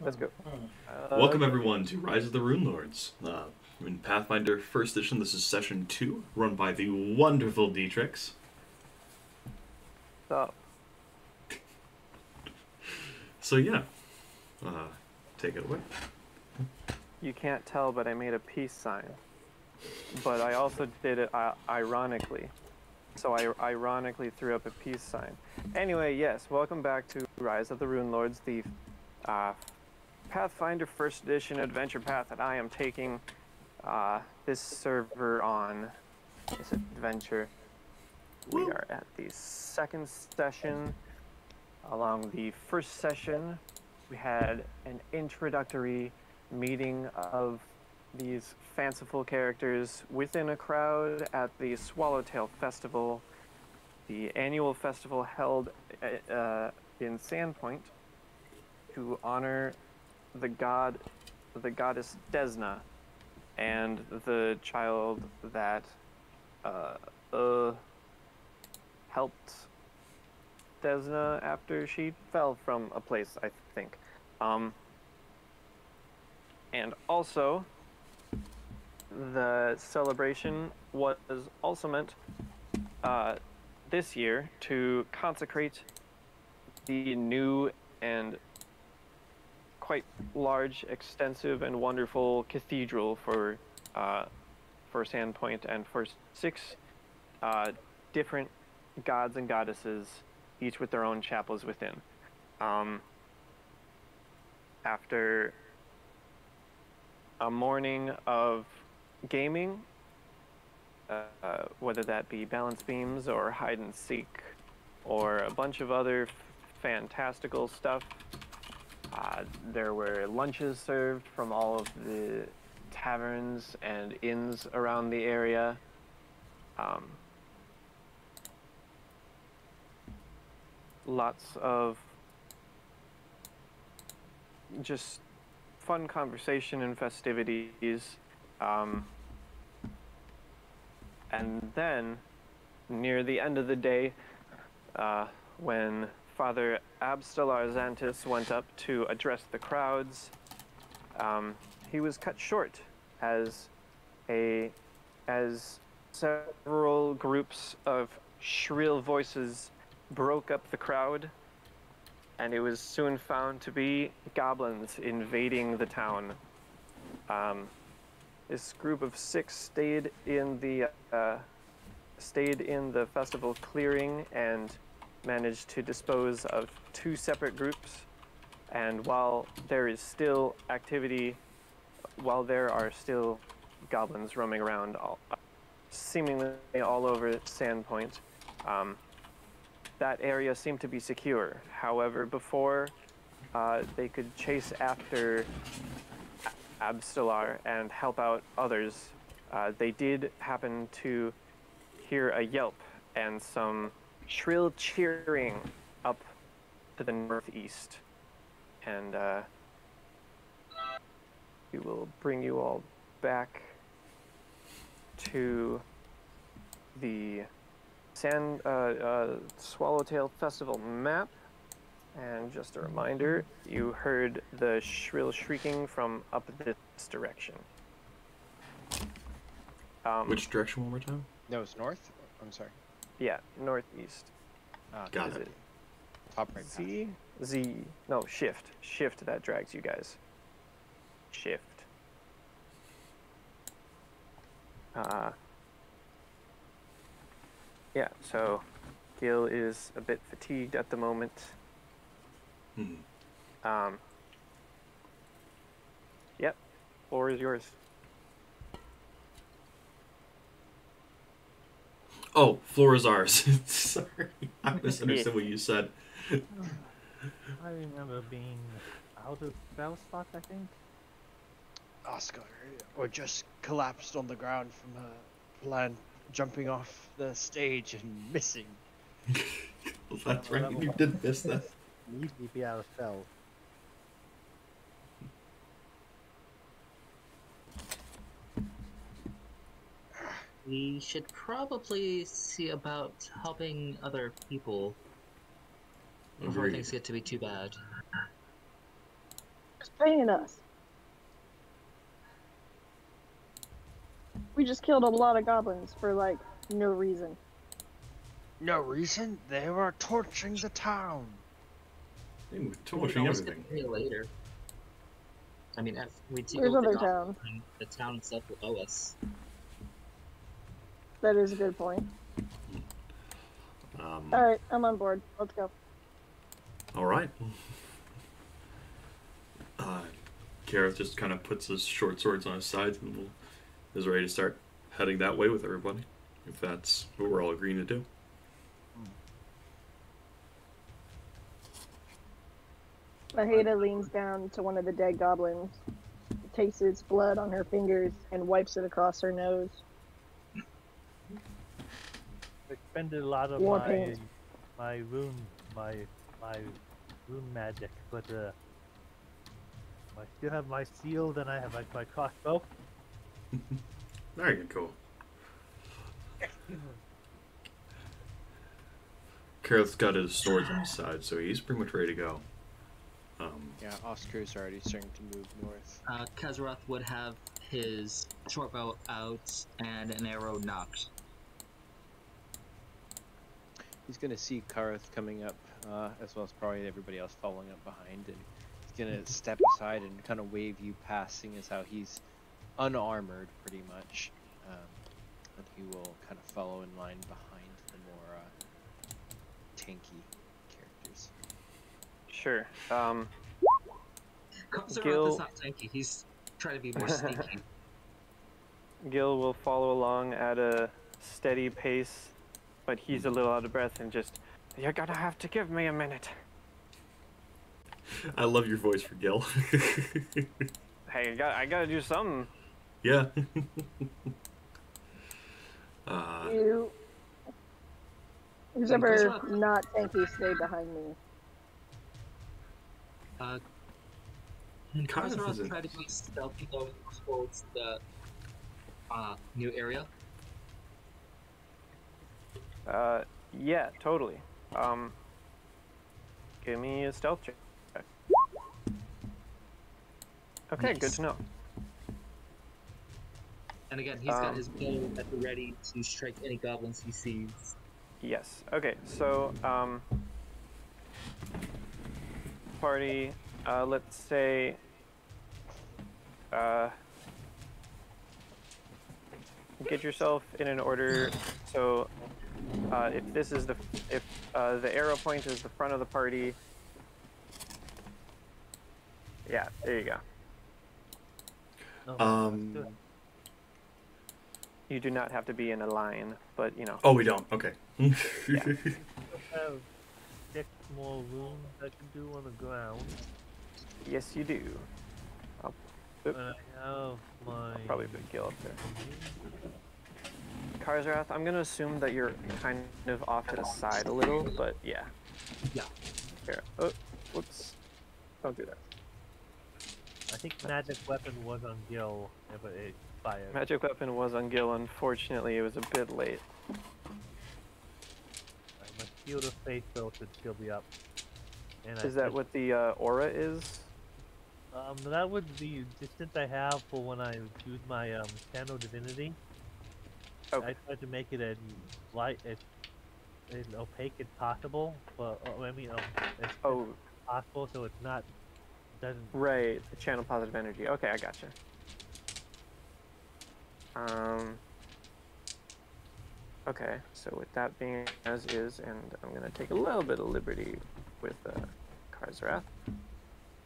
Let's go. Welcome everyone to Rise of the Runelords. In Pathfinder First Edition, this is Session 2, run by the wonderful Ditrix. So, So yeah, take it away. you can't tell, but I made a peace sign. But I also did it ironically. So I ironically threw up a peace sign. Anyway, yes, welcome back to Rise of the Runelords, the Pathfinder First Edition adventure path that I am taking this server on this adventure. We are at the second session. Along the first session, we had an introductory meeting of these fanciful characters within a crowd at the Swallowtail Festival, the annual festival held in Sandpoint to honor the goddess Desna, and the child that helped Desna after she fell from a place, I think. And also, the celebration was also meant this year to consecrate the new and quite large, extensive, and wonderful cathedral for Sandpoint, and for 6 different gods and goddesses, each with their own chapels within. After a morning of gaming, whether that be balance beams or hide and seek or a bunch of other fantastical stuff, there were lunches served from all of the taverns and inns around the area. Lots of just fun conversation and festivities. And then, near the end of the day, when Father Abstelar Xantis went up to address the crowds, he was cut short as several groups of shrill voices broke up the crowd, and it was soon found to be goblins invading the town. This group of 6 stayed in the festival clearing and managed to dispose of 2 separate groups. And while there is still activity, while there are still goblins roaming around seemingly all over Sandpoint, that area seemed to be secure. However, before they could chase after Abstelar and help out others, they did happen to hear a yelp and some shrill cheering up to the northeast. And we will bring you all back to the Swallowtail Festival map. And just a reminder, you heard the shrill shrieking from up this direction. Which direction one more time? No, it's north? I'm sorry. Yeah, northeast. Got Is it. Top right. Z? Z. No, shift. Shift that drags you guys. Shift. Yeah, so Gil is a bit fatigued at the moment. Yep, floor is yours. Oh, floor is ours. Sorry, I misunderstood what you said. I remember being out of spell slots, I think. Oscar, or just collapsed on the ground from her plan, jumping off the stage and missing. That's right, you did miss that. Need to be out of spells. We should probably see about helping other people before Agreed. things get to be too bad. paying us? We just killed a lot of goblins for, like, no reason. No reason? They were torching the town. They were We torching can always everything. get paid later. I mean, if we take Where's over other the town? goblin, the town itself will owe us. That is a good point. Alright, I'm on board. Let's go. All right. Gareth just kind of puts his short swords on his sides and is ready to start heading that way with everybody, if that's what we're all agreeing to do. Maheda leans down to one of the dead goblins, takes its blood on her fingers, and wipes it across her nose. I expended a lot of War my paint. my rune magic, but I still have my shield and I have like my crossbow. Very cool. Gareth's got his swords on his side, so he's pretty much ready to go. Yeah, Oscar's already starting to move north. Kazaroth would have his short bow out and an arrow knocked. He's gonna see Karth coming up, as well as probably everybody else following up behind, and he's gonna step aside and kind of wave you past, seeing as how he's unarmored pretty much, and he will kind of follow in line behind the more tanky characters. Sure. Kazaroth Gil- is not tanky, he's trying to be more sneaky. Gil will follow along at a steady pace, but he's a little out of breath and just, "You're gonna have to give me a minute." I love your voice for Gil. Hey, I gotta do something. Yeah. Who's ever not tanky, stay behind me. Kazaroth Kazaroth tried to be stealthy going towards the new area. Yeah, totally. Give me a stealth check. Okay, Nice. good to know. And again, he's got his bow at the ready to strike any goblins he sees. Yes. Okay, so, party, let's say, get yourself in an order. So, if this is the arrow point is the front of the party. Yeah, there you go. Oh, that's good. You do not have to be in a line, but you know. Oh, we don't. Okay. Yeah. I have 6 more runes I can do on the ground. Yes, you do. And I have my... Probably put Gil up there. Karzarath, I'm gonna assume that you're kind of off to the side a little, but yeah. Yeah. Here. Oh, whoops. Don't do that. I think magic weapon was on Gil, but it expired. Magic weapon was on Gil. Unfortunately, it was a bit late. My shield of faith though should still be up. And Is that what the aura is? That would be distance I have for when I use my channel divinity. Okay. I try to make it as light as opaque as possible, but as Oh, possible so it's not doesn't. right. The channel positive energy. Okay, I gotcha. Okay, so with that being as is, and I'm gonna take a little bit of liberty with Karzarath.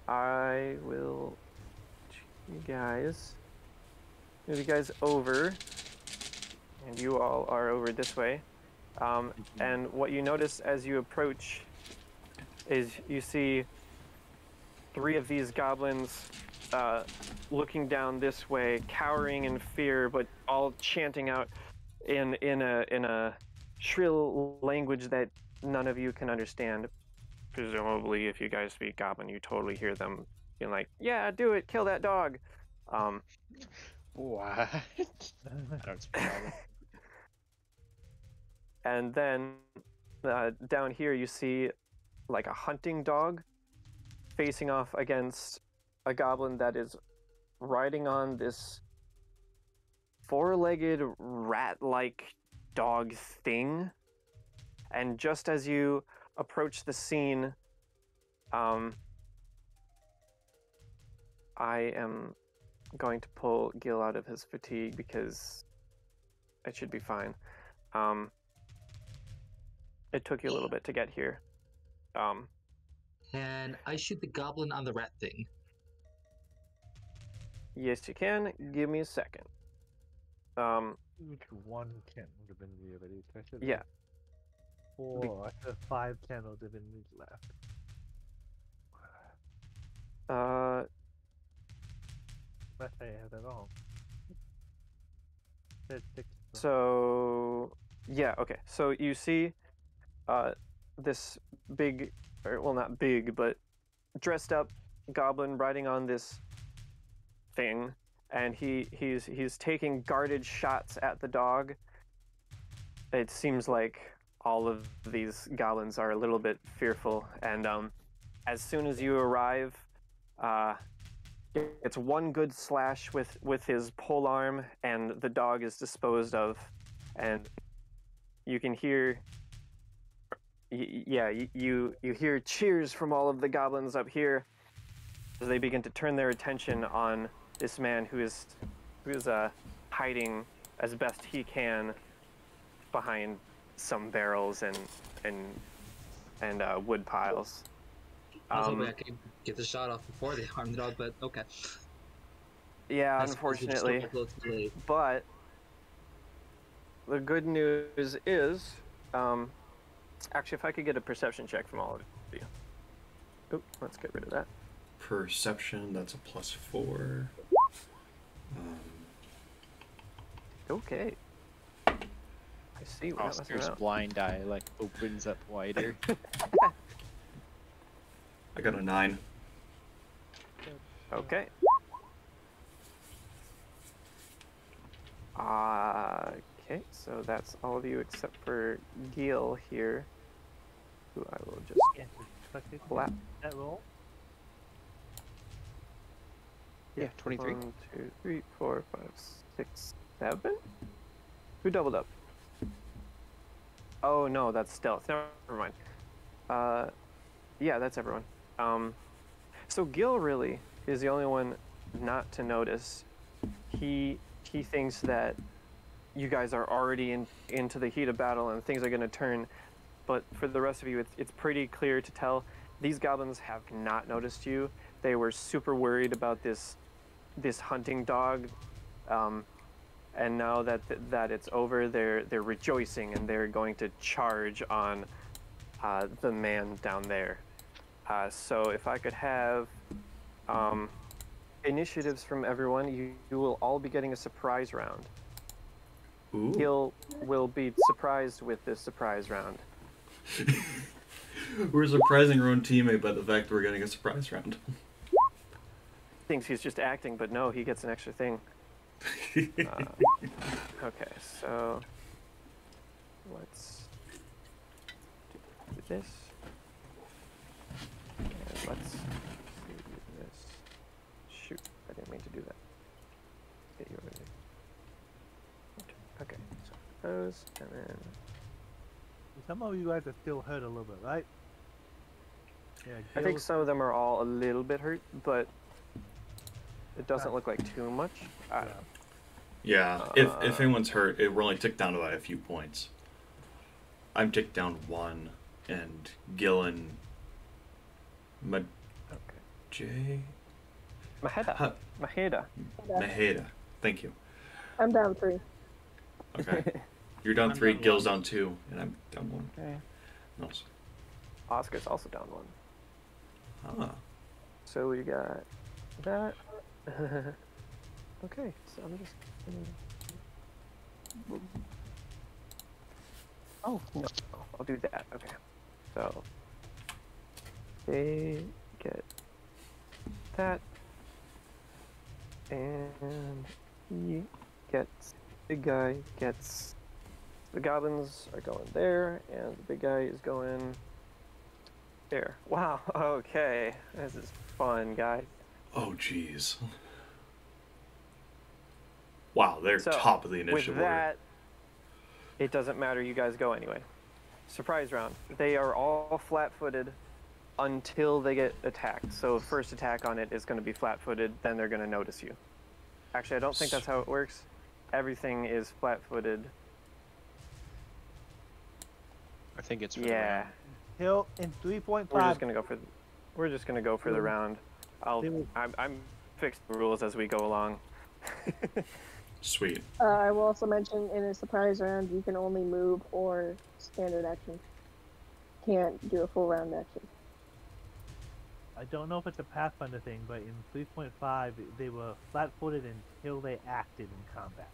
I will move you guys over, and you all are over this way. And what you notice as you approach is you see 3 of these goblins looking down this way, cowering in fear, but all chanting out in a shrill language that none of you can understand. Presumably, if you guys speak Goblin, you totally hear them being like, "Yeah, do it, kill that dog." What? I don't speak Goblin. And then down here, you see like a hunting dog facing off against a goblin that is riding on this four-legged rat-like dog thing. And just as you approach the scene, I am going to pull Gil out of his fatigue because it should be fine. It took you a little bit to get here. And I shoot the goblin on the rat thing. Yes, you can. Give me a second. Which one can would have been the ability? I should Yeah. Four. I should have 5 channel divinities left. Unless I have it all. Said 6. So, yeah, okay. So you see this big, or well, not big, but dressed up goblin riding on this thing, and he's taking guarded shots at the dog. It seems like all of these goblins are a little bit fearful, and as soon as you arrive, it's one good slash with his pole arm, and the dog is disposed of, and you can hear, you hear cheers from all of the goblins up here as they begin to turn their attention on this man who is hiding as best he can behind some barrels and wood piles. I was hoping I could get the shot off before they harm the dog, but okay. Yeah, I suppose we just unfortunately. don't look too late. But the good news is, actually, if I could get a perception check from all of you. Oop, let's get rid of that. Perception, that's a +4. Okay. I see. We're not messing Oscar's around. blind eye like opens up wider. I got a 9. Okay. Okay, so that's all of you except for Gil here, who I will just Yes, expected slap. that roll. Yeah, 23. 1, 2, 3, 4, 5, 6, 7. Who doubled up? Oh no, that's stealth. Never mind. Yeah, that's everyone. So Gil really is the only one not to notice. He thinks that you guys are already into the heat of battle and things are going to turn. But for the rest of you, it's pretty clear to tell these goblins have not noticed you. They were super worried about this hunting dog, and now that it's over, they're rejoicing and they're going to charge on the man down there. So if I could have initiatives from everyone, you will all be getting a surprise round. Ooh. Gil will be surprised with this surprise round. We're surprising our own teammate by the fact that we're getting a surprise round. Thinks he's just acting, but no, he gets an extra thing. Okay, so let's do this. And let's do this. Shoot, I didn't mean to do that. Get you over there. Okay, so those, and then Some of you guys are still hurt a little bit, right? Yeah, I think Gil's- some of them are all a little bit hurt, but it doesn't look like too much. I don't know. Yeah, if anyone's hurt, it will only tick down by a few points. I'm ticked down 1, and Gil and Okay. Jay Maheda. Maheda. Maheda. Thank you. I'm down 3. Okay. You're down I'm 3, down Gil's 1. down 2, and I'm down 1. Okay. Nice. Oscar's also down 1. Ah. So we got that. Okay, so I'm just gonna... Oh, no. I'll do that. Okay. So they get that. And he gets... Big guy gets... The goblins are going there, and the big guy is going... there. Wow, okay. This is fun, guys. Oh, jeez. Wow, they're So, top of the initiative with order. that, it doesn't matter. You guys go anyway. Surprise round. They are all flat-footed until they get attacked. So first attack on it is going to be flat-footed. Then they're going to notice you. Actually, I don't think that's how it works. Everything is flat-footed. I think it's for the Yeah. round. Hill in 3.5. We're just gonna go for. We're just gonna go for the round. They will- I'm fixing the rules as we go along. Sweet. I will also mention in a surprise round, you can only move or standard action. Can't do a full round action. I don't know if it's a Pathfinder thing, but in 3.5 they were flat-footed until they acted in combat.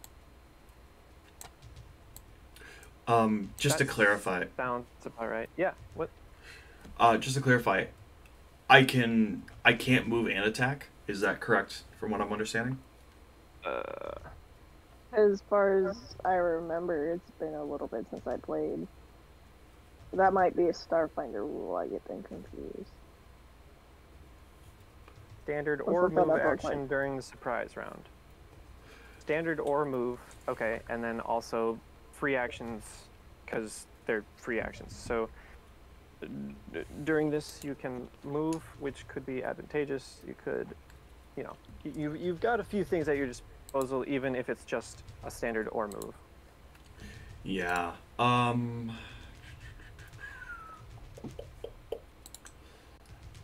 Just to That's- clarify, Sounds about right. Yeah. What? just to clarify, I can't move and attack. Is that correct from what I'm understanding? As far as I remember, it's been a little bit since I played. That might be a Starfinder rule. I get them confused. Standard What's or the move setup look action like? during the surprise round. Standard or move. Okay, and then also free actions because they're free actions. So during this, you can move, which could be advantageous. You could, you've got a few things at your disposal, even if it's just a standard or move. Yeah.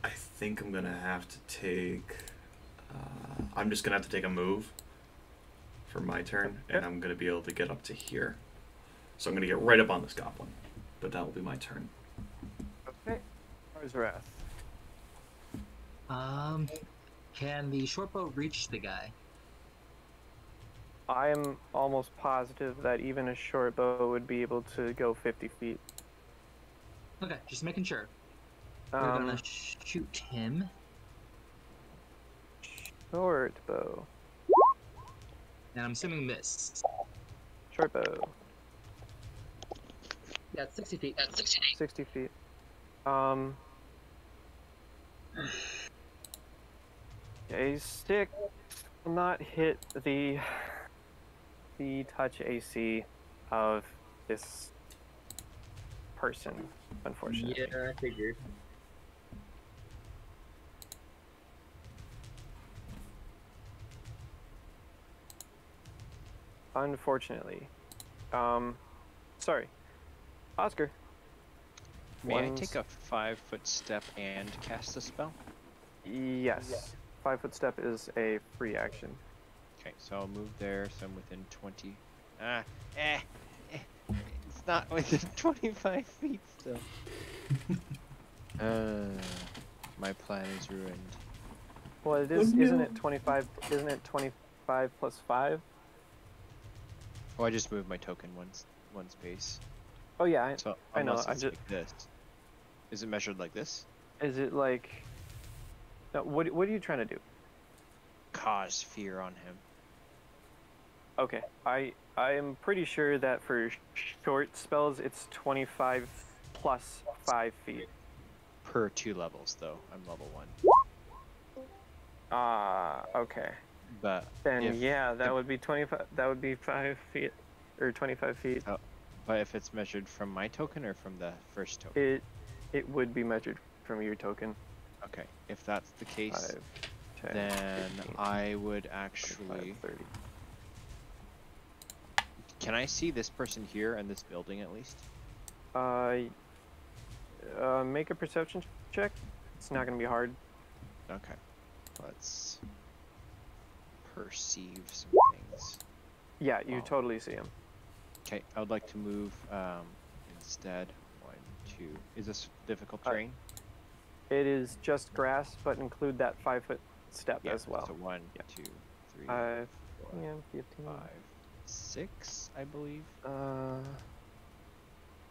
I think I'm gonna have to take. I'm just gonna have to take a move for my turn, and I'm gonna be able to get up to here. So I'm gonna get right up on this goblin, but that will be my turn. Okay. Mars Wrath. Can the short bow reach the guy? I am almost positive that even a short bow would be able to go 50 feet. Okay, just making sure. We're gonna shoot him. Short bow. And I'm assuming miss. Short bow. Yeah, it's 60 feet. 60 feet. A stick will not hit the touch AC of this person, unfortunately. Yeah, I figured. Unfortunately. Sorry. Oscar. May I One take a 5-foot step and cast a spell? Yes. 5-foot step is a free action. Okay, so I'll move there, so I'm within 20. It's not within 25 feet still. My plan is ruined. Well, it is. Isn't it 25? Isn't it 25 plus 5? Oh, I just moved my token one space. Oh yeah. So I know, unless I it's just- like this. Is it measured like this? Is it like? No, what are you trying to do? Cause fear on him. Okay, I am pretty sure that for short spells it's 25 plus 5 feet. Per 2 levels, though. I'm level 1. Okay. But Then if, yeah, that would be 25. That would be 5 feet, or 25 feet. but if it's measured from my token or from the first token? It would be measured from your token. Okay, if that's the case, 5, 10, then 15, I would 25, actually. 30. Can I see this person here in this building at least? Make a perception check. It's not gonna be hard. Okay, let's perceive some things. Yeah, you Oh. totally see him. Okay, I would like to move instead. 1, 2. Is this difficult terrain? It is just grass, but include that 5-foot step as well. So 1, Yeah. 2, 3, 5, 4, 10, 15. 5, 6, I believe.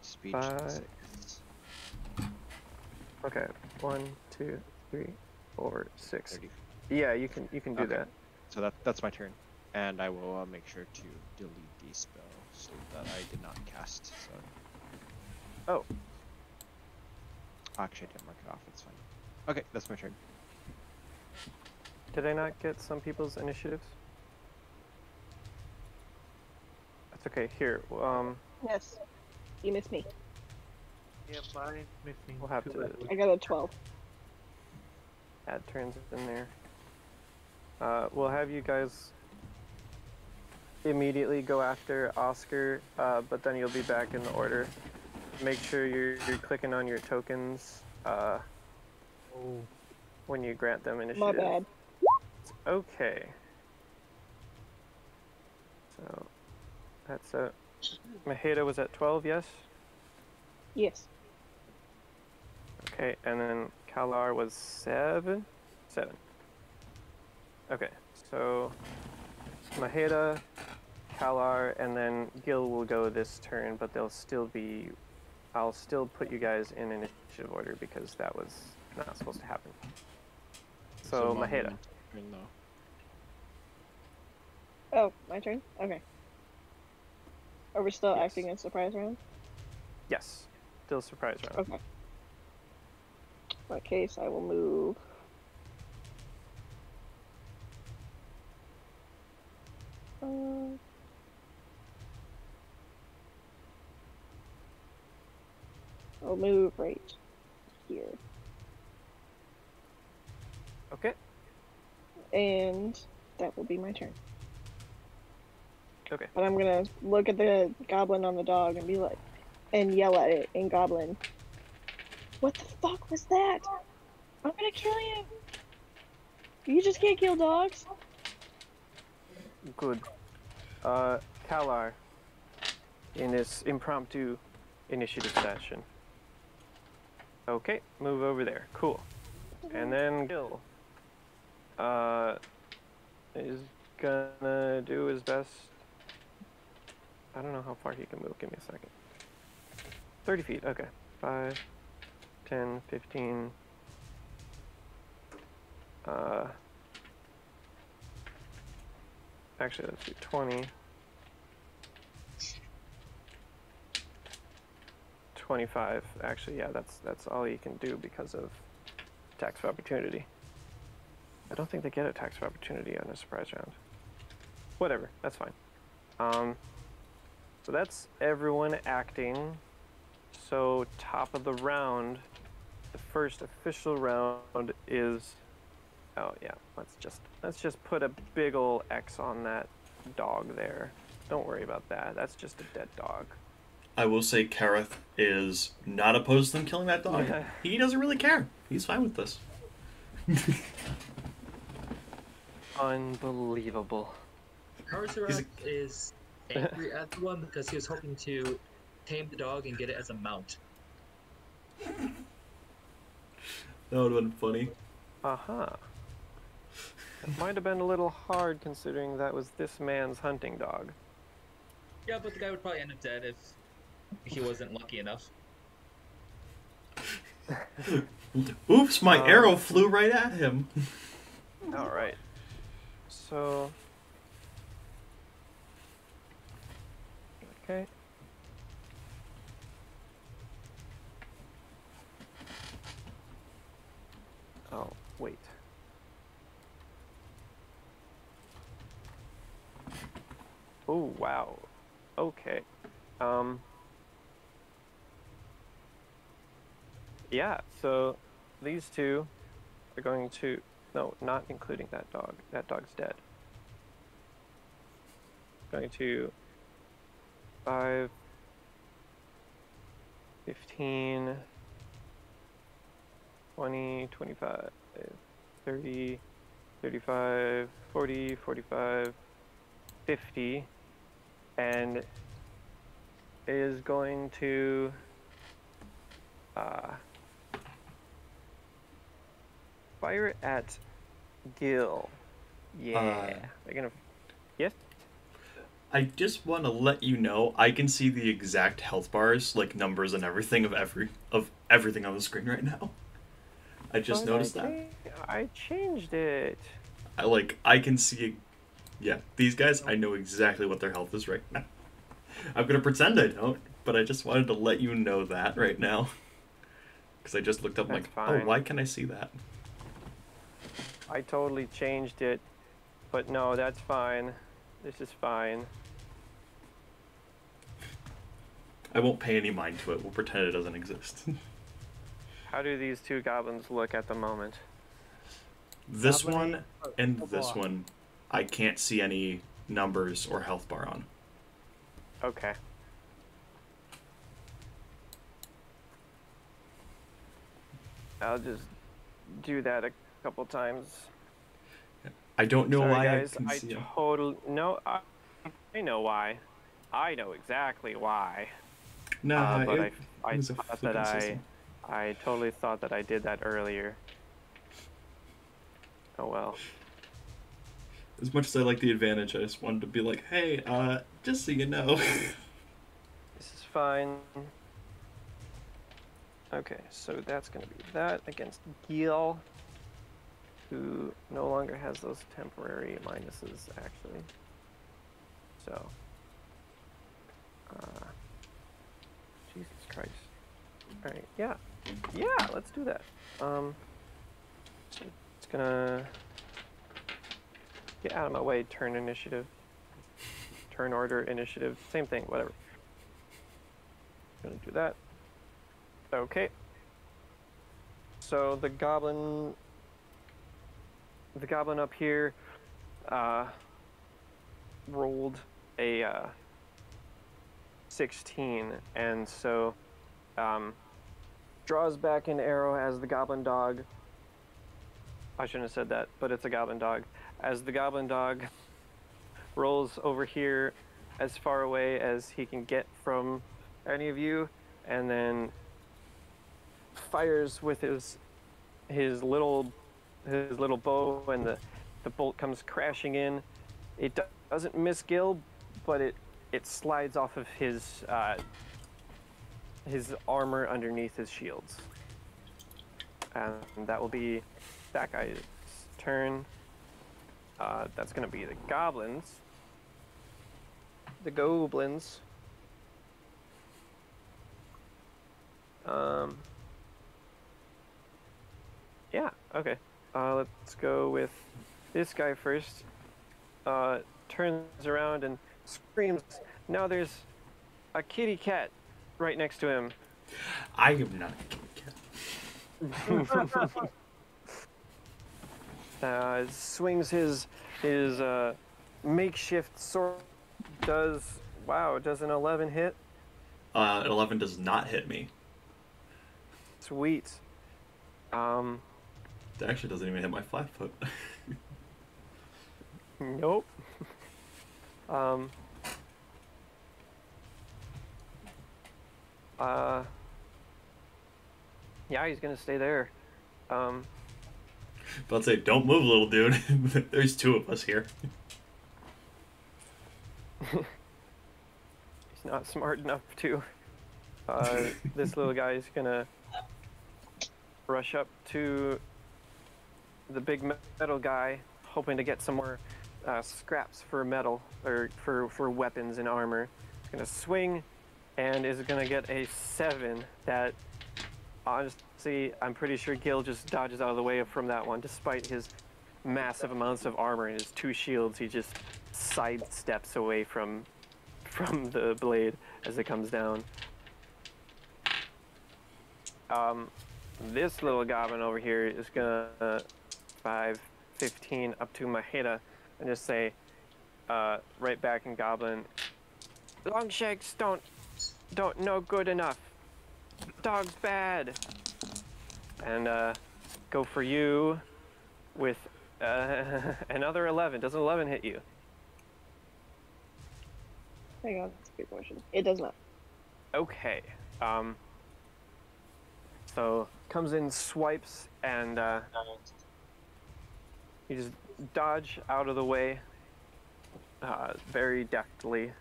Speech 5. 6. Okay, 1, 2, 3, 4, 6. 30. Yeah, you can do Okay. that. So that's my turn, and I will make sure to delete the spell so that I did not cast. So. Oh. Actually, I didn't mark it off. It's fine. Okay, that's my turn. Did I not get some people's initiatives? That's okay. Here, Yes. You missed me. Yeah, mine's missing. We'll have 2 to- letters. I got a 12. add turns in there. We'll have you guys immediately go after Oscar, but then you'll be back in the order. Make sure you're clicking on your tokens Oh, when you grant them initiative. My bad. Okay. So that's a Maheda was at 12, yes? Yes. Okay, and then Kalar was 7? 7. Okay, so Maheda, Kalar, and then Gil will go this turn, but they'll still be... I'll still put you guys in initiative order because that was not supposed to happen. So Maheda. turn, though. Oh, my turn? Okay. Are we still Yes. acting in surprise round? Yes, still surprise round. Okay. In that case, I will move. I'll move right here. Okay, And that will be my turn. okay. But I'm gonna look at the goblin on the dog and be like, and yell at it in goblin. What the fuck was that? I'm gonna kill you. You just can't kill dogs. Good. Kalar, in this impromptu initiative session. Okay, move over there. Cool. And then Gil, is gonna do his best. I don't know how far he can move. Give me a second. 30 feet. Okay. 5, 10, 15. Actually, let's do 20. 25. Actually, yeah, that's all you can do because of attacks of opportunity. I don't think they get attacks of opportunity on a surprise round. Whatever, that's fine. So that's everyone acting. So top of the round, the first official round is. Oh yeah, let's just put a big ol' X on that dog there. Don't worry about that. That's just a dead dog. I will say Kareth is not opposed to them killing that dog. Yeah. He doesn't really care. He's fine with this. Unbelievable. Karasurak is angry at the one because he was hoping to tame the dog and get it as a mount. That would have been funny. Uh-huh. It might have been a little hard considering that was this man's hunting dog. Yeah, but the guy would probably end up dead if he wasn't lucky enough. Oops, my arrow flew right at him. Alright. So... Okay. Oh, wait. Oh, wow. Okay. Yeah, so these two are going to... No, not including that dog. That dog's dead. Going to 5, 15, 20, 25, 30, 35, 40, 45, 50, and is going to fire at Gil. Yeah. They're gonna... Yes? I just want to let you know I can see the exact health bars, like numbers and everything of everything on the screen right now. I just noticed that. I changed it. I can see. Yeah, these guys, I know exactly what their health is right now. I'm gonna pretend I don't, but I just wanted to let you know that right now. Because I just looked up That's like, fine. oh, why can I see that? I totally changed it. But no, that's fine. This is fine. I won't pay any mind to it. We'll pretend it doesn't exist. How do these two goblins look at the moment? This Goblin one A, and a this block. one, I can't see any numbers or health bar on. Okay. I'll just do that a couple times. I don't know Sorry, why guys. I can I see 'em. totally no. I know why. I know exactly why. Nah, But it I was a thought that flipping system. I totally thought that I did that earlier. Oh well. As much as I like the advantage, I just wanted to be like, hey, just so you know. This is fine. Okay, so that's gonna be that against Gil, who no longer has those temporary minuses actually. So, Jesus Christ. All right, yeah, let's do that. It's gonna get out of my way. Turn initiative, turn order initiative, same thing, whatever. Gonna do that. Okay. So the goblin up here rolled a 16, and so draws back an arrow as the goblin dog. I shouldn't have said that, but it's a goblin dog. As the goblin dog rolls over here as far away as he can get from any of you, and then fires with his little bow, and the bolt comes crashing in. It doesn't miss Gil, but it slides off of his armor underneath his shields, and that will be that guy's turn. That's gonna be the goblins. The goblins. Yeah, okay. Let's go with this guy first. Turns around and screams. Now there's a kitty cat right next to him. I am not a cat. Swings his makeshift sword. Does an 11 hit? 11 does not hit me. Sweet. It actually doesn't even hit my flat foot. Nope. Yeah, he's gonna stay there. But I'd say, don't move, little dude. There's two of us here. He's not smart enough to. This little guy is gonna rush up to the big metal guy, hoping to get some more scraps for metal, or for weapons and armor. He's gonna swing, and is gonna get a 7. That, honestly, I'm pretty sure Gil just dodges out of the way from that one. Despite his massive amounts of armor and his 2 shields, he just sidesteps away from the blade as it comes down. This little goblin over here is gonna 5, 15 up to Maheda and just say, right back in goblin, Longshanks don't know good enough. Dog's bad. And go for you with another 11. Does an 11 hit you? Hang on, that's a good question. It does not. Okay. So comes in, swipes, and you just dodge out of the way very deftly.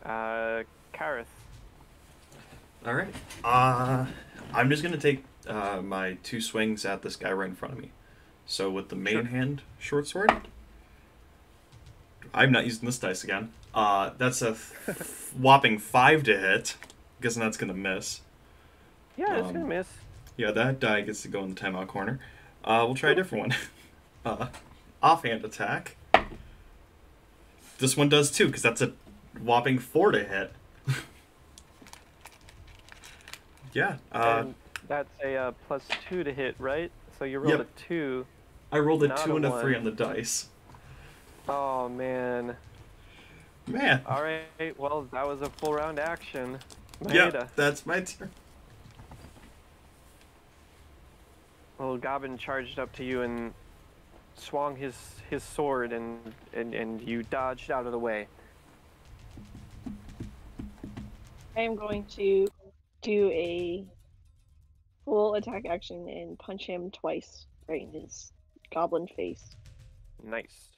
Kareth. All right. I'm just gonna take my 2 swings at this guy right in front of me. So with the main hand short sword, I'm not using this dice again. That's a whopping 5 to hit. Guessing that's gonna miss. Yeah, it's gonna miss. Yeah, that die gets to go in the timeout corner. We'll try a different one. Offhand attack. This one does too, because that's a whopping 4 to hit. Yeah. And that's a +2 to hit, right? So you rolled Yep. a 2. I rolled a not 2 and a 3 1. on the dice. Oh, man. Man. All right, well, that was a full round action. Yeah, Maeda. that's my turn. Well, Goblin charged up to you and swung his sword, and you dodged out of the way. I am going to do a full attack action and punch him twice right in his goblin face. Nice.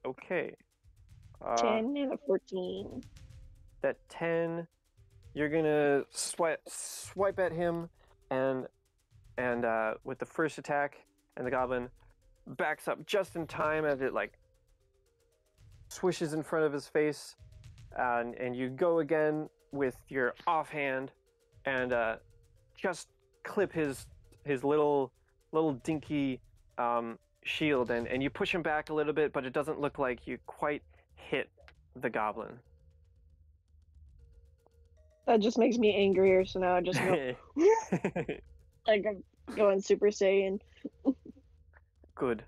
Okay. 10 and a 14. That 10, you're gonna swipe at him, and with the first attack, and the goblin backs up just in time as it like swishes in front of his face, and you go again with your offhand, and just clip his little dinky shield, and you push him back a little bit, but it doesn't look like you quite hit the goblin. That just makes me angrier, so now I just go like I'm going Super Saiyan. Good.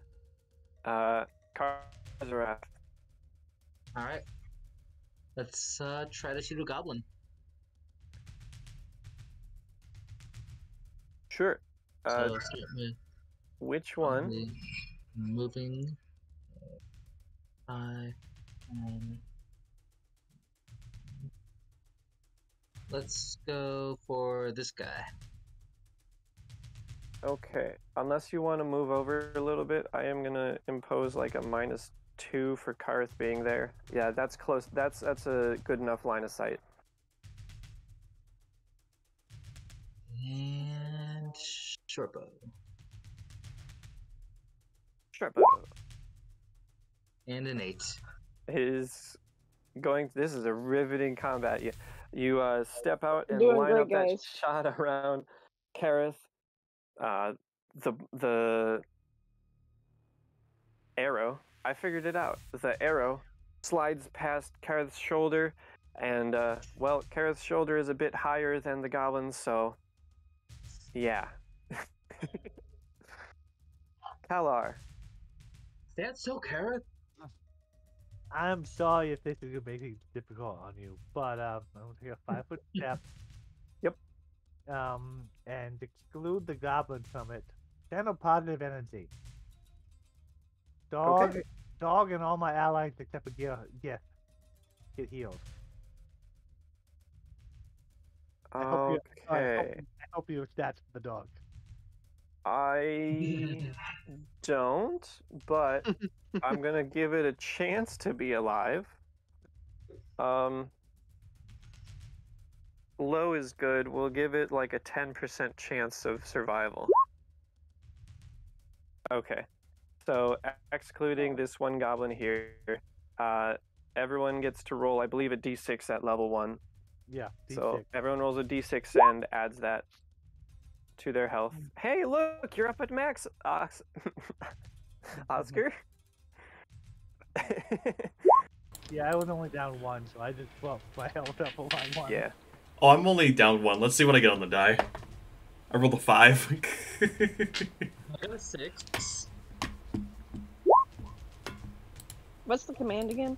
Karzarath. Alright. Let's try to shoot a goblin. Sure. So start with Which one? the moving 5 and let's go for this guy. Okay. Unless you want to move over a little bit, I am gonna impose like a -2 for Karth being there. Yeah, that's close. That's a good enough line of sight. And short bow. Sure. And an 8. Is going. This is a riveting combat. You step out and Doing line great, up that guys. shot around Kareth. The arrow. I figured it out. The arrow slides past Kareth's shoulder, and well, Kareth's shoulder is a bit higher than the goblin's, so yeah. Kalar. That's so carrot. I'm sorry if this is gonna make it difficult on you, but I'm gonna take a 5-foot step. Yep. And exclude the goblin from it. Channel positive energy. Dog, Okay. dog, and all my allies except for Gift get healed. I hope you have stats for the dog. I don't, but I'm gonna give it a chance to be alive. Low is good. We'll give it like a 10% chance of survival. Okay. So excluding this one goblin here, everyone gets to roll, I believe, a d6 at level 1. Yeah. So D6. everyone rolls a d6 and adds that to their health. Hey, look, you're up at max, Oscar. Yeah, I was only down 1, so I just bumped my health up a lot more. Yeah. Oh, I'm only down 1. Let's see what I get on the die. I rolled a 5. I got a 6. What's the command again?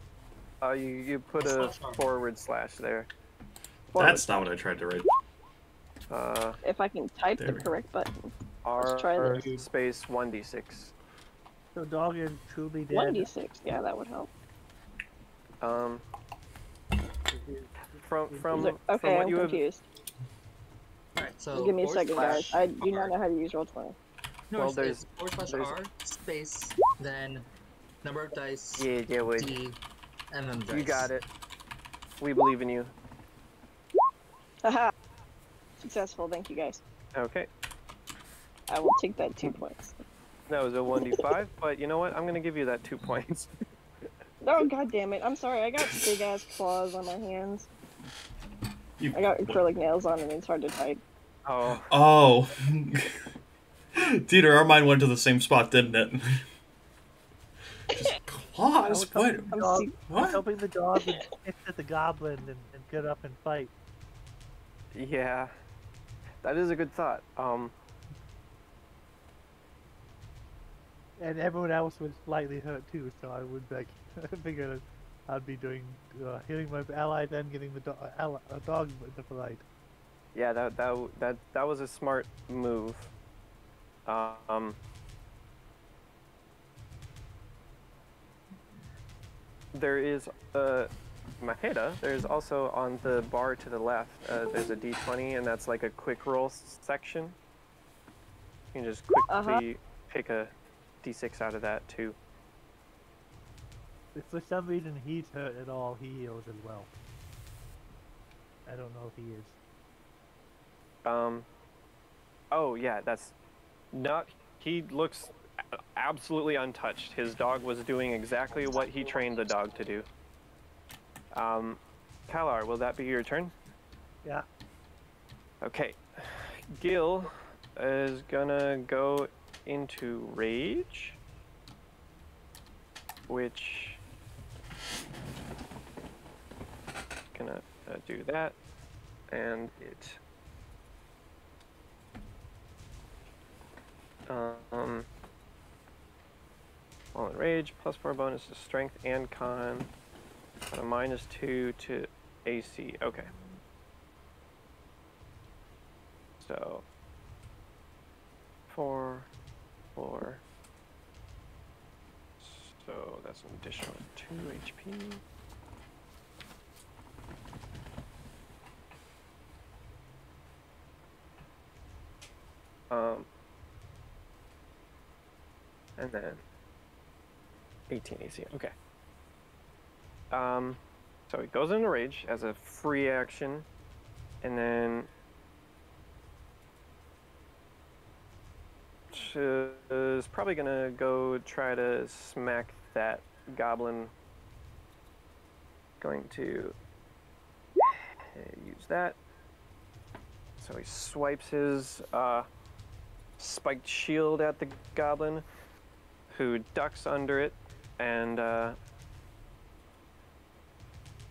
You put a / there. That's not what I tried to write. If I can type There the we go. correct button. R try this. space 1d6. So dog is truly dead. 1d6, yeah, that would help. From Okay, what I'm you have, confused. Alright, so Give me a / second, guys. I do not R. know how to use Roll20. No, Well, it's there's- /R space, then number of dice, yeah, wait. D, and then dice. You got it. We believe in you. Haha! Successful, thank you guys. Okay. I will take that 2 points. That was a 1d5, but you know what? I'm gonna give you that 2 points. Oh, god damn it. I'm sorry, I got big ass claws on my hands. You, I got acrylic nails on and it's hard to type. Oh, Oh. Dieter, our mind went to the same spot, didn't it? Just I claws? was What? hoping the dog, I was What? hoping the dog would hit at the goblin and get up and fight. yeah. That is a good thought. And everyone else was slightly hurt too, so I would like figure I'd be doing healing my ally, then getting the dog in the fight. Yeah, that was a smart move. There is Maheda. There's also on the bar to the left. There's a D20, and that's like a quick roll section. You can just quickly pick a D6 out of that too. If for some reason he's hurt at all, he heals as well. I don't know if he is. Oh yeah, that's not. He looks absolutely untouched. His dog was doing exactly what he trained the dog to do. Kalar, will that be your turn? Yeah. Okay. Gil is gonna go into rage, which gonna do that, and it while in rage, +4 bonus to strength and con, and a -2 to AC. Okay. So 4. So that's an additional 2 HP. And then 18 AC. Okay. So he goes into rage as a free action, and then is probably gonna go try to smack that goblin. Going to use that. So he swipes his spiked shield at the goblin, who ducks under it, and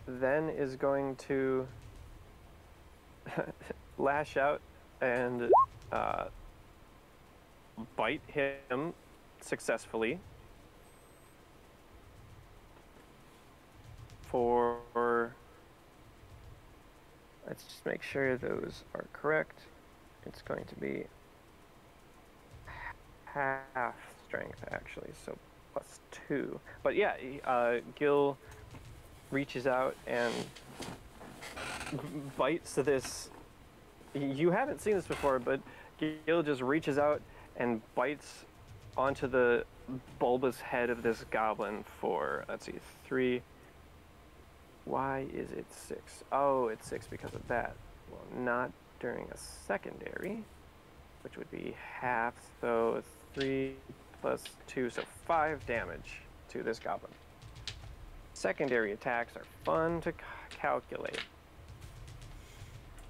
then is going to lash out and bite him successfully for, let's just make sure those are correct. It's going to be half strength actually, so +2. But yeah, Gil reaches out and bites this. You haven't seen this before, but Gil just reaches out and bites onto the bulbous head of this goblin for, let's see, 3. Why is it 6? Oh, it's 6 because of that. Well, not during a secondary, which would be half, so 3 + 2, so 5 damage to this goblin. Secondary attacks are fun to calculate.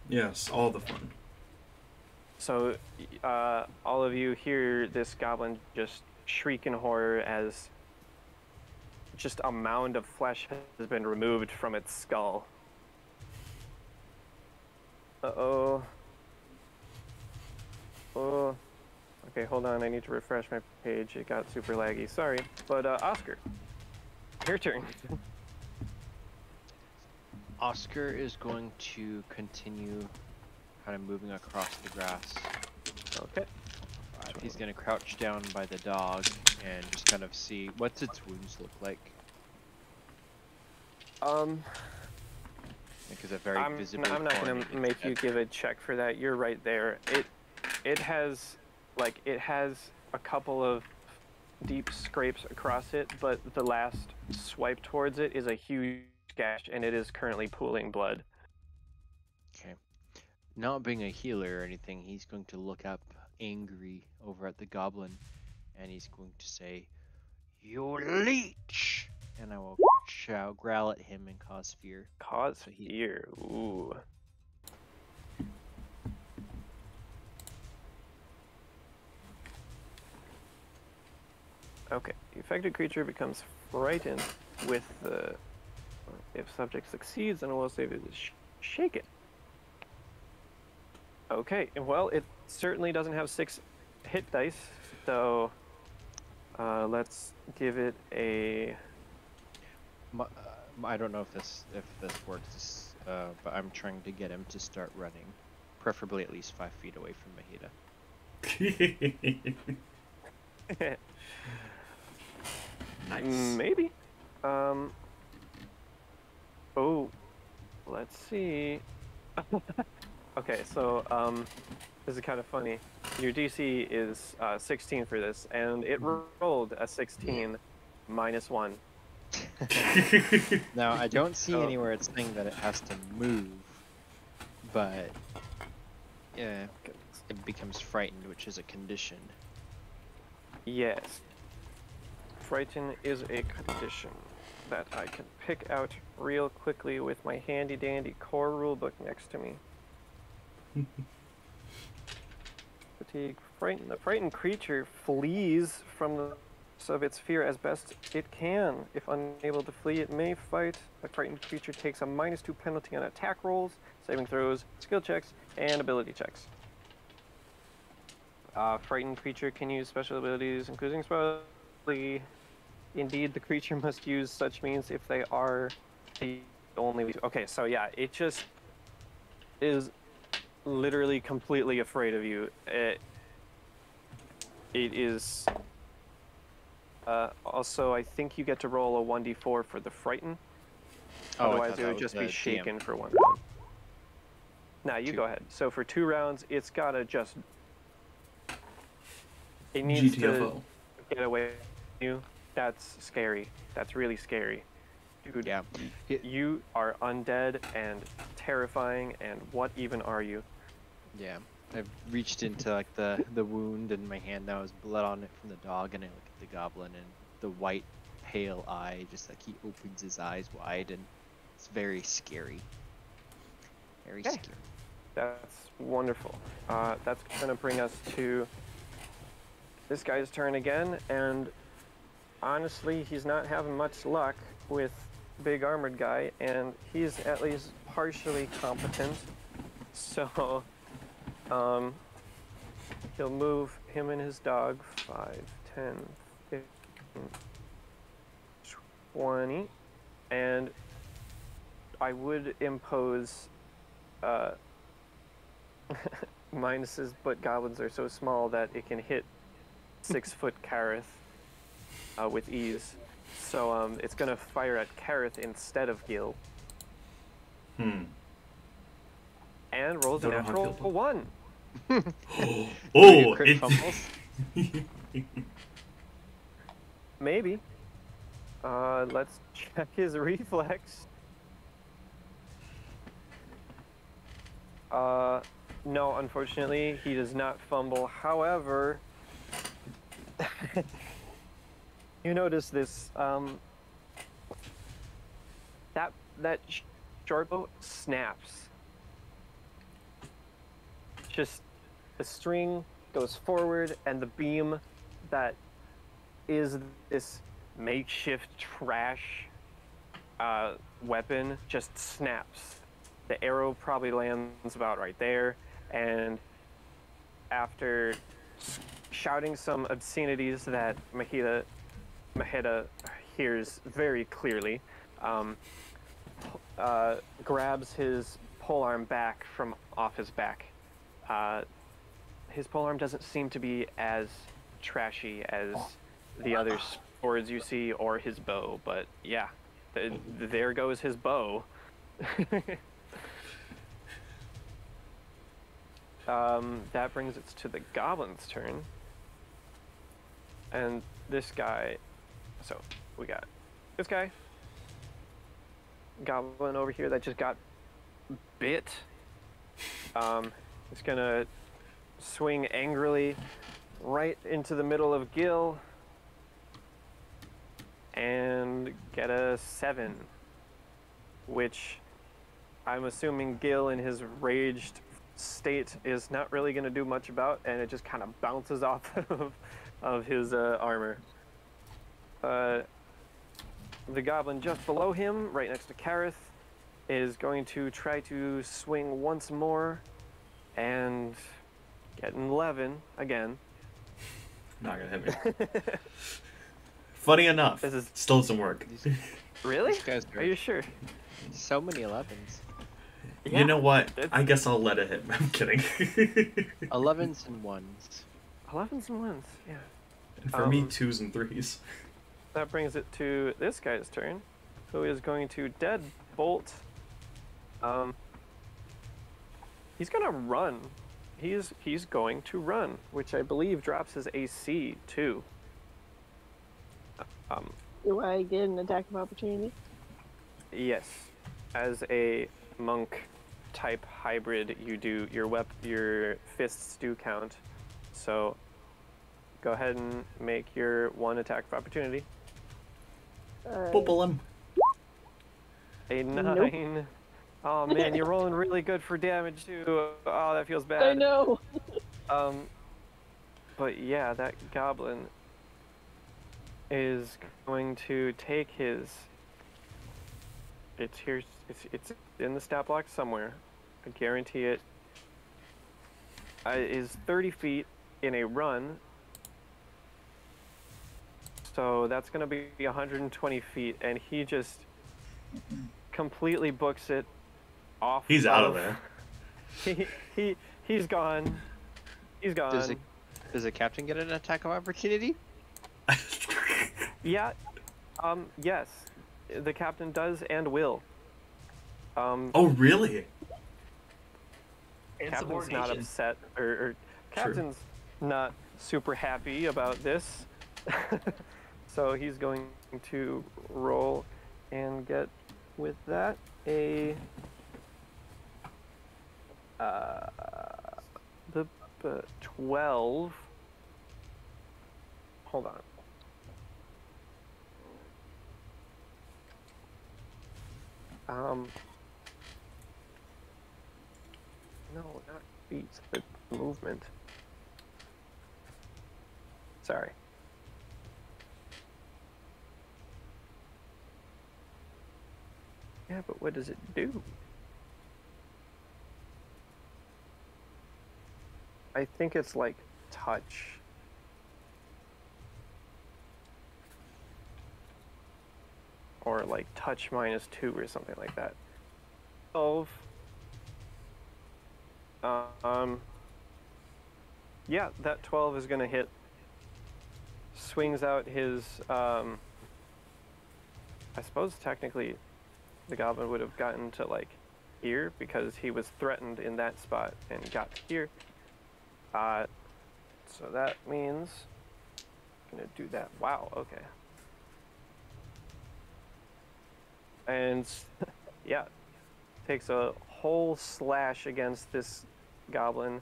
Yes, all the fun. So, all of you hear this goblin just shriek in horror as just a mound of flesh has been removed from its skull. Uh-oh. Oh. Okay, hold on, I need to refresh my page. It got super laggy, sorry. But, Oscar, your turn. Oscar is going to continue kind of moving across the grass. Okay. He's going to crouch down by the dog and just kind of see what's its wounds look like. Because a very visible. I'm not going to make you give a check for that. You're right there. It has a couple of deep scrapes across it, but the last swipe towards it is a huge gash, and it is currently pooling blood. Okay. Not being a healer or anything, he's going to look up angry over at the goblin, and he's going to say, "You leech!" And I will growl at him and cause fear. Cause fear. Ooh. Okay, the affected creature becomes frightened with the. If subject succeeds, then a will save is shaken. Okay, well, it certainly doesn't have 6 hit dice, so let's give it a. I don't know if this works, but I'm trying to get him to start running, preferably at least 5 feet away from Mahita. Nice. Maybe. Oh, let's see. Okay, so this is kind of funny. Your DC is 16 for this, and it rolled a 16 minus 1. Now, I don't see Oh. anywhere it's saying that it has to move, but yeah, it becomes frightened, which is a condition. Yes. Frighten is a condition that I can pick out real quickly with my handy dandy core rulebook next to me. Fatigue. Frighten. The frightened creature flees from the of its fear as best it can. If unable to flee, it may fight. The frightened creature takes a -2 penalty on attack rolls, saving throws, skill checks, and ability checks. Frightened creature can use special abilities, including spell. Indeed, the creature must use such means if they are the only. Okay, so yeah, it just is literally completely afraid of you. It is. Also, I think you get to roll a 1d4 for the frighten. Oh, Otherwise, it would just be shaken for 1 round. Now, you go ahead. So for 2 rounds, it's gotta just. It needs GTFO. to get away from you. That's scary. That's really scary. Dude, Yeah. You are undead and terrifying, and what even are you? Yeah. I've reached into like the wound and my hand now has blood on it from the dog, and I look at the goblin and the white pale eye, just like he opens his eyes wide, and it's very scary. Very scary. That's wonderful. That's gonna bring us to this guy's turn again, and honestly, he's not having much luck with big armored guy, and he's at least partially competent. So, he'll move him and his dog 5, 10, 15, 20, and I would impose minuses, but goblins are so small that it can hit 6-foot Kareth with ease. So it's gonna fire at Kareth instead of Gil. And rolls a Don't know how natural Gil- 1. Oh, Crit fumbles? Maybe. Let's check his reflex. No, unfortunately, he does not fumble. However, you notice this, that short bow snaps. Just the string goes forward, and the beam that is this makeshift trash weapon just snaps. The arrow probably lands about right there, and after shouting some obscenities that Mahita hears very clearly, grabs his polearm back from off his back. His polearm doesn't seem to be as trashy as the other swords you see or his bow, but yeah, there goes his bow. That brings us to the goblin's turn. And this guy, so we got this guy, goblin over here that just got bit. It's gonna swing angrily right into the middle of Gil and get a 7, which I'm assuming Gil in his raged state is not really going to do much about, and it just kind of bounces off of his armor. the goblin just below him, right next to Kareth, is going to try to swing once more and get an 11 again. Not gonna hit me. Funny enough, This is- still doesn't work. Really? These guys Are you sure? so many 11s. Yeah, You know what? it's- I guess I'll let it hit. I'm kidding. 11s and 1s. 11s and 1s, yeah. And for me, 2s and 3s. That brings it to this guy's turn, who is going to deadbolt. He's gonna run. He's going to run, which I believe drops his AC too. Do I get an attack of opportunity? Yes, as a monk type hybrid, you do your fists do count. So go ahead and make your one attack of opportunity. Bubble him. A 9. Nope. Oh man, you're rolling really good for damage too. Oh, that feels bad. I know. But yeah, that goblin is going to take his. It's here. It's in the stat block somewhere. I guarantee it. Is 30 feet in a run. So that's going to be 120 feet, and he just completely books it off. He's out of there. He's gone. He's gone. Does the captain get an attack of opportunity? Yeah. Yes. The captain does and will. Oh, really? And Captain's not subordination. upset, or Captain's not super happy about this. So he's going to roll and get with that a the 12. Hold on. No, not beats, but movement. Sorry. Yeah, but what does it do? I think it's like touch. Or like touch -2 or something like that. 12. Yeah, that 12 is gonna hit. Swings out his, I suppose technically the goblin would have gotten to like here because he was threatened in that spot and got here. So that means I'm gonna do that. Wow, okay. And yeah, takes a whole slash against this goblin.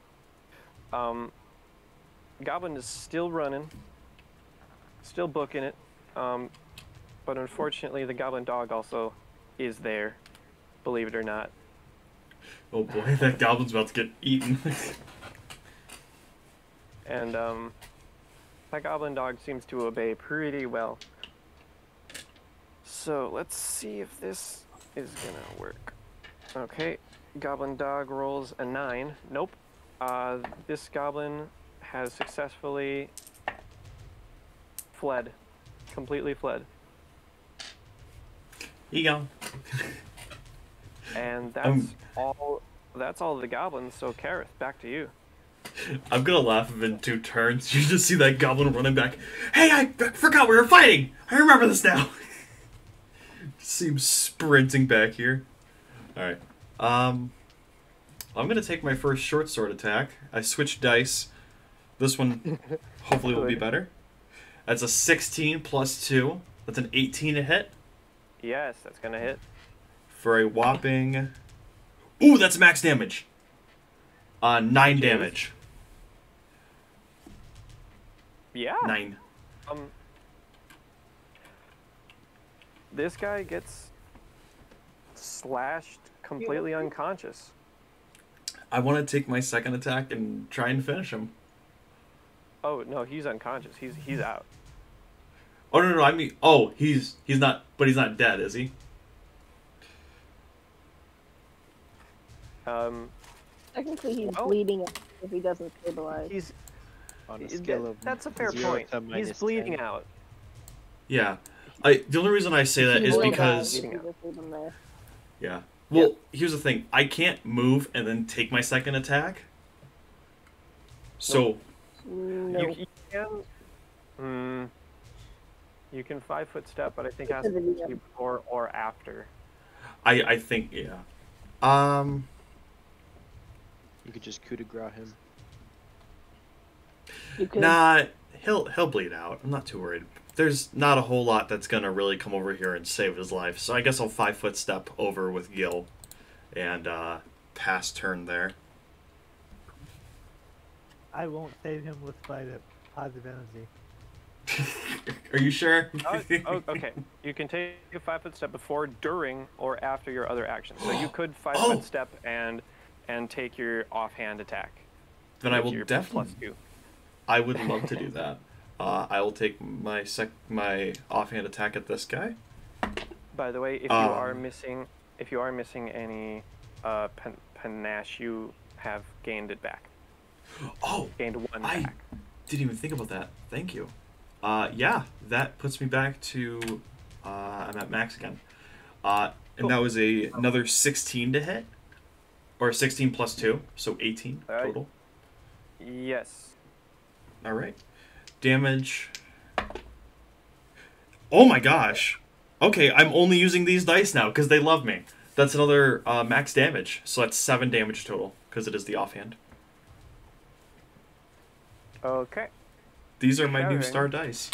Goblin is still running, still booking it, but unfortunately the goblin dog also is there, believe it or not. Oh boy, that goblin's about to get eaten. And that goblin dog seems to obey pretty well. So let's see if this is gonna work. Okay, goblin dog rolls a 9. Nope. This goblin has successfully fled. Completely fled. Here you go. And that's all the goblins, so Kareth, back to you. I'm gonna laugh if in 2 turns you just see that goblin running back. Hey, I forgot we were fighting! I remember this now! See him sprinting back here. Alright. I'm gonna take my first short sword attack. I switched dice. This one hopefully will be better. That's a 16 plus 2. That's an 18 to hit. Yes, that's gonna hit. For a whopping... Ooh, that's max damage. 9 damage. Yeah. 9. This guy gets slashed completely unconscious. I want to take my second attack and try and finish him. Oh no, he's unconscious. He's out. Oh no, I mean, oh, he's not, but he's not dead, is he? Technically, he's Well- bleeding out if he doesn't stabilize. He's On a scale of that's a fair 0 point. to He's minus bleeding 10. out. Yeah. The only reason I say that He is will die because if you just leave him there. yeah. Well, here's the thing. I can't move and then take my second attack. So No. You can. You can 5-foot step, but I think it has Because to of the- be before or after. I think yeah. You could just coup de grace him. You could. Nah, he'll bleed out. I'm not too worried. There's not a whole lot that's gonna really come over here and save his life. So I guess I'll 5-foot step over with Gil, and pass turn there. I won't save him with my positive energy. Are you sure? Oh, okay. You can take a 5-foot step before, during, or after your other actions. So you could 5-foot Oh! step and take your offhand attack. Then I with will your definitely. +2. I would love to do that. I will take my offhand attack at this guy. By the way, if you are missing any panache, you have gained it back. Oh, Gained 1 I back. didn't even think about that. Thank you. Yeah, that puts me back to I'm at max again. And Cool. that was another 16 to hit, or 16 plus 2, so 18 total. Yes. All right, damage. Oh my gosh. Okay, I'm only using these dice now because they love me. That's another max damage, so that's 7 damage total because it is the offhand. Okay. These are my new Kevin. star dice.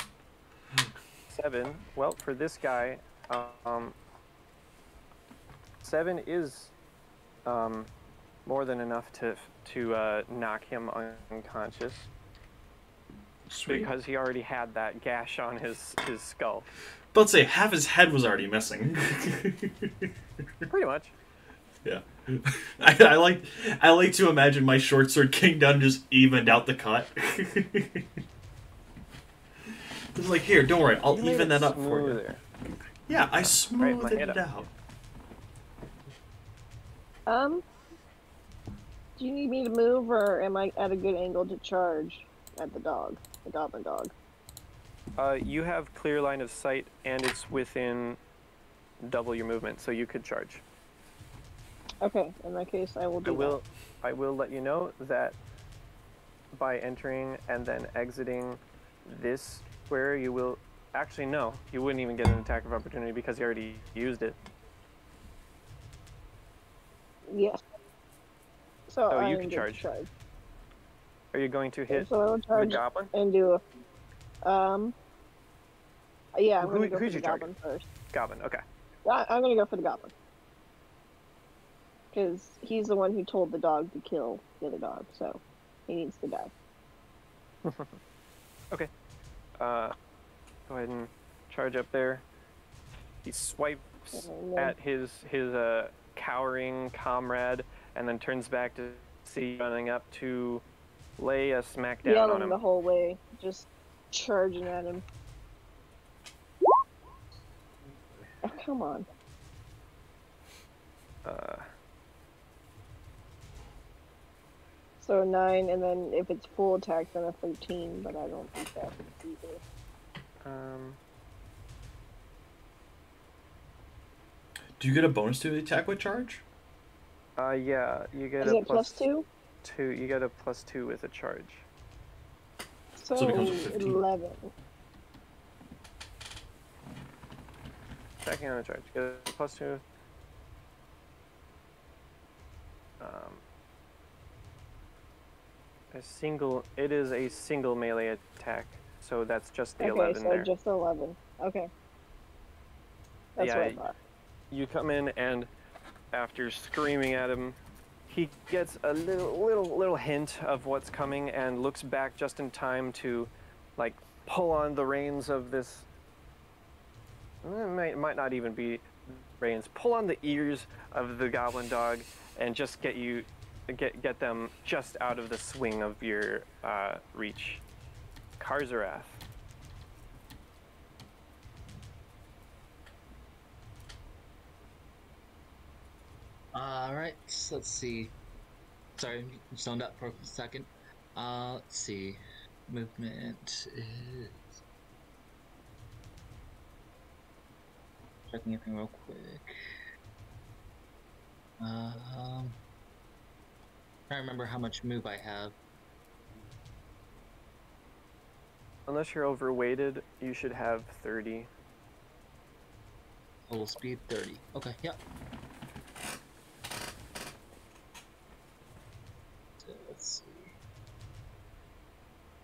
7. Well, for this guy, 7 is more than enough to knock him unconscious Sweet. because he already had that gash on his skull. But let's say half his head was already missing. Pretty much. Yeah. I like to imagine my short sword came down and just evened out the cut. It's like, here, don't worry, I'll You made even it that up for you. smoother. Yeah, I my smoothed head it up. out. Do you need me to move, or am I at a good angle to charge at the goblin dog? You have clear line of sight, and it's within double your movement, so you could charge. Okay, in that case, I will do I will let you know that by entering and then exiting this square, you will actually no, you wouldn't even get an attack of opportunity because you already used it. that. Yes. So Oh, I you am can good to charge. Are you going to hit So I will the charge goblin? and do a. Yeah, I'm Who- gonna go for who's the your target? goblin first. Goblin. Okay. I'm gonna go for the goblin. Because he's the one who told the dog to kill the other dog, so he needs to die. Okay. Go ahead and charge up there. He swipes And then- at his cowering comrade, and then turns back to see you running up to lay a smack down on Yelling him. the whole way, just charging at him. Oh, come on. So a 9, and then if it's full attack, then a 13, but I don't think that would either. Do you get a bonus to the attack with charge? Yeah, you get Is a it plus 2? 2. You get a +2 with a charge. So, So it becomes a 15. 11. Second on a charge. Get a +2. It is a single melee attack, so that's just the Okay, 11 so there. just 11. Okay. That's Yeah, what I thought. You come in, and after screaming at him, he gets a little hint of what's coming and looks back just in time to, like, pull on the reins of this. It might not even be reins. Pull on the ears of the goblin dog and just get them just out of the swing of your reach. Karzarath. Alright, so let's see. Sorry, zoned up for a second. Let's see. Movement is. Checking everything real quick. Trying to remember how much move I have. Unless you're overweighted, you should have 30. Total speed 30. Okay, yep. So let's see.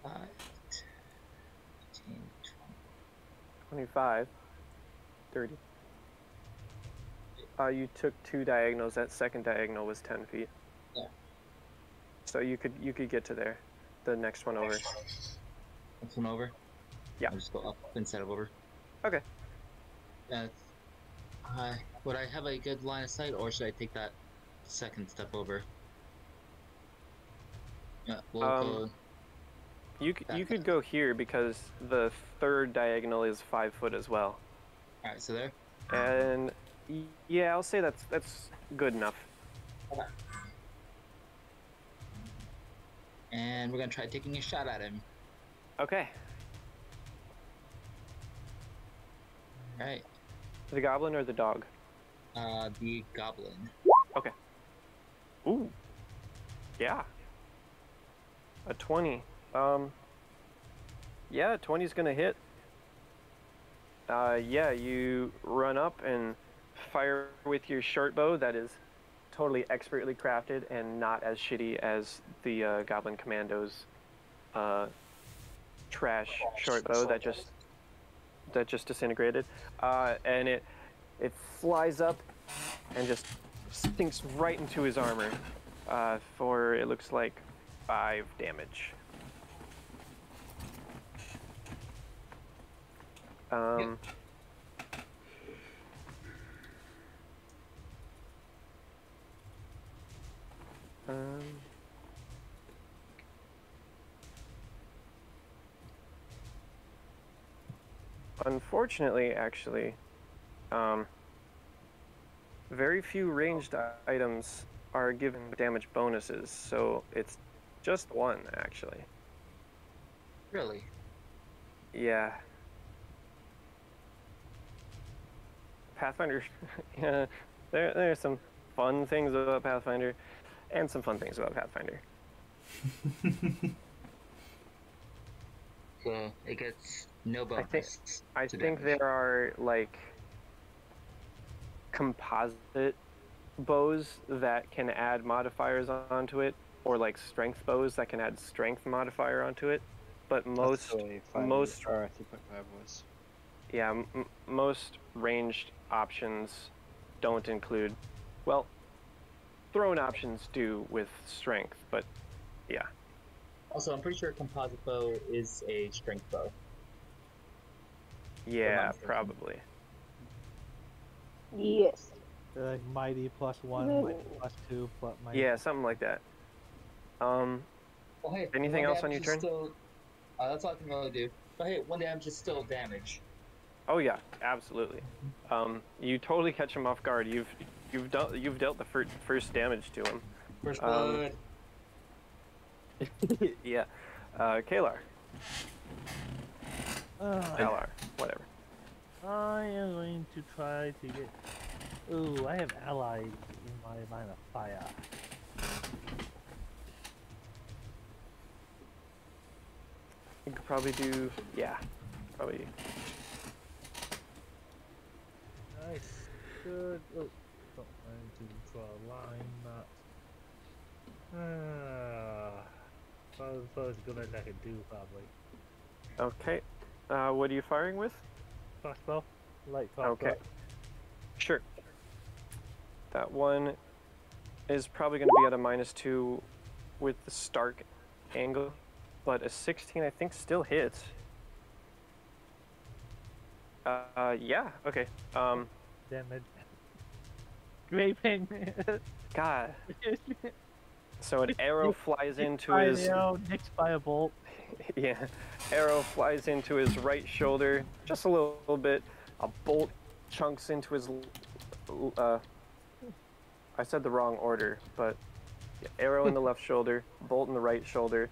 5, 15, 25. 30. You took 2 diagonals. That second diagonal was 10 feet. Yeah. So you could get to there. The next one over. Next one over? Yeah. I'll just go up instead of over. Okay. Would I have a good line of sight, or should I take that second step over? Yeah, we'll go. You could go here because the third diagonal is 5 foot as well. Alright, so there? And yeah, I'll say that's good enough. Okay. And we're gonna try taking a shot at him. Okay. Alright. The goblin or the dog? The goblin. Okay. Ooh. Yeah. A 20. Yeah, 20's gonna hit. Yeah, you run up and fire with your short bow that is totally expertly crafted and not as shitty as the Goblin Commando's trash short bow that just disintegrated. And it flies up and just sinks right into his armor for, it looks like, 5 damage. Yep. Unfortunately, actually, very few ranged items are given damage bonuses, so it's just 1, actually. Really? Yeah. Pathfinder, yeah, there are some fun things about Pathfinder, and some fun things about Pathfinder. So it gets no bonus. I think there are like composite bows that can add modifiers onto it, or like strength bows that can add strength modifier onto it. But most yeah, most ranged options don't include, well, thrown options do with strength, but yeah. Also, I'm pretty sure composite bow is a strength bow. Yeah, probably. Yes. They're like mighty +1, mighty +2, but mighty. Yeah, something like that. Well, hey, Anything else on your turn? Still, that's all I can really do. But hey, 1 damage is still damage. Oh yeah, absolutely. You totally catch him off guard. You've dealt the first damage to him. First blood. Yeah. Kalar. Kalar, whatever. I am going to try to get. Ooh, I have allies in my line of fire. You could probably do, yeah, probably. I should. Oh, don't mind to draw a line, but. Probably good as I could do, probably. Okay. What are you firing with? Crossbow? Light crossbow. Okay. Sure. That one is probably going to be at a -2 with the Stark angle, but a 16 I think still hits. Yeah, okay. Damage. Graping. God. So an arrow flies into his... Nicked by a bolt. Yeah, arrow flies into his right shoulder, just a little bit. A bolt chunks into his I said the wrong order, but yeah, arrow in the left shoulder, bolt in the right shoulder.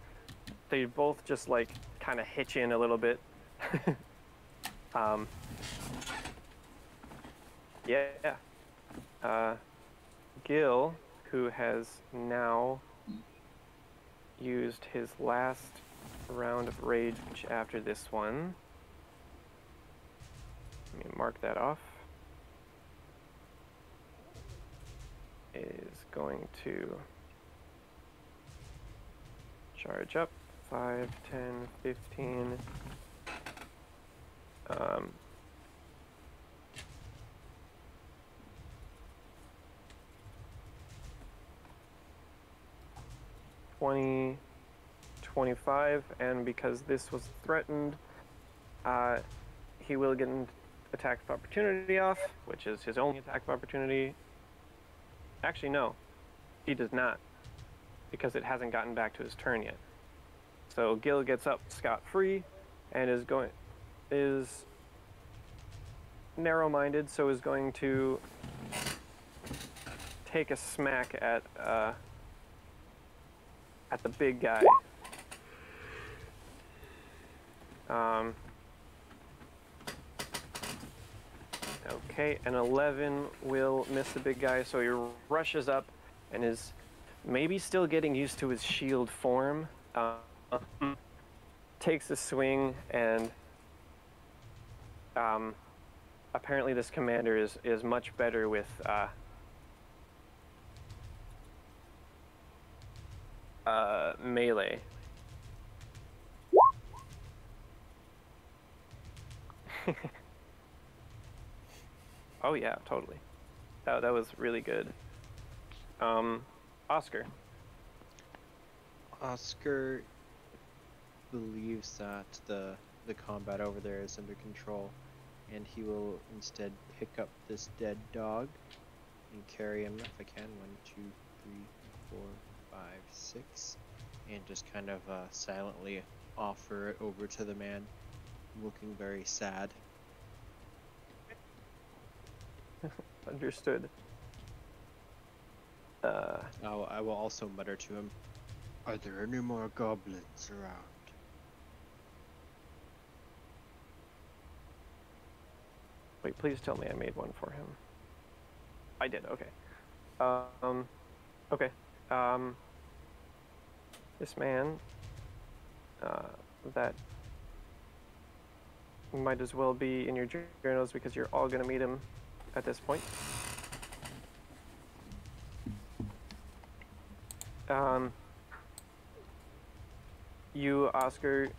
They both just like kind of hitch in a little bit. Yeah. Gil, who has now used his last round of rage after this one. Let me mark that off. Is going to charge up 5, 10, 15. 20, 25, and because this was threatened, he will get an attack of opportunity off, which is his only attack of opportunity. Actually, no, he does not, because it hasn't gotten back to his turn yet. So Gil gets up scot-free, and is narrow-minded, so is going to take a smack at the big guy. Okay, an 11 will miss the big guy, so he rushes up and is maybe still getting used to his shield form. Takes a swing, and apparently this commander is much better with melee. Oh yeah, totally. That was really good. Oscar. Oscar believes that the combat over there is under control, and he will instead pick up this dead dog and carry him if I can. 1, 2, 3, 4, 5, 6, and just kind of silently offer it over to the man, looking very sad. Understood. I will also mutter to him, "Are there any more goblins around?" Wait, please tell me I made one for him. I did, okay. Okay. This man, that might as well be in your journals because you're all gonna meet him at this point. You, Oscar,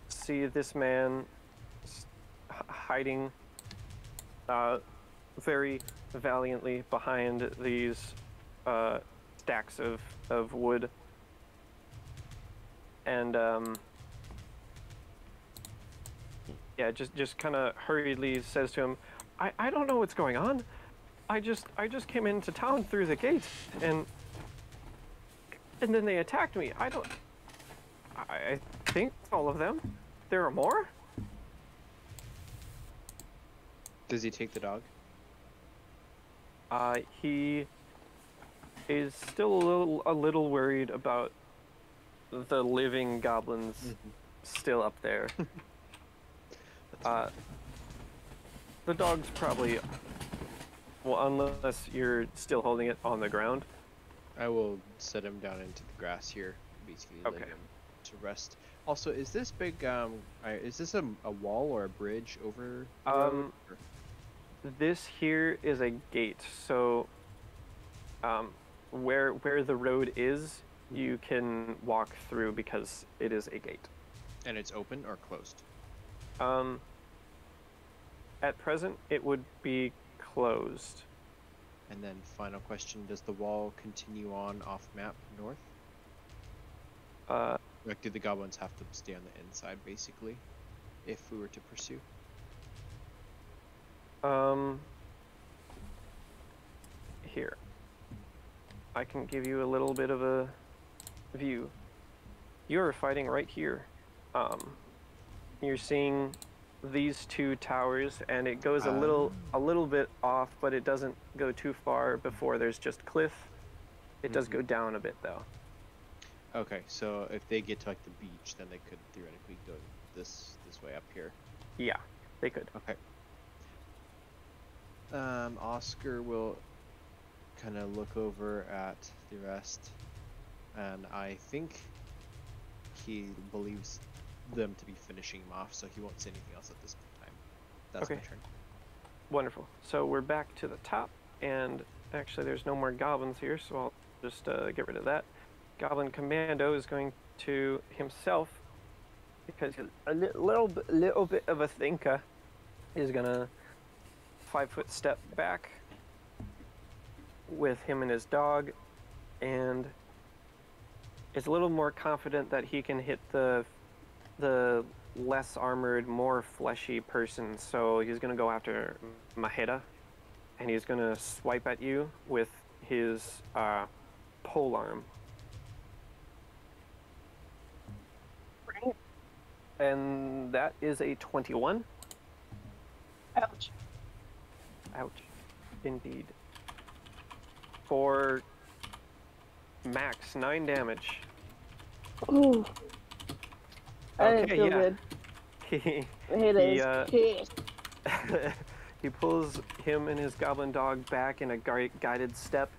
see this man hiding very valiantly behind these stacks of wood, and yeah, just kind of hurriedly says to him, I don't know what's going on. I just came into town through the gate, and then they attacked me. I think all of them. There are more? Does he take the dog? He is still a little worried about the living goblins still up there. The dog's probably, well, unless you're still holding it on the ground. I will set him down into the grass here, basically let him to rest. Also, is this big, is this a wall or a bridge over the road? This here is a gate, so where the road is, you can walk through because it is a gate. And it's open or closed? At present, it would be closed. And then final question, does the wall continue on off map north? Like, do the goblins have to stay on the inside, basically, if we were to pursue? Here. I can give you a little bit of a view. You're fighting right here. You're seeing these two towers, and it goes a little bit off, but it doesn't go too far before there's just cliff. It does go down a bit though. Okay, so if they get to like the beach, then they could theoretically go this way up here. Yeah, they could. Okay. Oscar will kind of look over at the rest, and I think he believes them to be finishing him off, so he won't say anything else at this time. That's my Okay. turn. Wonderful. So we're back to the top, and actually there's no more goblins here, so I'll just get rid of that. Goblin Commando is going to himself, because he's a little bit of a thinker, is gonna 5-foot step back with him and his dog, and is a little more confident that he can hit the less armored, more fleshy person. So he's gonna go after Maheda, and he's gonna swipe at you with his pole arm. And that is a 21. Ouch. Ouch. Indeed. For max 9 damage. Ooh. I didn't Okay, feel yeah. good. He, Maheda is pissed. he pulls him and his goblin dog back in a guided step,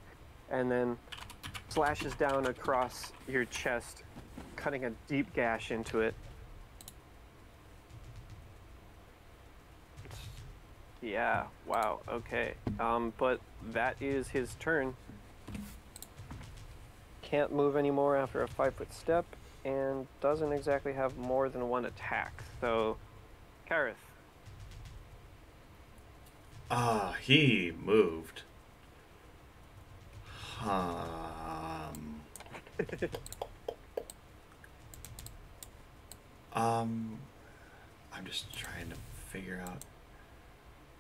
and then slashes down across your chest, cutting a deep gash into it. Yeah, wow, okay. But that is his turn. Can't move anymore after a 5-foot step, and doesn't exactly have more than one attack. So, Kareth. He moved. I'm just trying to figure out.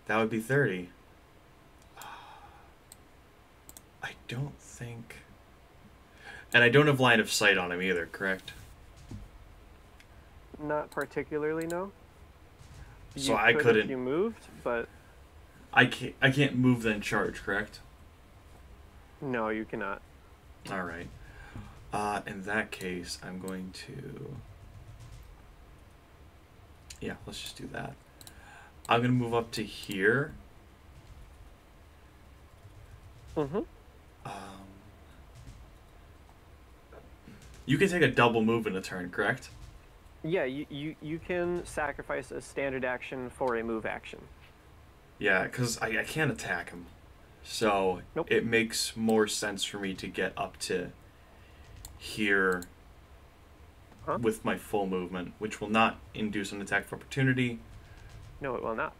That would be 30. I don't think... And I don't have line of sight on him either, correct? Not particularly, no. So You I could couldn't... if you moved, but I can't move then charge, correct? no, you cannot. Alright. In that case, I'm going to... Yeah, let's just do that. I'm going to move up to here. Mm-hmm. You can take a double move in a turn, correct? Yeah, you can sacrifice a standard action for a move action. Yeah, because I can't attack him. So Nope. it makes more sense for me to get up to here with my full movement, which will not induce an attack of opportunity. No, it will not.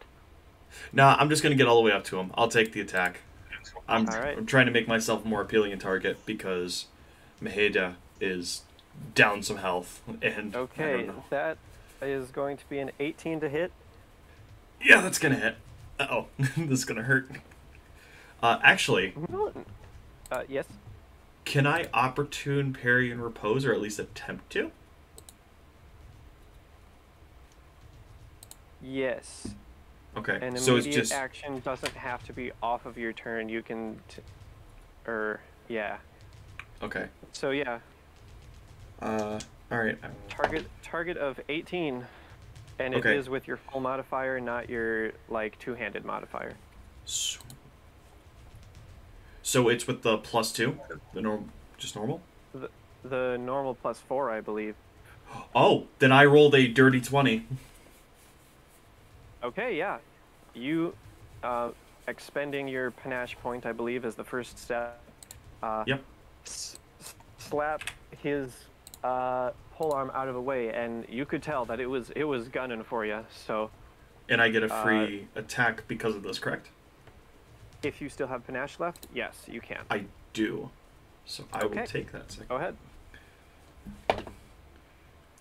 Nah, I'm just going to get all the way up to him. I'll take the attack. I'm Alright. trying to make myself a more appealing target because Maheda is down some health. And I Okay, don't know. that is going to be an 18 to hit. Yeah, that's going to hit. Uh-oh, this is going to hurt. Actually, Yes. can I opportune parry and repose, or at least attempt to? Yes. Okay, An so immediate it's just... action doesn't have to be off of your turn. You can, yeah. Okay. So yeah, Alright. target of 18, and it Okay. is with your full modifier, not your like two-handed modifier. So it's with the +2? The just normal? The normal +4, I believe. Oh, then I rolled a dirty 20. Okay, yeah. You expending your panache point, I believe, is the first step. Yep. Slap his polearm out of the way, and you could tell that it was gunning for you. So And I get a free attack because of this, correct? if you still have panache left, yes, you can. I do. So I Okay. will take that second. Go ahead.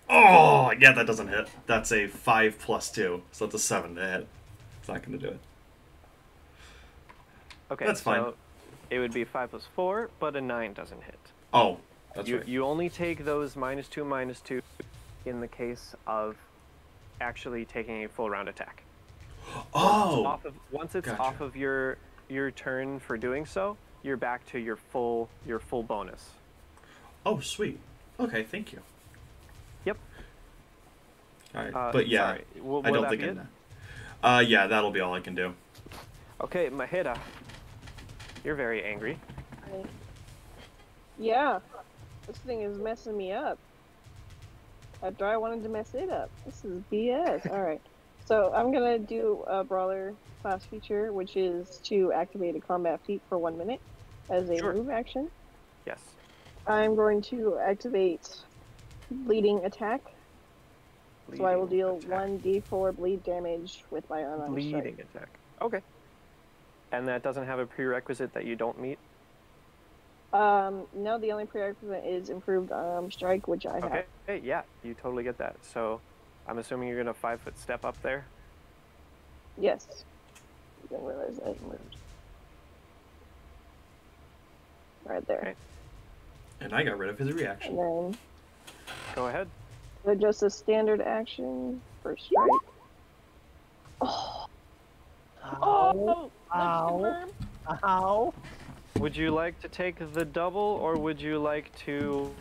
Oh, yeah, that doesn't hit. That's a 5 + 2. So that's a 7 to hit. It's not going to do it. Okay, That's fine. So it would be 5 + 4, but a 9 doesn't hit. Oh, that's you right. you only take those -2/-2 in the case of actually taking a full round attack. Oh! Once it's Gotcha. off of your turn for doing so, you're back to your full bonus. Oh, sweet. Okay, thank you. Yep. Alright, but yeah, sorry. Will I don't that think be I it? know. Yeah, that'll be all I can do. Okay, Maheda, you're very angry. Yeah, this thing is messing me up. After I wanted to mess it up. This is BS. Alright. So I'm gonna do a brawler class feature, which is to activate a combat feat for 1 minute as a Sure. move action. Yes. I'm going to activate bleeding attack. So I will Bleeding deal attack. 1d4 bleed damage with my unarmed strike. Bleeding attack. Okay. And that doesn't have a prerequisite that you don't meet? No, the only prerequisite is improved unarmed strike, which I have. Okay, hey, yeah, you totally get that. So I'm assuming you're going to 5-foot step up there? Yes. I didn't realize that moved. Right there. Okay. And I got rid of his reaction. And then Go ahead. just a standard action for strike. Oh! Oh! Ow. Ow. Would you like to take the double, or would you like to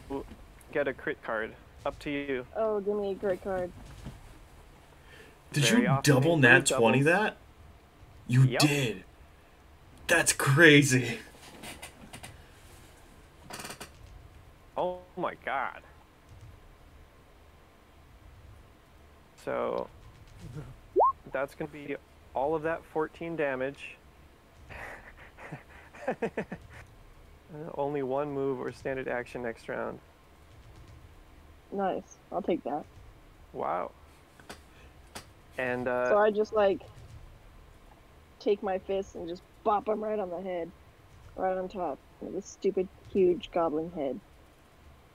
get a crit card? Up to you. Oh, give me a great card. Did Very you often double include nat 20 doubles. that? You Yep. did. That's crazy. Oh my god. So that's going to be all of that 14 damage. Only one move or standard action next round. Nice. I'll take that. Wow. And So I just like take my fist and just bop him right on the head, right on top of this stupid huge goblin head.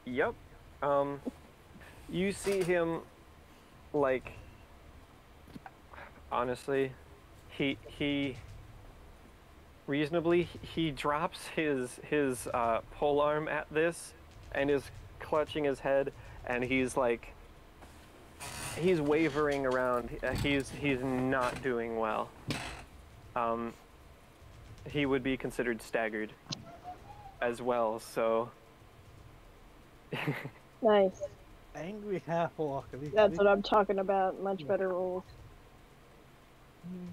yep. You see him, like, honestly, he reasonably, he drops his pole arm at this and is clutching his head, and he's like, he's wavering around. He's not doing well. He would be considered staggered as well, so Nice. Angry half-orc. That's what I'm talking about. Much better rolls.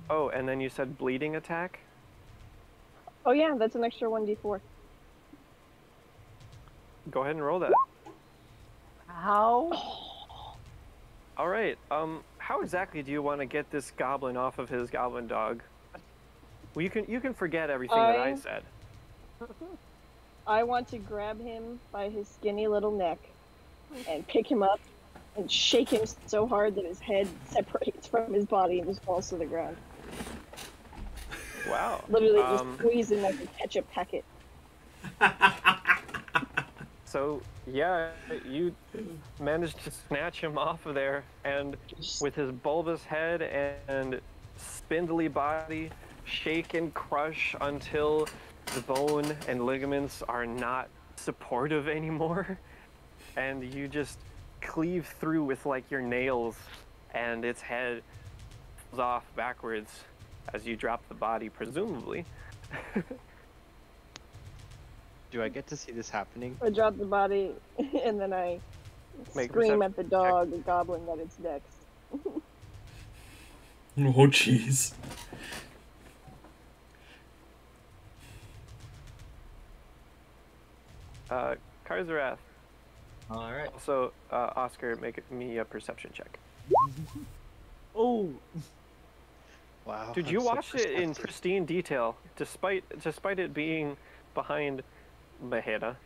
oh, and then you said bleeding attack? Oh yeah, that's an extra 1d4. Go ahead and roll that. How? All right. How exactly do you want to get this goblin off of his goblin dog? Well, you can forget everything that I said. I want to grab him by his skinny little neck and pick him up and shake him so hard that his head separates from his body and just falls to the ground. Wow. Literally just squeeze him like a ketchup packet. So yeah, you managed to snatch him off of there, and with his bulbous head and spindly body, shake and crush until the bone and ligaments are not supportive anymore, and you just cleave through with like your nails, and its head falls off backwards as you drop the body, presumably. Do I get to see this happening? I drop the body and then I Make a scream at the perception dog, the goblin that it's next. Oh, jeez. Karzarath. Alright. Also, Oscar, make me a perception check. Oh. Wow. Dude, I'm you so watched it in perceptive. pristine detail, despite it being behind Maheda.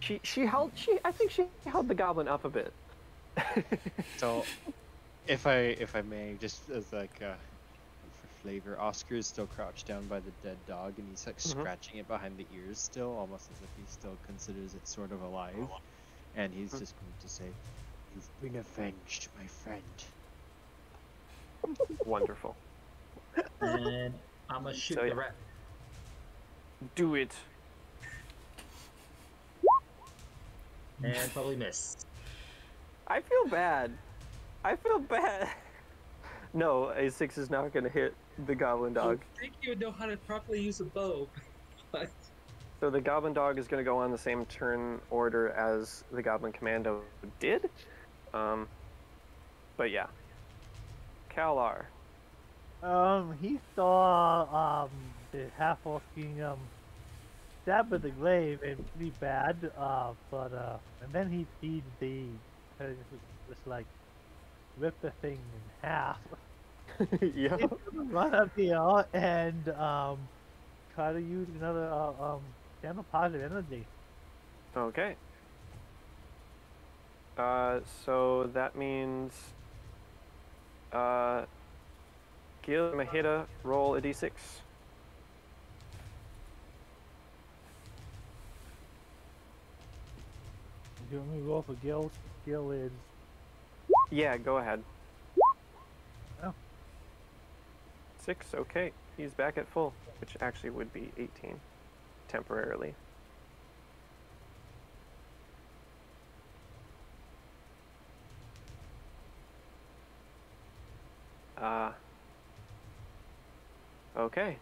I think she held the goblin up a bit. So, if I may, just as like for flavor, Oscar is still crouched down by the dead dog, and he's like scratching it behind the ears still, almost as if he still considers it sort of alive. And he's just going to say, "You've been avenged, my friend." Wonderful. And I'm gonna shoot So, the yeah. rat. Do it. And probably miss. I feel bad. No, a 6 is not going to hit the goblin dog. I think you would know how to properly use a bow. But So the goblin dog is going to go on the same turn order as the goblin commando did. But yeah. Kalar. He saw the half-orc being stabbed with the glaive and pretty bad. And then he sees the just like rip the thing in half. Yeah. He's gonna run up here and try to use another channel positive energy. Okay. So that means Gil Mahida, roll a d6. Do you want me to roll for Gil? Gil is Yeah, go ahead. Oh. 6, okay. He's back at full, which actually would be 18 temporarily. Okay.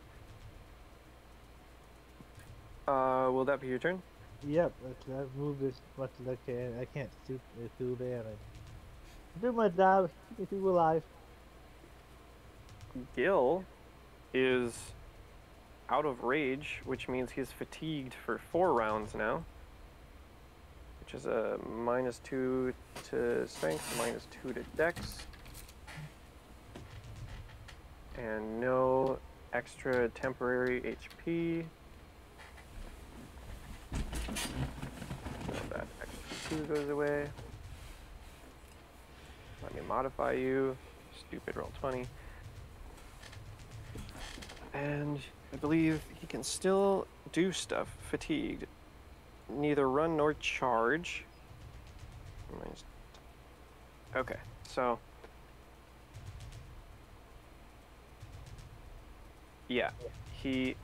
Will that be your turn? Yep, I've moved as much as I can. I can't shoot through there. I do my job, keep people alive. Gil is out of rage, which means he's fatigued for 4 rounds now. Which is a -2 to strength, -2 to dex. And no extra temporary HP. So that extra 2 goes away. Let me modify you. Stupid roll 20. And I believe he can still do stuff. Fatigued. Neither run nor charge. Okay, so. Yeah, he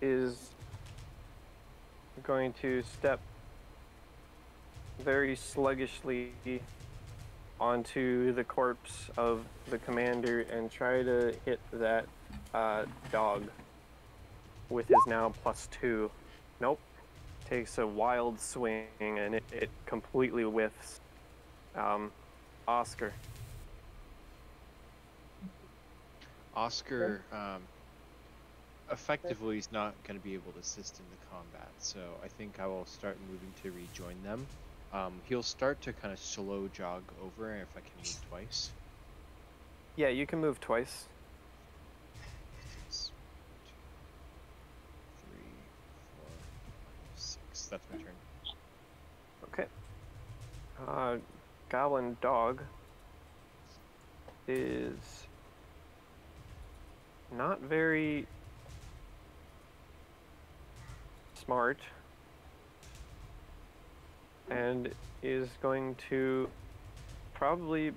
is going to step very sluggishly onto the corpse of the commander and try to hit that dog with his now +2. Nope. Takes a wild swing and it completely whiffs. Oscar. Oscar, effectively, is not going to be able to assist in the combat, so I think I will start moving to rejoin them. He'll start to kind of slow jog over if I can move twice. Yeah, you can move twice. 6, 2, 3, 4, 5, 6. That's my turn. Okay. Goblin dog is not very smart and is going to probably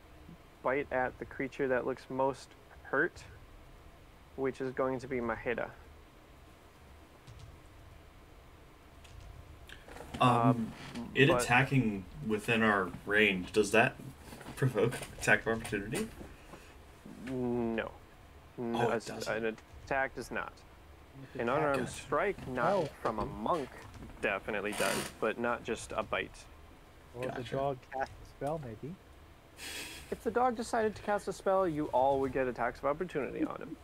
bite at the creature that looks most hurt, which is going to be Mahida. It but- attacking within our range, does that provoke attack of opportunity? No. No, Oh, it doesn't. an attack does not. An unarmed Gotcha. strike, not Oh. from a monk, definitely does, but not just a bite. Or the Gotcha. dog cast a spell, maybe. If the dog decided to cast a spell, you all would get attacks of opportunity on him.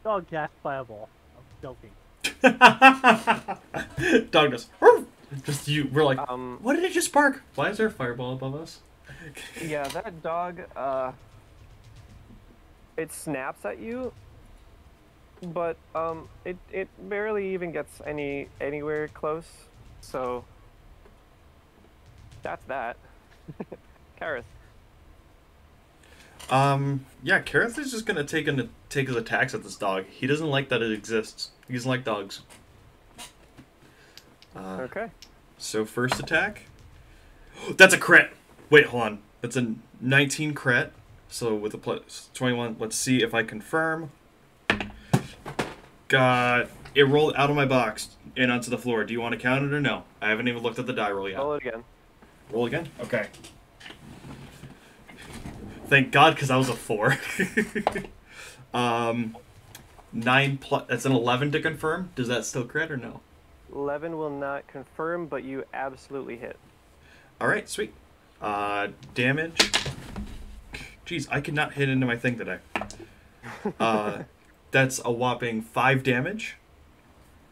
Dog cast fireball. I'm joking. Dog just, just you. We're like, what did it just bark? Why is there a fireball above us? Yeah, that dog, it snaps at you, but it barely even gets anywhere close. So that's that. Kareth. Yeah, Kareth is just gonna take his attacks at this dog. He doesn't like that it exists. He doesn't like dogs. Okay. So first attack. That's a crit. Wait, hold on. That's a 19 crit. So with a plus 21, let's see if I confirm. God, it rolled out of my box and onto the floor. Do you want to count it or no? I haven't even looked at the die roll yet. Roll it again. Roll again? Okay. Thank God, because that was a 4. 9 plus. That's an 11 to confirm. Does that still crit or no? 11 will not confirm, but you absolutely hit. All right, sweet. Damage. Jeez, I could not hit into my thing today. That's a whopping 5 damage.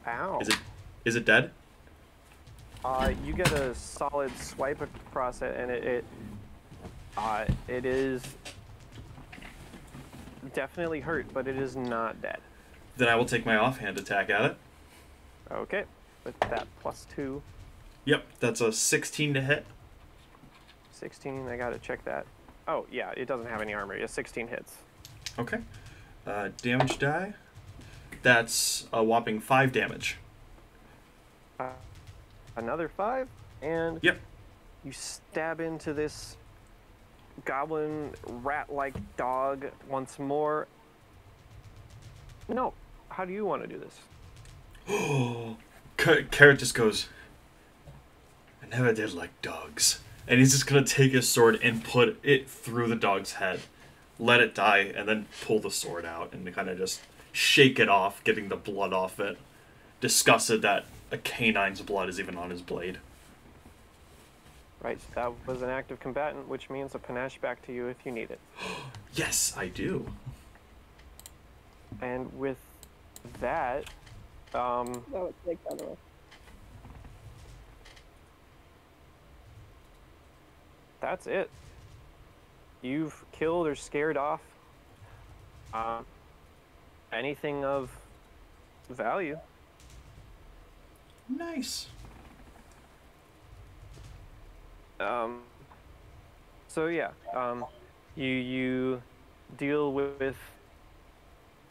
Ow. Is it dead? You get a solid swipe across it, and it is definitely hurt, but it is not dead. Then I will take my offhand attack at it. Okay, with that +2. Yep, that's a 16 to hit. 16, I gotta check that. Oh, yeah, it doesn't have any armor. Yeah, 16 hits. Okay. Damage die. That's a whopping 5 damage. Another 5, and Yep. you stab into this goblin rat-like dog once more. No, how do you want to do this? Carrot just goes, I never did like dogs. And he's just gonna take his sword and put it through the dog's head, let it die, and then pull the sword out and kind of just shake it off, getting the blood off it. Disgusted that a canine's blood is even on his blade. Right, so that was an active combatant, which means a panache back to you if you need it. Yes, I do. And with that, That would take that away. that's it. You've killed or scared off anything of value. Nice. So yeah, you deal with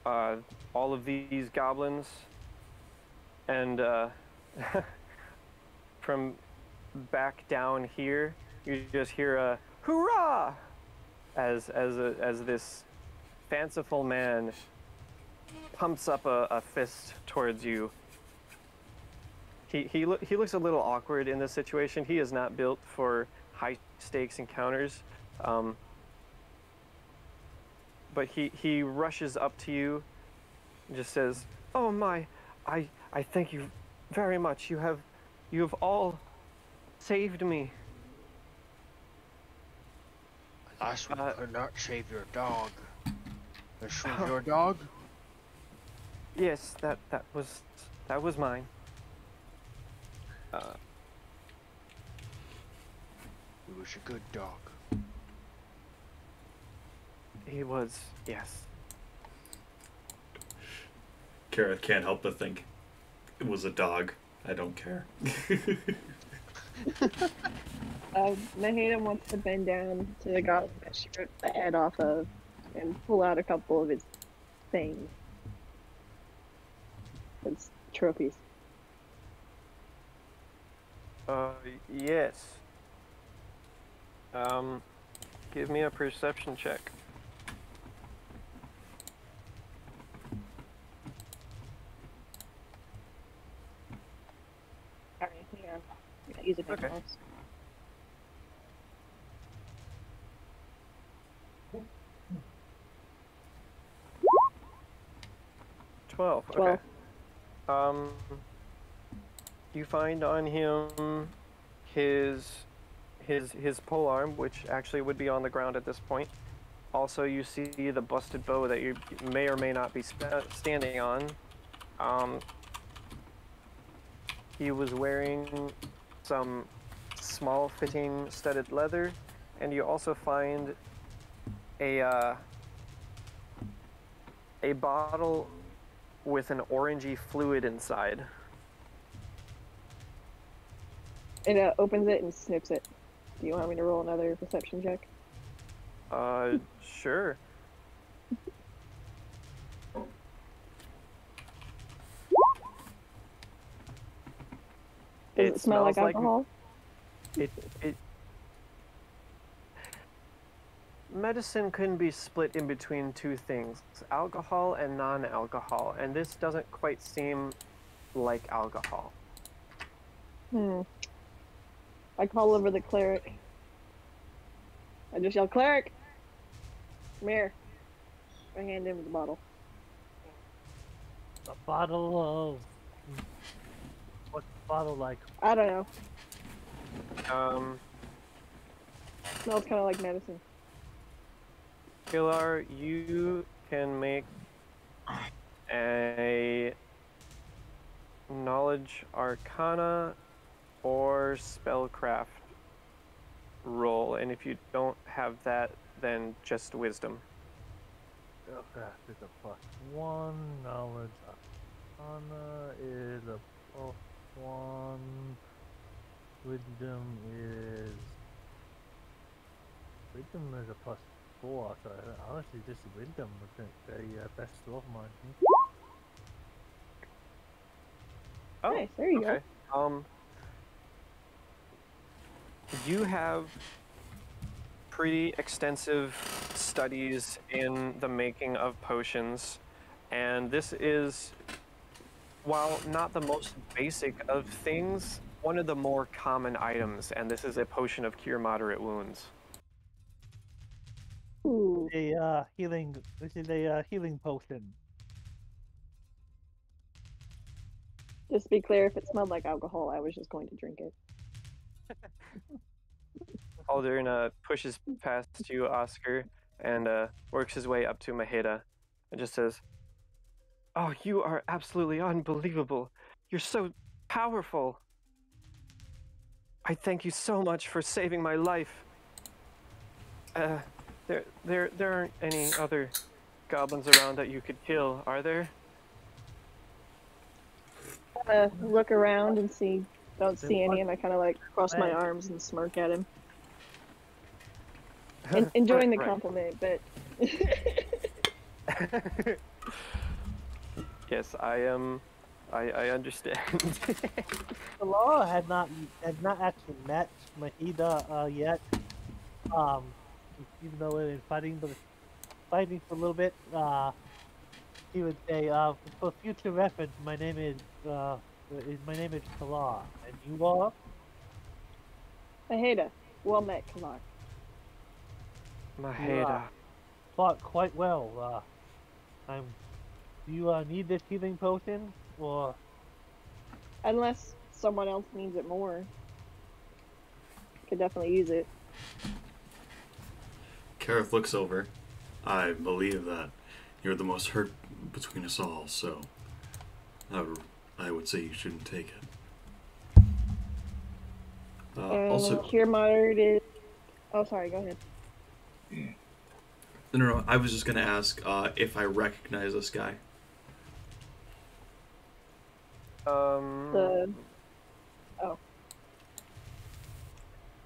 all of these goblins, and from back down here, you just hear a hurrah as this fanciful man pumps up a fist towards you. He looks a little awkward in this situation. He is not built for high stakes encounters, but he rushes up to you and just says, "Oh my, I thank you very much. You have all saved me." Last one could not save your dog. This was your dog? Yes, that was mine. He was a good dog. He was, yes. Kareth can't help but think it was a dog. I don't care. Maheda wants to bend down to the goblin that she ripped the head off of and pull out a couple of its things. Its trophies. Yes. Give me a perception check. Alright, hang on. I'm gonna use it Okay. once. Twelve. 12. Okay. You find on him his polearm, which actually would be on the ground at this point. Also, you see the busted bow that you may or may not be standing on. He was wearing some small-fitting studded leather, and you also find a bottle with an orangey fluid inside. It opens it and snips it. Do you want me to roll another perception check? Sure. Does it smell like smells alcohol? It medicine can be split in between two things, alcohol and non-alcohol, and this doesn't quite seem like alcohol. I call over the cleric. I just yell, "Cleric! Come here. I hand him the bottle. A bottle of... What's the bottle like? I don't know. Smells Smells kind of like medicine. Pilar, you can make a knowledge arcana or spellcraft roll, and if you don't have that, then just wisdom. Okay, it's a +1. Knowledge arcana is a +1. Wisdom is a +4. So honestly, just wisdom was the best roll of mine. Oh, Nice, there you okay. You have pretty extensive studies in the making of potions, and this is, while not the most basic of things, one of the more common items, and this is a potion of cure moderate wounds. Ooh. This is a healing potion. Just to be clear, if it smelled like alcohol, I was just going to drink it. Aldrin pushes past you, Oscar, and works his way up to Maheda and just says, "Oh, you are absolutely unbelievable. You're so powerful. I thank you so much for saving my life. There aren't any other goblins around that you could kill, are there?" Look around and see. Don't see any, and I kind of like cross my arms and smirk at him. Enjoying the compliment, but. Yes, I am. I understand. The law had not actually met Maheda yet. Even though we've been fighting for a little bit. He would say, for future reference, my name is Kalar, and you are? Maheda. Well met, Kalar. Maheda. Fought quite well. Do you need this healing potion, or? Unless someone else needs it more. Could definitely use it. Kareth looks over. I believe that you're the most hurt between us all, so I would say you shouldn't take it. Also, cure moderate is. Oh, sorry. Go ahead. No, I was just gonna ask if I recognize this guy. Oh.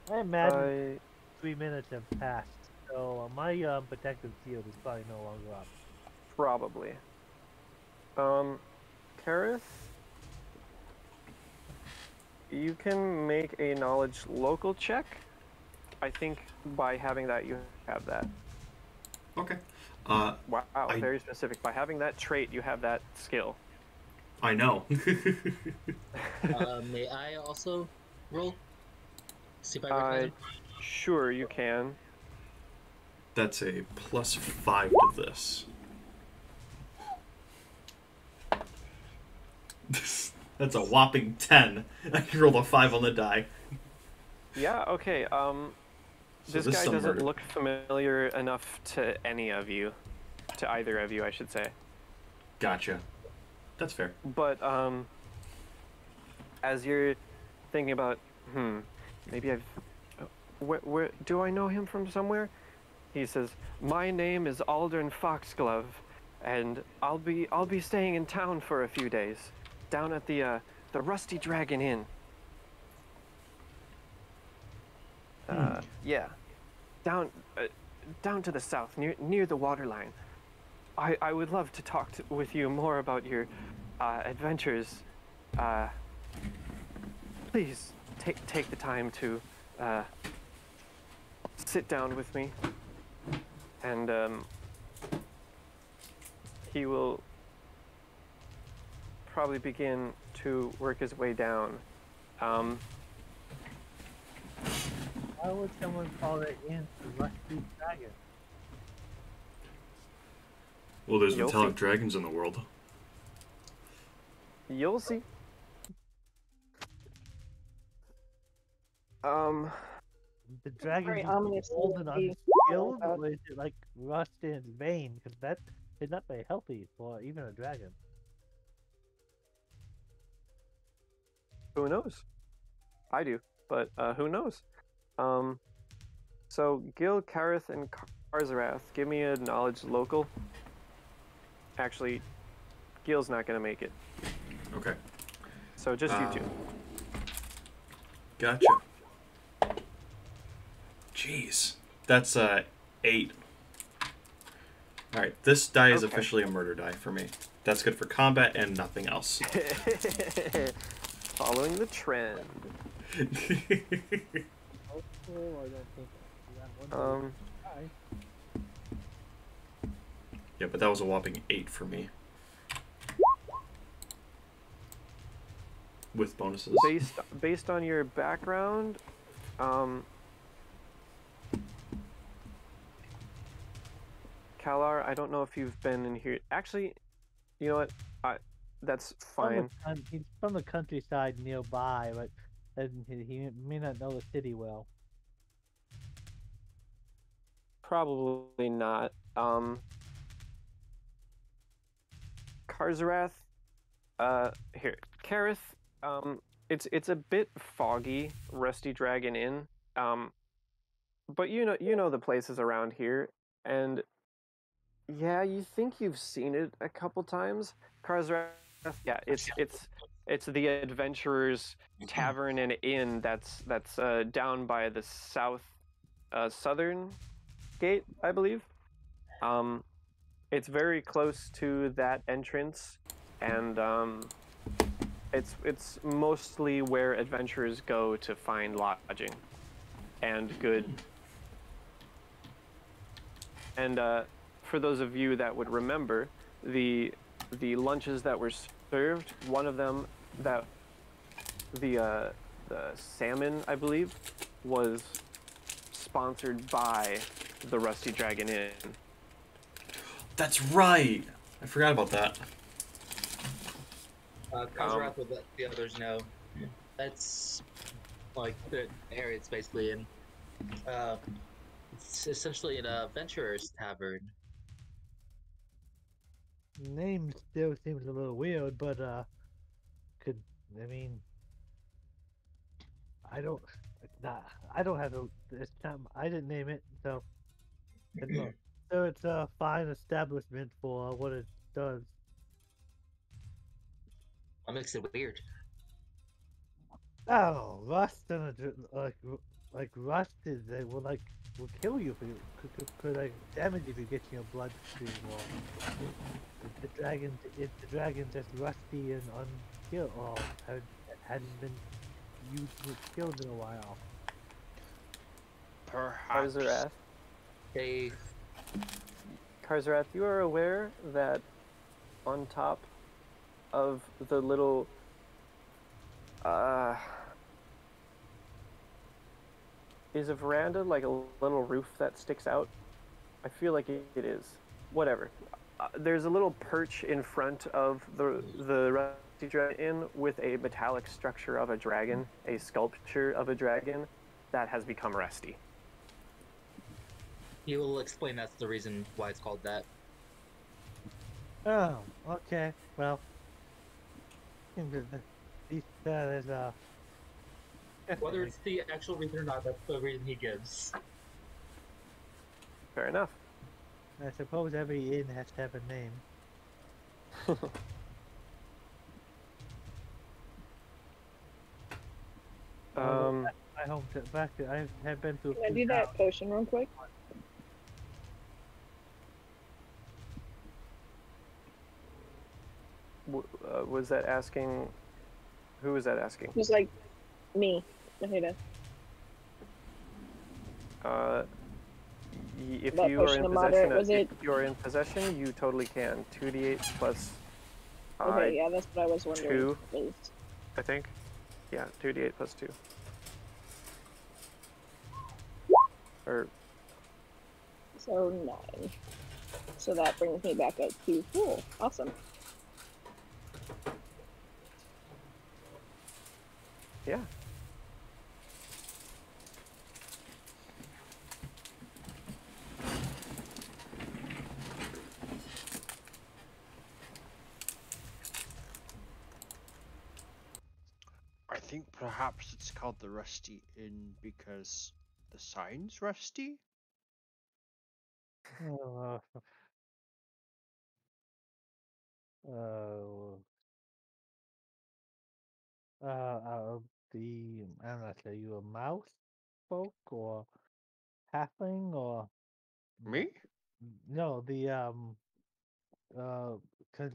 I imagine 3 minutes have passed, so my protective shield is probably no longer up. Probably. Kareth, you can make a knowledge local check. I think by having that, you have that. Okay. Wow, very specific. By having that trait, you have that skill. I know. May I also roll? See if I recognize him? Sure, you can. That's a +5 to this. That's a whopping 10. I rolled a 5 on the die. Yeah, okay. This guy doesn't look familiar enough to any of you. To either of you, I should say. Gotcha. That's fair. But, as you're thinking about, maybe where do I know him from somewhere? He says, "My name is Aldrin Foxglove, and I'll be staying in town for a few days, down at the Rusty Dragon Inn. Yeah, down to the south, near the waterline. I would love to talk with you more about your adventures. Please take the time to sit down with me, and he will probably begin to work his way down. Why would someone call it in the Rusty Dragon? Well, there's You'll metallic see. dragons in the world. You'll see. The dragon Very just ominous golden looking. unskilled, Oh, or is it like rust in its vein? Because that is not very healthy for even a dragon. Who knows? I do, but who knows? So Gil, Kareth, and Karzarath, give me a knowledge local. Actually, Gil's not gonna make it, Okay. so just you two. Gotcha. Jeez. That's 8. Alright, this die is Okay. officially a murder die for me. That's good for combat and nothing else. Following the trend. Oh, I don't think that one. Yeah, but that was a whopping 8 for me. With bonuses. Based on your background, Kalar, I don't know if you've been in here. Actually, you know what? That's fine. He's from the countryside nearby, but he may not know the city well. Probably not. Karzarath, here, Kareth, it's a bit foggy, Rusty Dragon Inn, but you know the places around here, and yeah, you think you've seen it a couple times. Karzarath, yeah, it's the Adventurers Tavern and Inn that's down by the southern gate, I believe. It's very close to that entrance, and it's mostly where adventurers go to find lodging and good. And for those of you that would remember, the lunches that were served, one of them, that the salmon, I believe, was sponsored by the Rusty Dragon Inn. That's right! I forgot about that. Kazarak would let the others know. That's like the area it's basically in. It's essentially an adventurer's tavern. Name still seems a little weird, but I don't, I don't have this time. I didn't name it, so so it's a fine establishment for what it does. What makes it weird? Oh, rust and like rust is will kill you if you could like damage if you get your bloodstream or the dragon just rusty and unkilled or hadn't been killed in a while. Perhaps. Karzarath, you are aware that on top of the little is a veranda like a little roof that sticks out? I feel like it is. Whatever. There's a little perch in front of the Rusty Dragon Inn with a metallic structure of a dragon, a sculpture of a dragon that has become rusty. He will explain that's the reason why it's called that. Oh, okay. Well, there's Whether it's the actual reason or not, that's the reason he gives. Fair enough. I suppose every inn has to have a name. My home I have been to. Can I do that potion real quick? Was that asking? Who was that asking? Just like me, Mahida. If That you are potion in of moderate, was possession, it? if you are in possession, you totally can. 2d8 plus. Okay, yeah, that's what I was wondering. 2, Is I think. Yeah, 2d8 plus 2. Or so 9. So that brings me back up to full. Awesome. Yeah. I think perhaps it's called the Rusty Inn because the sign's rusty? Uh, uh, I'm not sure, you a mouse folk or halfling or Me? no, cause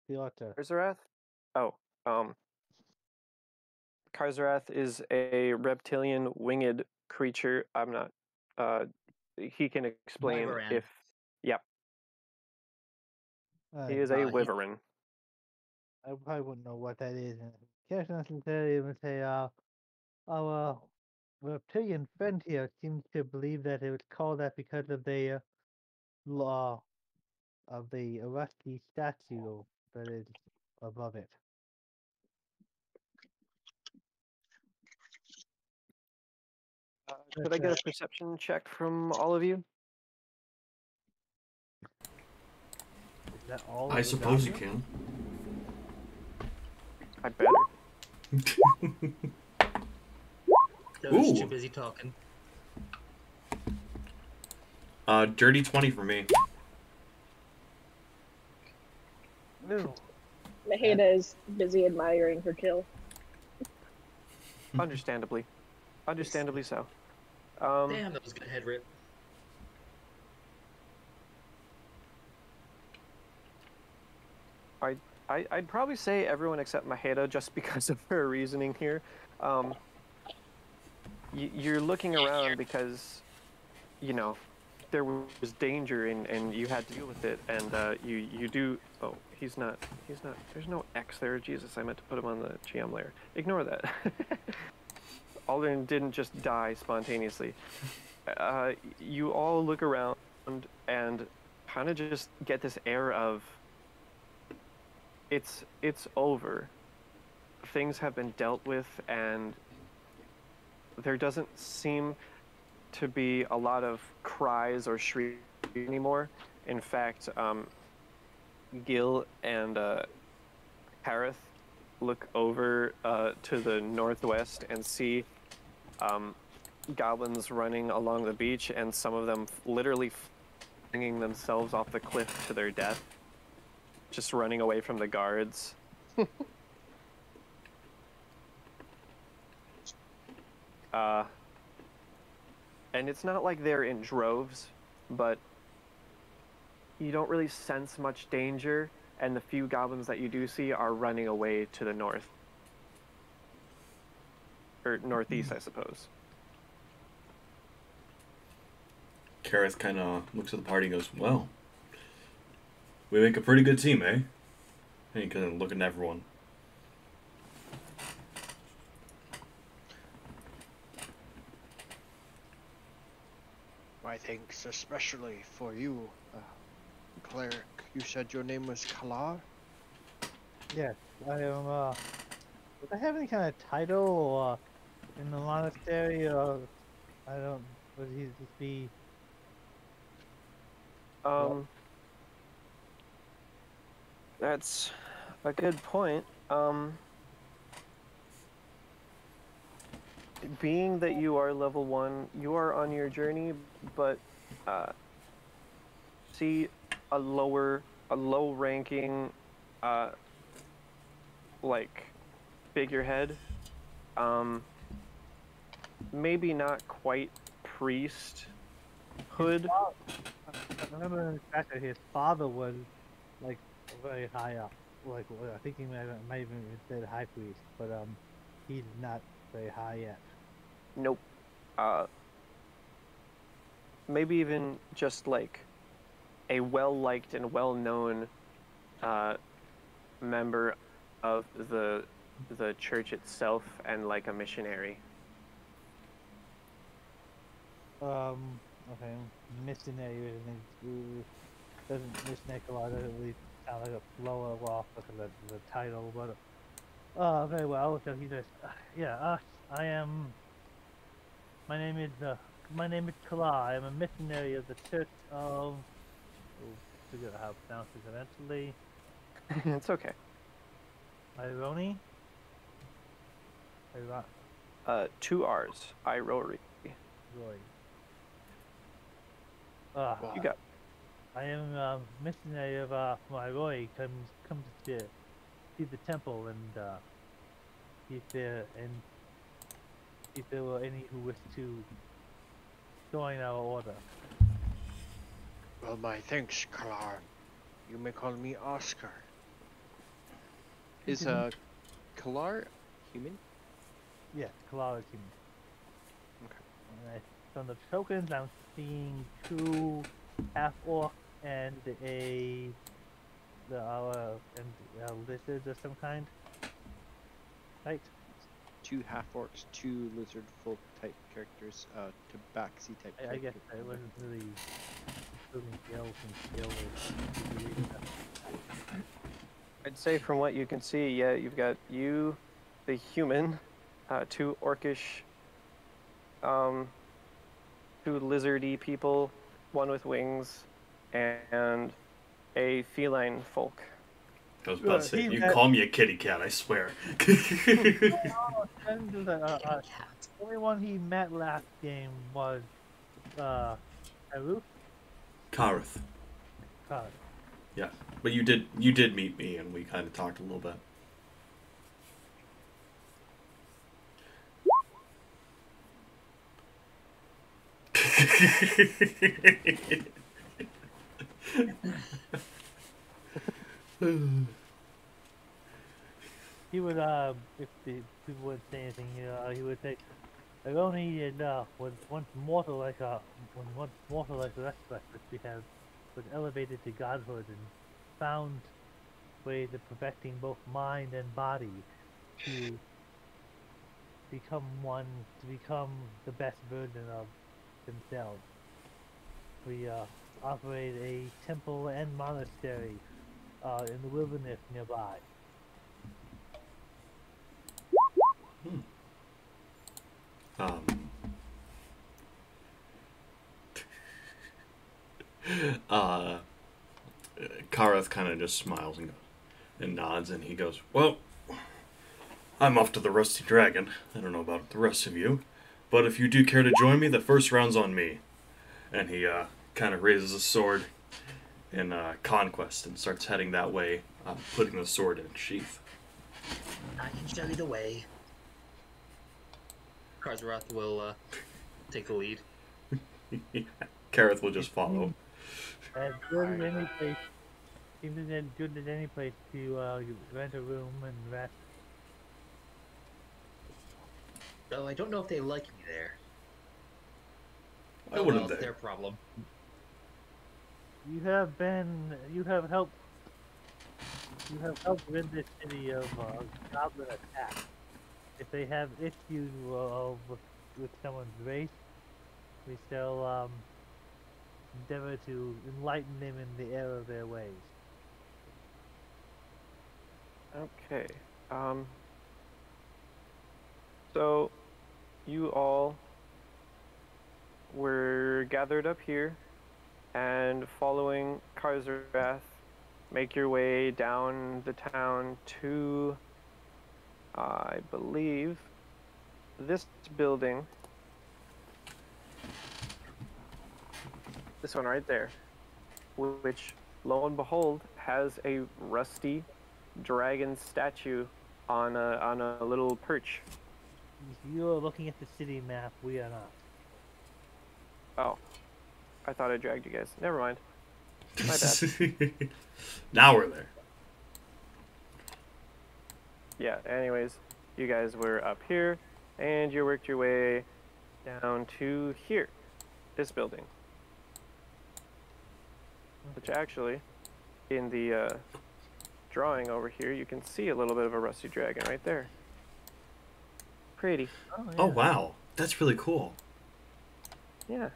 the author. Karzarath? Oh, Karzarath is a reptilian winged creature. I'm not. He can explain Wyvern. if. Yep, he is a he- wyvern. I probably wouldn't know what that is. And can't necessarily even say, our reptilian friend here seems to believe that it was called that because of the law of the rusty statue that is above it. Could I get a perception check from all of you? Is that all? I of the suppose you goblins? can. I better. I was Ooh. too busy talking. Dirty 20 for me. No. Maheda is busy admiring her kill. Understandably. Understandably so. Damn, that was a good head rip. I'd probably say everyone except Maheda just because of her reasoning here. You're looking around because, you know, there was danger and you had to deal with it, and you do. Oh, he's not. There's no X there. Jesus, I meant to put him on the GM layer. Ignore that. Aldrin didn't just die spontaneously. You all look around and kind of just get this air of it's over. Things have been dealt with, and there doesn't seem to be a lot of cries or shrieks anymore. In fact, Gil and Harith look over to the northwest and see goblins running along the beach, and some of them literally flinging themselves off the cliff to their death, just running away from the guards. And it's not like they're in droves, but you don't really sense much danger, and the few goblins that you do see are running away to the north. Or northeast, I suppose. Kareth kind of looks at the party and goes, well, we make a pretty good team, eh? And he kind of looking at everyone. My thanks especially for you, cleric. You said your name was Kalar? Yes, I am. Do I have any kind of title or in the monastery, or I don't? Would he just be? That's a good point. Being that you are level 1, you are on your journey, but see a low-ranking, like, figurehead. Maybe not quite priesthood. I remember in fact that his father was like very high up. Like I think he might even said high priest, but he's not very high yet. Nope. Maybe even just like a well-liked and well-known member of the church itself, and like a missionary. Okay, missionary doesn't missionary a lot. Doesn't really sound like a blower off look at the title, but very well. So he says, yeah, I am. My name is Kala. I am a missionary of the Church of. Oh, forget how to pronounce it eventually. It's okay. Ironi. Iro- 2 R's. Irori. Roy. You got. I am missionary of Roy comes to see the temple and see if there were any who wish to join our order. Well, my thanks, Kalar. You may call me Oscar. Is Kalar human? Yes, Kalara is human. Okay. From the tokens, I'm seeing 2 half orc and a lizard of some kind. Right? 2 half orcs, 2 lizard folk type characters, tabaxi type I guess characters. I wasn't really including skills and skills. I'd say from what you can see, yeah, you've got you, the human, 2 orcish, 2 lizardy people, 1 with wings, and a feline folk. I was about to say, He's you got- call me a kitty cat, I swear. And the only one he met last game was Haruf. Karth. Yeah, but you did meet me, and we kind of talked a little bit. He would if the people wouldn't say anything, he would say Aroni was once mortal like the rest of us, but we have was elevated to godhood and found ways of perfecting both mind and body to become the best version of themselves. We operate a temple and monastery in the wilderness nearby. Um, Kareth kind of just smiles and nods, and he goes, "Well, I'm off to the Rusty Dragon. I don't know about the rest of you, but if you do care to join me, the first round's on me." And he kind of raises his sword in conquest and starts heading that way, putting the sword in its sheath. I can show you the way. Karzaroth will take the lead. Kareth will just follow. As good as any place, seems as good as any place to rent a room and rest. Though I don't know if they like me there. I wouldn't Well, think. their problem. You have helped rid this city of goblin attack. If they have issues with someone's race, we shall endeavor to enlighten them in the error of their ways. Okay. So, you all were gathered up here, and following Karzarath, make your way down the town to, I believe, this building. This one right there, which, lo and behold, has a rusty dragon statue on a little perch. You are looking at the city map. We are not. Oh, I thought I dragged you guys. Never mind. My bad. Now we're there. Yeah, anyways, you guys were up here, and you worked your way down to here, this building. Which actually, in the drawing over here, you can see a little bit of a rusty dragon right there. Pretty. Oh, yeah. Oh wow, that's really cool. Yeah.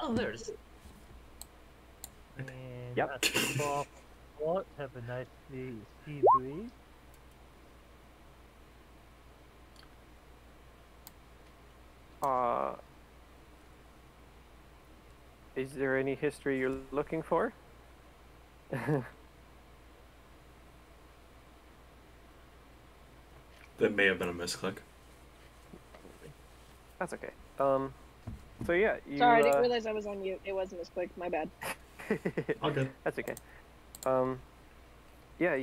Oh, there it is. And Yep. at the top port, have a nice sea breeze. Uh, is there any history you're looking for? That may have been a misclick. That's okay. So yeah, you. Sorry, I didn't realize I was on mute. It wasn't as quick. My bad. All good. That's okay. Yeah,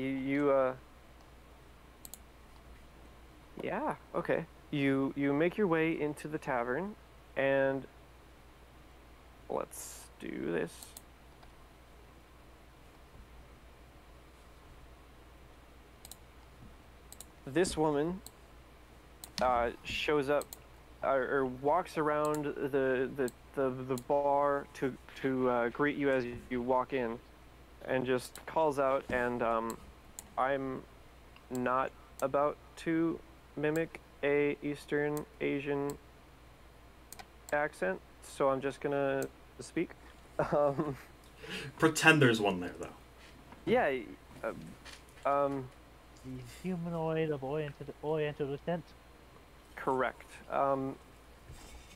yeah, okay. You make your way into the tavern, and let's do this. This woman shows up or walks around the bar to greet you as you walk in, and just calls out. And I'm not about to mimic a Eastern Asian accent, so I'm just gonna speak. Pretend there's one there, though. Yeah. The humanoid of Oriental descent. Correct.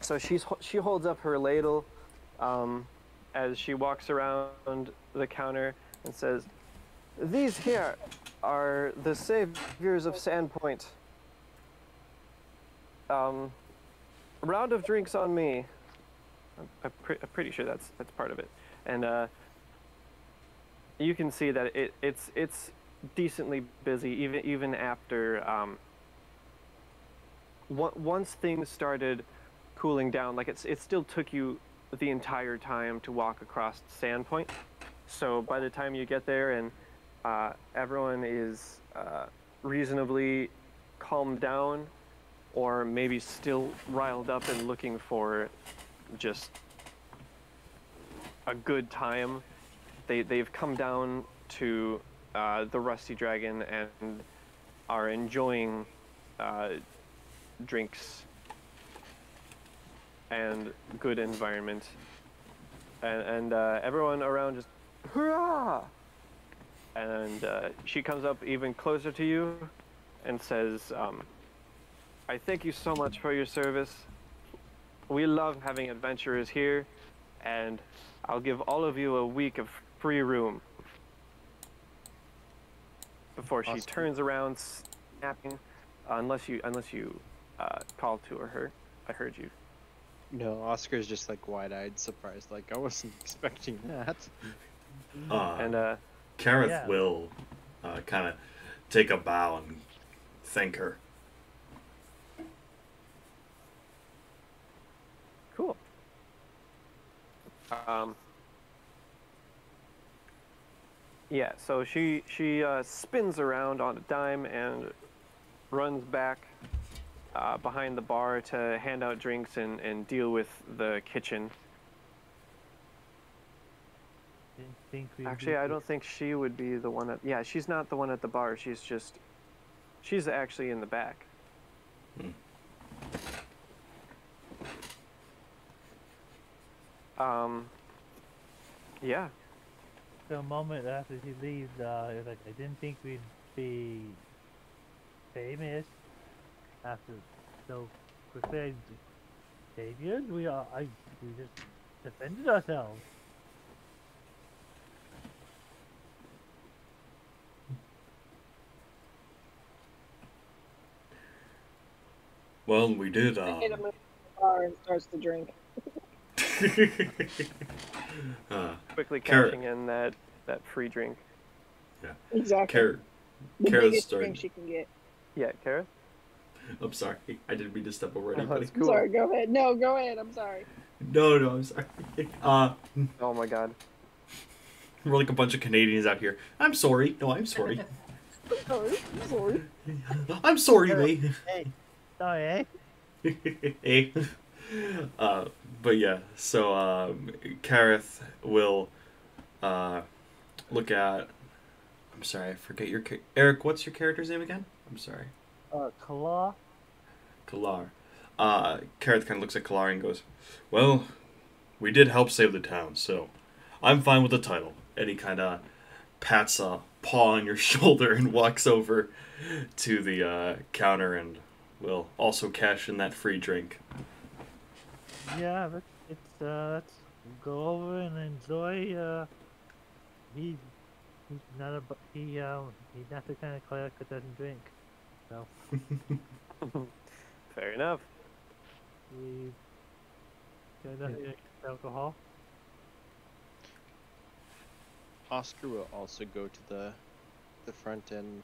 So she holds up her ladle as she walks around the counter and says, "These here are the saviors of Sandpoint. Round of drinks on me." I'm pretty sure that's part of it, and you can see that it's decently busy even after once things started cooling down. Like it still took you the entire time to walk across Sandpoint. So by the time you get there and everyone is reasonably calmed down, or maybe still riled up and looking for just a good time, they've come down to the Rusty Dragon and are enjoying drinks and good environment, and everyone around just hurrah! And she comes up even closer to you and says, "I thank you so much for your service. We love having adventurers here, and I'll give all of you a week of free room." Before she Awesome. turns around, snapping, unless you call to her. I heard you. No, Oscar's just like wide-eyed, surprised, like I wasn't expecting that. And Kareth Yeah. will kind of take a bow and thank her. cool. Yeah, so she spins around on a dime and runs back behind the bar to hand out drinks and deal with the kitchen. Didn't think we'd Actually, be I don't think she would be the one at... Yeah, she's not the one at the bar. She's actually in the back. Yeah. So a moment after she leaves, it's like, I didn't think we'd be famous after so quickly. Saviors? We just defended ourselves. Well, we did. I hit him in the bar and starts to drink. Quickly Kara- cashing in that free drink. Exactly. Kara, The Kara's biggest starting. drink she can get. Yeah, Kara? I'm sorry. I didn't mean to step over Oh, anybody. it's I'm cool. sorry, go ahead. No, go ahead. I'm sorry. No, I'm sorry. Oh my god. We're like a bunch of Canadians out here. I'm sorry. No, I'm sorry. Sorry. I'm sorry. I'm sorry, mate. Hey, sorry, eh? Hey. But yeah, so Kareth will look at. I'm sorry, I forget your Eric. What's your character's name again? I'm sorry. Kala. Kalar. Kareth kind of looks at Kalar and goes, "Well, we did help save the town, so I'm fine with the title. And he kind of pats a paw on your shoulder and walks over to the counter and will also cash in that free drink. Yeah, let's go over and enjoy. He's not he's not the kind of cleric that doesn't drink. So Fair enough. we got nothing against alcohol. Oscar will also go to the front end,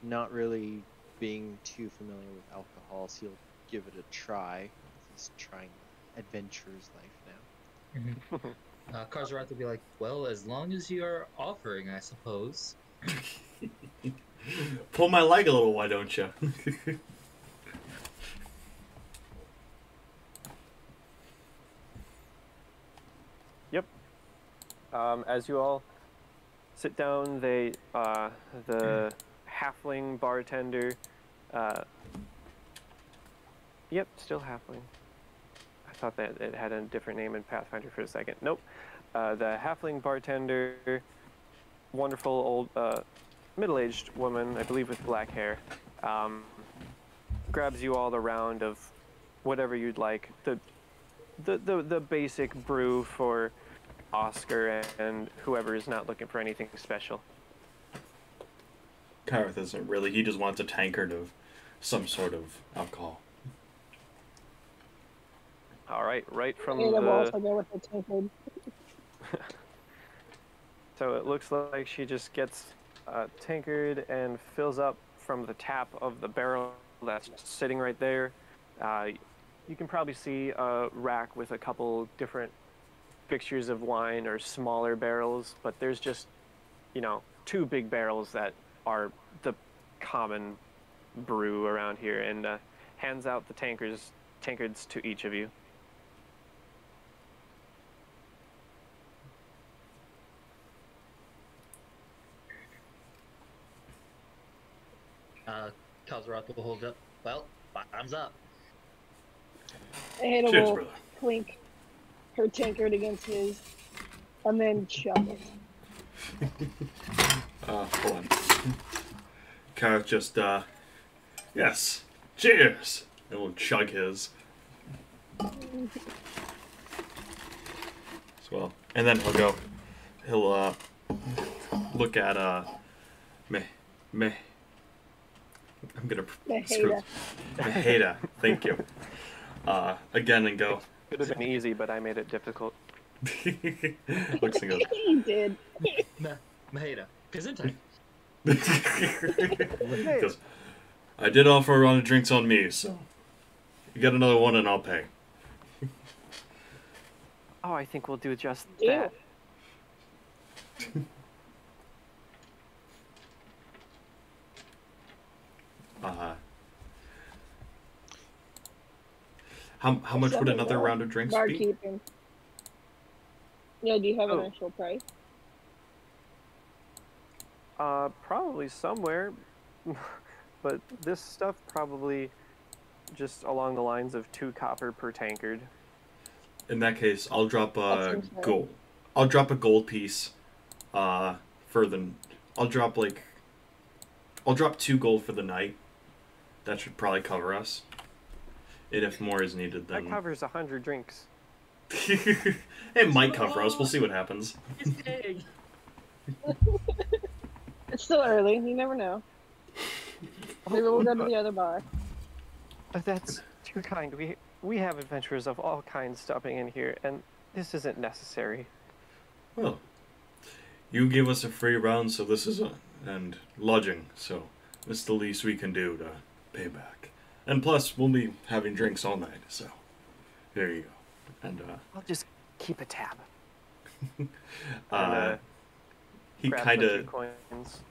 not really being too familiar with alcohol, so he'll give it a try. He's trying adventurer's life now. Karzarat will be like, well, as long as you're offering, I suppose. Pull my leg a little, why don't you? Yep. As you all sit down, the halfling bartender. Yep, still halfling. I thought that it had a different name in Pathfinder for a second. Nope. The halfling bartender, wonderful old middle-aged woman, I believe with black hair, grabs you all a round of whatever you'd like. The basic brew for Oscar and whoever is not looking for anything special. Karth isn't really. He just wants a tankard of some sort of alcohol. All right, right from Ada will the. also go with the tankard. So it looks like she just gets a tankard and fills up from the tap of the barrel that's sitting right there. You can probably see a rack with a couple different fixtures of wine or smaller barrels, but there's just, two big barrels that are the common brew around here, and hands out the tankards to each of you. Karzarat will hold up. Well, bottoms up. Ada Cheers, will brother. clink her tankard against his, and then chug it. Hold on. Karth just, yes, cheers! And we'll chug his. As well. And then he'll look at, me. I'm gonna Maheda. Maheda, thank you. Again and go. Could have been easy, but I made it difficult. Looks and goes. You did. Maheda. Gesundheit. Goes, I did offer a round of drinks on me, so you get another one and I'll pay. Oh, I think we'll do just Deal. that. How much would another round of drinks be? Barkeeping. Yeah, do you have an Oh. actual price? Probably somewhere, but this stuff probably just along the lines of 2 copper per tankard. In that case, I'll drop That a seems fair. gold. I'll drop a gold piece. I'll drop 2 gold for the night. That should probably cover us. And if more is needed, That then covers 100 drinks. it might cover us. We'll see what happens. He's big. It's still early. You never know. Maybe we'll go to the other bar. That's too kind. We have adventurers of all kinds stopping in here, and this isn't necessary. Well, you gave us a free round, so and lodging, so it's the least we can do to pay back. And plus, we'll be having drinks all night, so there you go. And I'll just keep a tab. he Grabs kind a few of, coins.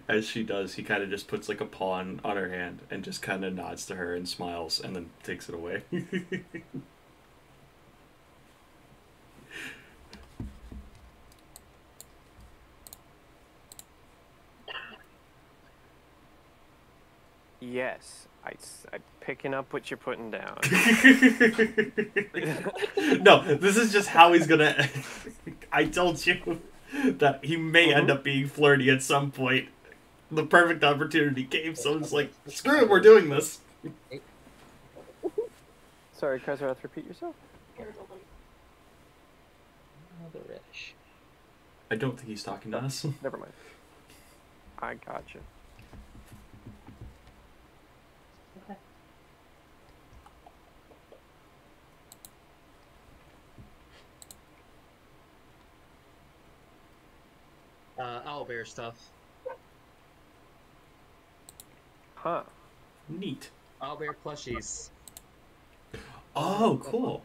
as she does, he kind of just puts like a paw on her hand and just kind of nods to her and smiles and then takes it away. Yes, I'm picking up what you're putting down. No, this is just how he's gonna. I told you that he may end up being flirty at some point. The perfect opportunity came, so it's like, screw it, we're doing this. Sorry, Kaiser, repeat yourself. Another reddish. I don't think he's talking to us. Never mind. I gotcha. Owlbear stuff. Huh. Neat. Owlbear plushies. Oh, cool.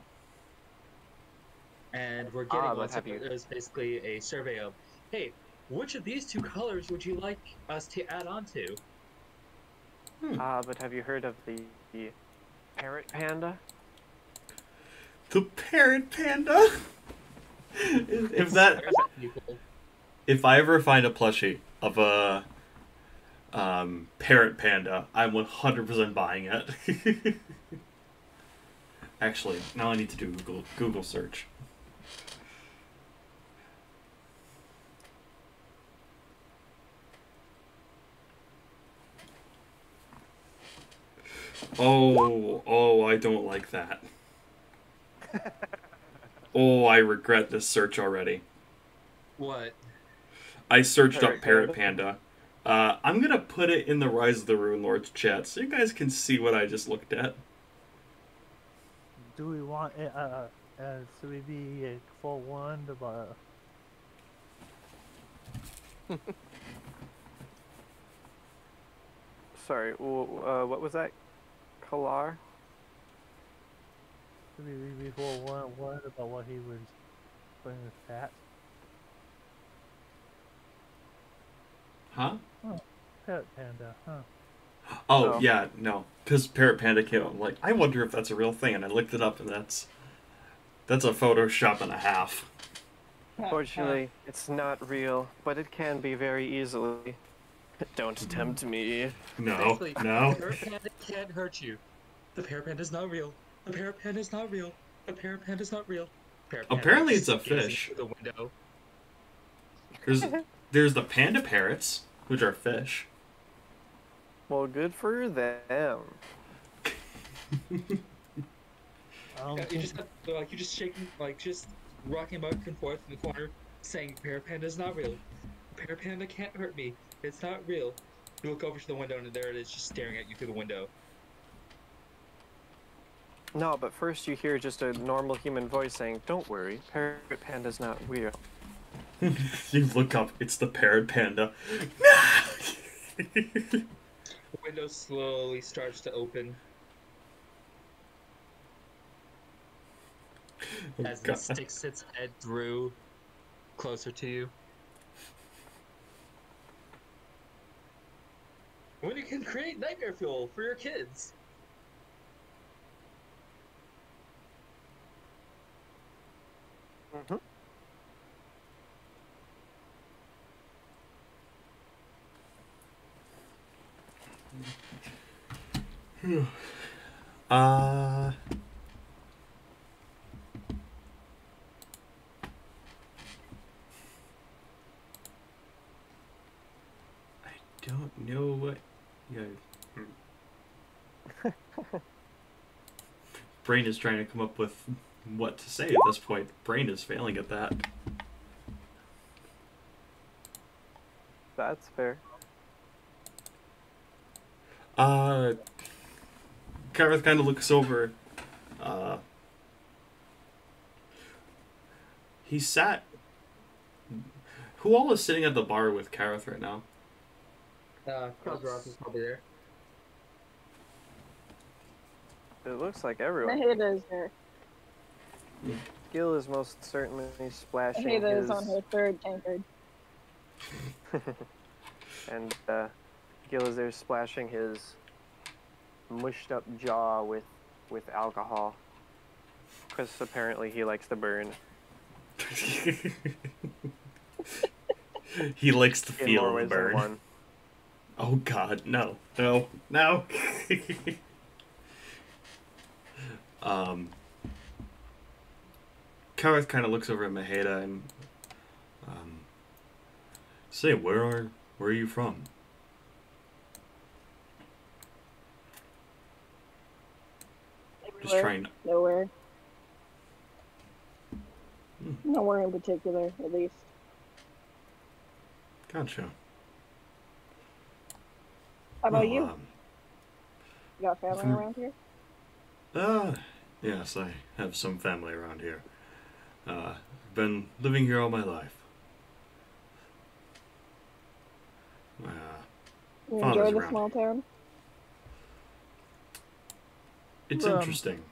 And we're getting one. have you- It was basically a survey of, hey, which of these two colors would you like us to add on to? But have you heard of the parrot panda? The parrot panda? If I ever find a plushie of a parrot panda, I'm 100% buying it. Actually, now I need to do Google search. Oh, I don't like that. Oh, I regret this search already. What? I searched up Parrot Panda. I'm gonna put it in the Rise of the Runelords chat so you guys can see what I just looked at. Do we want it, should we be a full one about Sorry, what was that? Kalar? should we be full one about what he was putting in his hat? Huh? Parrot panda, huh? Oh, Oh. yeah, no. Because Parrot Panda came up, I'm like, I wonder if that's a real thing, and I looked it up, and that's a Photoshop and a half. Fortunately, it's not real, but it can be very easily. Don't tempt me. No, Basically, no. The parrot panda can't hurt you. The parrot panda is not real. The parrot panda is not real. The parrot panda is not real. Parrot panda Apparently is it's a gazing fish. through the window. There's the panda parrots, which are fish. Well, good for them. You just have, you're just shaking, just rocking back and forth in the corner, saying parrot panda is not real. Parrot panda can't hurt me. It's not real. You look over to the window and there it is, just staring at you through the window. No, but first you hear just a normal human voice saying, "Don't worry, Parrot Panda's not real." You look up, it's the Parrot Panda. The window slowly starts to open as it God. sticks its head through closer to you. When you can create nightmare fuel for your kids. Mm-hmm. uh... I don't know what... Yeah. Brain is trying to come up with what to say at this point. Brain is failing at that. That's fair. Kareth kind of looks over. He sat... Who all is sitting at the bar with Kareth right now? Kaldaroth is probably there. It looks like I everyone. hate is there. Gil is most certainly splashing Heda his... is on her third tankard. And Gil is there splashing his mushed up jaw with alcohol. Because apparently he likes to burn. He likes to In feel more the ways than burn. one. Oh god, no. No. No. Kareth kind of looks over at Maheda and say, where are you from? Just trying. Nowhere. Hmm. Nowhere in particular, at least. Gotcha. How about Well, you? You got family from- around here? Yes, I have some family around here. Been living here all my life. You Father's enjoy the around. small town? It's interesting.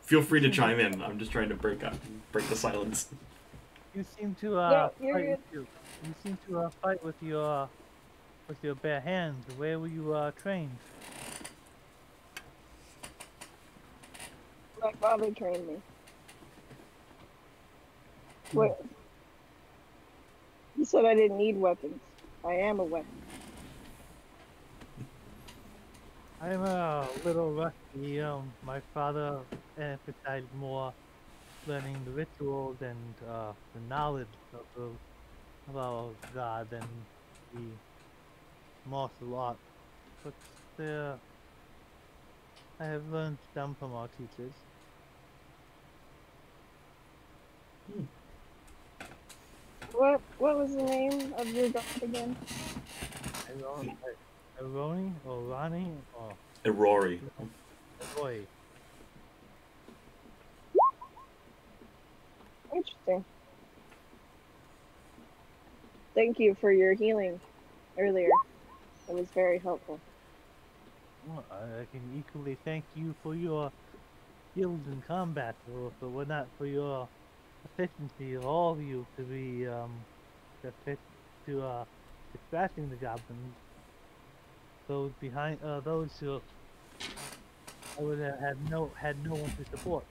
Feel free to chime in. I'm just trying to break the silence. You seem to Yeah, you're fight good. you seem to fight with your bare hands. Where were you trained? My father trained me. What? He said I didn't need weapons. I am a weapon. I'm a little rusty. My father emphasized more learning the rituals and the knowledge of our god than the martial art. But I have learned some from our teachers. What was the name of your god again? Aroni or Ronnie or Rory. Roy. Interesting. Thank you for your healing earlier. It was very helpful. Well, I can equally thank you for your skills in combat, or if it were not for your efficiency, all of you to be distracting the goblins. Those behind, those who I would have had no one to support.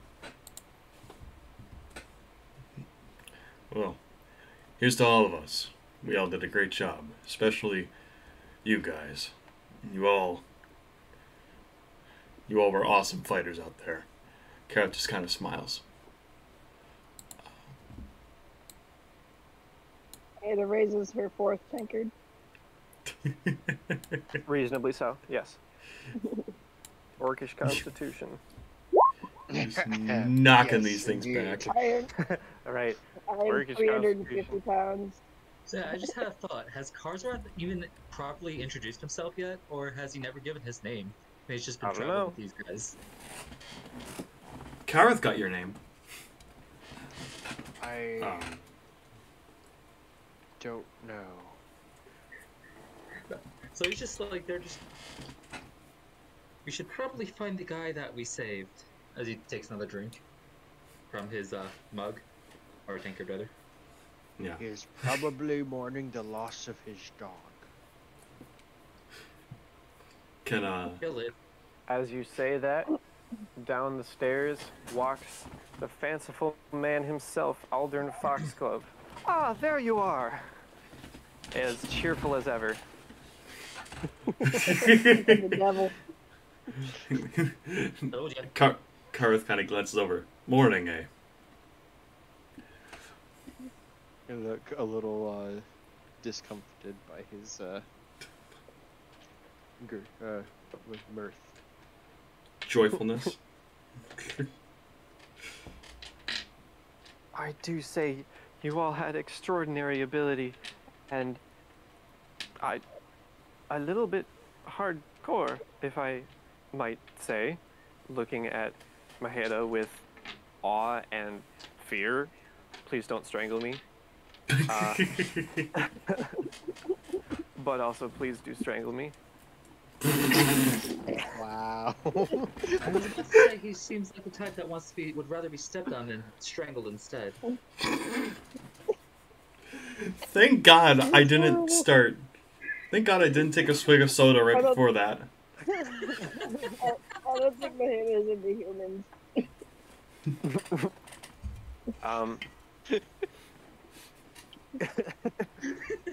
Well, here's to all of us. We all did a great job, especially you guys. You all were awesome fighters out there. Kareth just kind of smiles. Ada raises her fourth tankard. Reasonably so, yes. Orcish constitution. Just knocking Yes, these things indeed. back. All right. I am Orcish 350 constitution. pounds. So I just had a thought. Has Karsworth even properly introduced himself yet, or has he never given his name? Maybe he's just been I don't traveling know. with these guys. Kareth got your name. I Um, don't know. So he's just like, they're just... We should probably find the guy that we saved. As he takes another drink from his mug. Or tankard, rather. yeah. He is probably mourning the loss of his dog. Can Kill it. As you say that, down the stairs walks the fanciful man himself, Aldern Foxglove. Ah, there you are! As cheerful as ever. The devil. Told ya. Kareth kind of glances over. Morning, eh? I look a little discomfited by his with mirth. Joyfulness. I do say you all had extraordinary ability, and a little bit hardcore, if I might say, looking at Maheda with awe and fear. Please don't strangle me. But also, please do strangle me. Wow. I was about to say, he seems like the type that would rather be stepped on than strangled instead. Thank God I didn't start. Thank God I didn't take a swig of soda right before that. I don't think Maheda is into humans.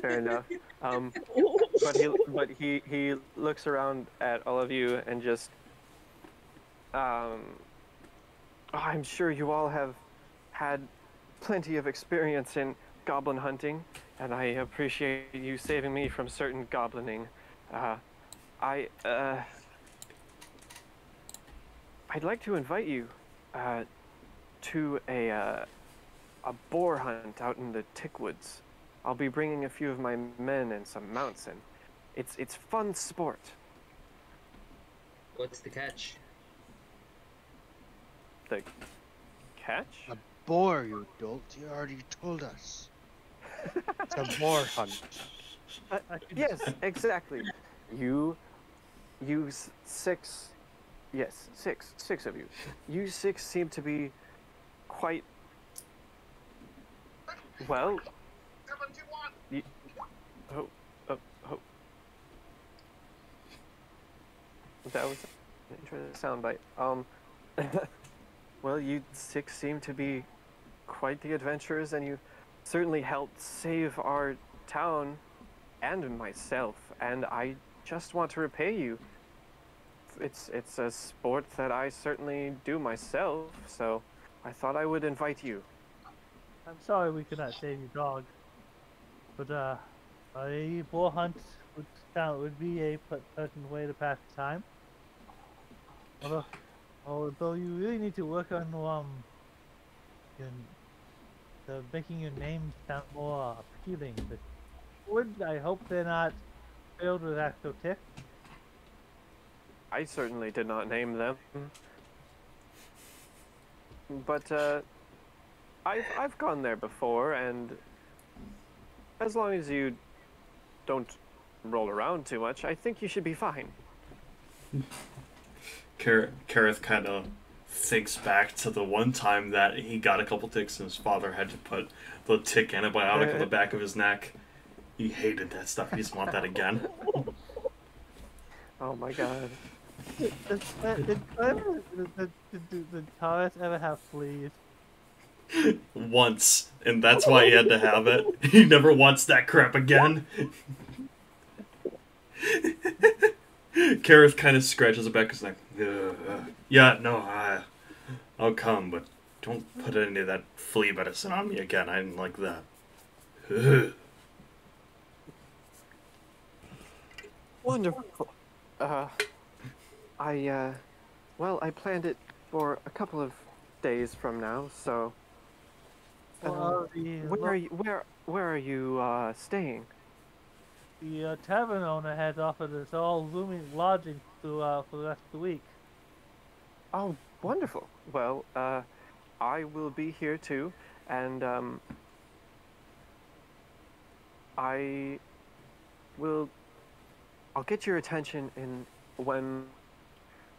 Fair enough. But he looks around at all of you and just I'm sure you all have had plenty of experience in goblin hunting, and I appreciate you saving me from certain goblining. Uh, I I'd like to invite you to a boar hunt out in the Tickwoods. I'll be bringing a few of my men and some mounts in. It's fun sport. What's the catch? The catch? A boar, you dolt. You already told us. It's a boar hunt. Yes, exactly. You six. Yes, six of you. You six seem to be quite well. You, oh, oh, oh. That was an interesting soundbite. Well, you six seem to be quite the adventurers, and you certainly helped save our town and myself, and I just want to repay you. It's a sport that I certainly do myself, so I thought I would invite you. I'm sorry we could not save your dog, but a boar hunt would be a pleasant way to pass the time. Although you really need to work on making your name sound more appealing. But I hope they're not filled with actual tick. I certainly did not name them, but I've gone there before, and as long as you don't roll around too much, I think you should be fine. Kareth kind of thinks back to the one time that he got a couple ticks and his father had to put the tick antibiotic on the back of his neck. He hated that stuff. He doesn't want that again. Oh my god. Did Taurus ever have fleas? Once, and that's why he had to have it. He never wants that crap again. Kareth kind of scratches it back. He's like, yeah, no, I'll come, but don't put any of that flea medicine on me again. I didn't like that. Wonderful. Well, I planned it for a couple of days from now, so. Where are you staying? The tavern owner has offered us all rooming lodging for the rest of the week. Oh, wonderful. Well, I will be here too, and I'll get your attention when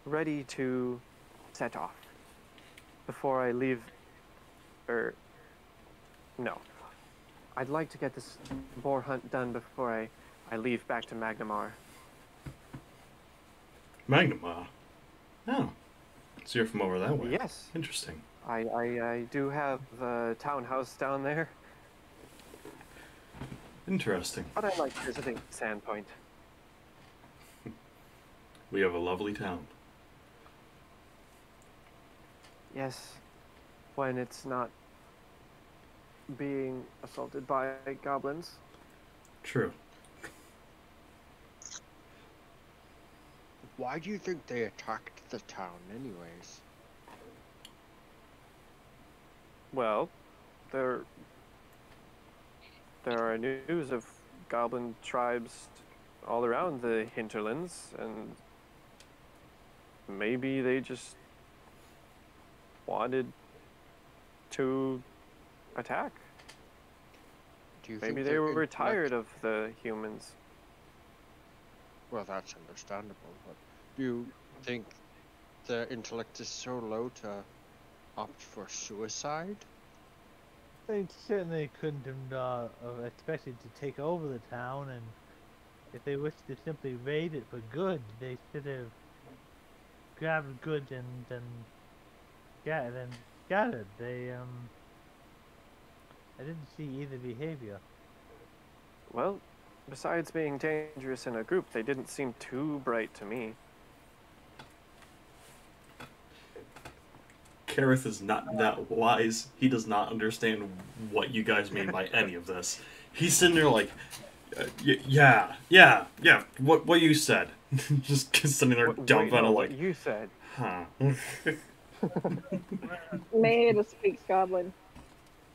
ready to set off. Before I leave, no. I'd like to get this boar hunt done before I leave back to Magnamar. Magnamar? Oh. So you're from over that way? Yes. Interesting. I do have a townhouse down there. Interesting. But I like visiting Sandpoint. We have a lovely town. Yes. When it's not being assaulted by goblins. True. Why do you think they attacked the town anyways? Well, there are news of goblin tribes all around the hinterlands, and maybe they just wanted to attack. Do you Maybe think they their were intellect- tired of the humans. Well, that's understandable, but do you think their intellect is so low to opt for suicide? They certainly couldn't have expected to take over the town, and if they wished to simply raid it for good, they should have grabbed goods and then scattered. I didn't see either behavior. Well, besides being dangerous in a group, they didn't seem too bright to me. Kareth is not that wise. He does not understand what you guys mean by any of this. He's sitting there like, yeah. What you said. just sitting there dumbfounded like, what you said. huh. Maida speaks Goblin.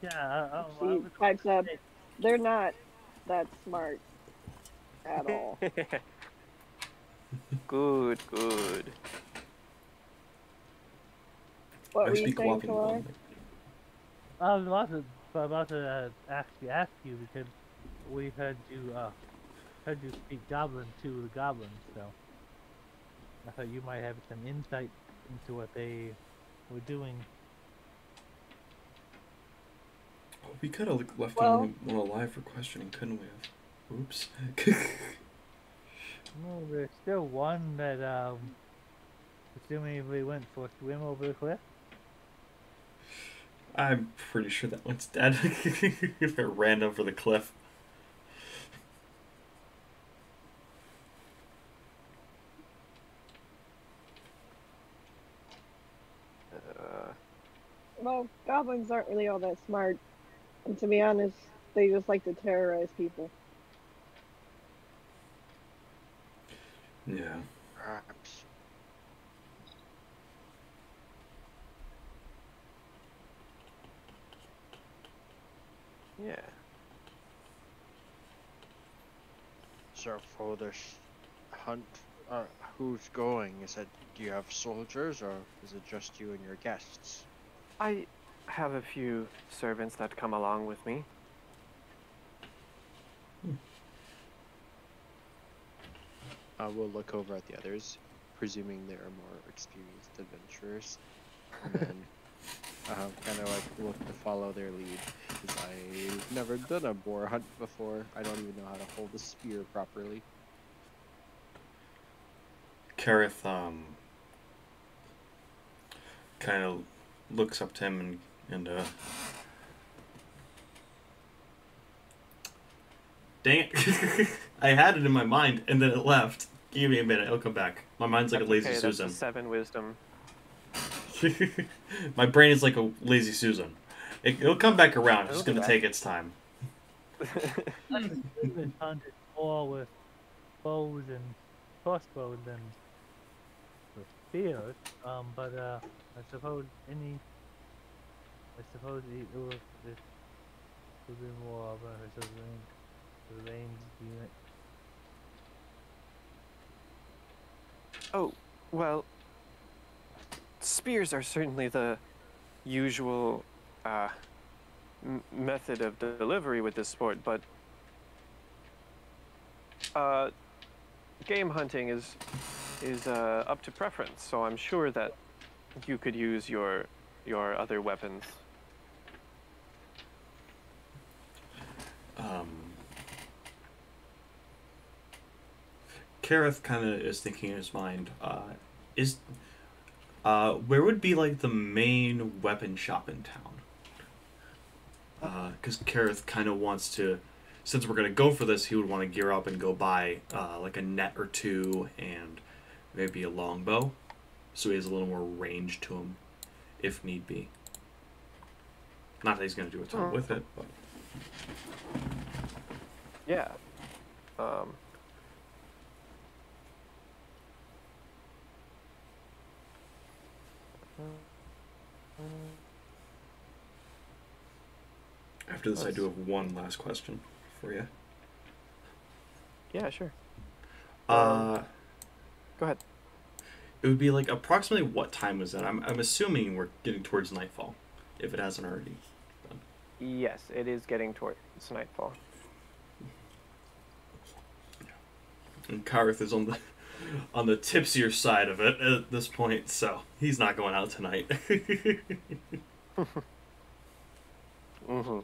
Yeah, She pipes up. They're not that smart at all. Good. What I were you speak saying, whopping Kalar? Wong. I was about to actually ask you because we heard you speak Goblin to the goblins, so I thought you might have some insight into what they were doing. Oh, we could have left Well, one alive for questioning, couldn't we have? Oops. No, there's still one that presumably went for a swim over the cliff. I'm pretty sure that one's dead. If it ran over the cliff. well, goblins aren't really all that smart. And to be honest, they just like to terrorize people. Yeah. Perhaps. Yeah. So for this hunt, who's going? Do you have soldiers, or is it just you and your guests? I have a few servants that come along with me. I will look over at the others, presuming they are more experienced adventurers, and then kind of like look to follow their lead, because I've never done a boar hunt before. I don't even know how to hold a spear properly. Kareth kind of looks up to him and dang it. I had it in my mind and then it left. Give me a minute, it'll come back. My mind's like a lazy okay, Susan. That's a 7 wisdom. My brain is like a lazy Susan. It'll come back around. It's just It'll gonna be take its time. Been hunted more with bows and crossbows than with spears. But I suppose it would be more of a range unit. Oh, well, spears are certainly the usual method of delivery with this sport, but game hunting is up to preference. So I'm sure that you could use your other weapons. Kareth kind of is thinking in his mind, where would be like the main weapon shop in town? Because Kareth kind of wants to, since we're going to go for this, he would want to gear up and go buy like a net or two and maybe a longbow, so he has a little more range to him if need be. Not that he's going to do a ton with it, but... Yeah. After this, I do have one last question for you. Yeah, sure. Go ahead. It would be like approximately what time was that? I'm assuming we're getting towards nightfall, if it hasn't already done. Yes, it is getting towards nightfall. And Kareth is on the tipsier side of it at this point, so he's not going out tonight. Mm-hmm.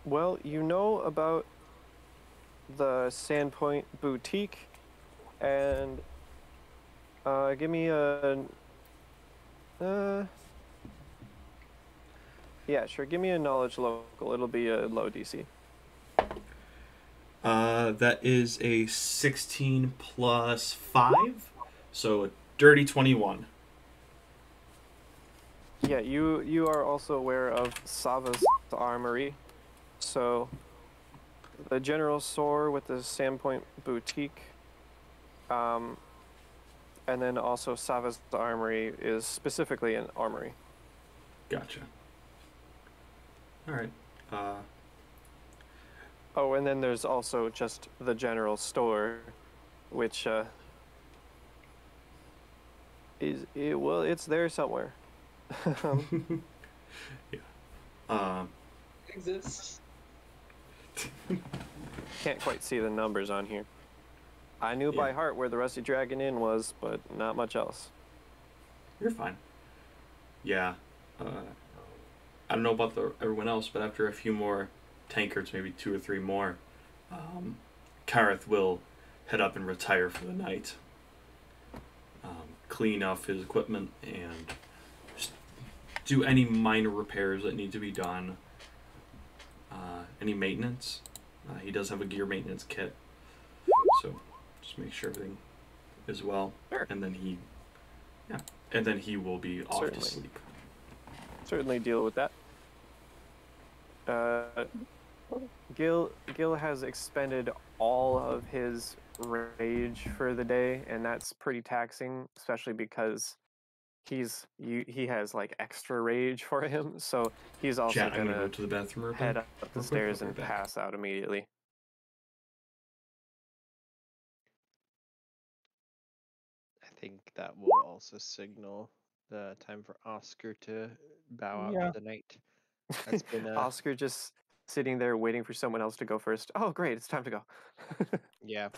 Well, you know about the Sandpoint Boutique, and give me a Yeah, sure. Give me a knowledge local. It'll be a low DC. That is a 16 plus 5, so a dirty 21. Yeah, you are also aware of Sava's armory. So the general store with the Sandpoint boutique, and then also Sava's armory is specifically an armory. Gotcha. All right. Oh, and then there's also just the general store, which well, it's there somewhere. Yeah. Exists. Can't quite see the numbers on here. I knew by heart where the Rusty Dragon Inn was, but not much else. You're fine. Yeah. I don't know about everyone else, but after a few more tankards, maybe 2 or 3 more, Kareth will head up and retire for the night. Clean off his equipment and just do any minor repairs that need to be done. Any maintenance. He does have a gear maintenance kit, so just make sure everything is well. Sure. And then he will be off to sleep. Certainly deal with that. Gil has expended all of his rage for the day, and that's pretty taxing, especially because he has like extra rage for him. So he's also Chat, I'm gonna go to the bathroom real head quick. up the stairs and Back. pass out immediately. I think that will also signal the time for Oscar to bow out for the night. That's been Oscar just sitting there waiting for someone else to go first. Oh, great! It's time to go. yeah.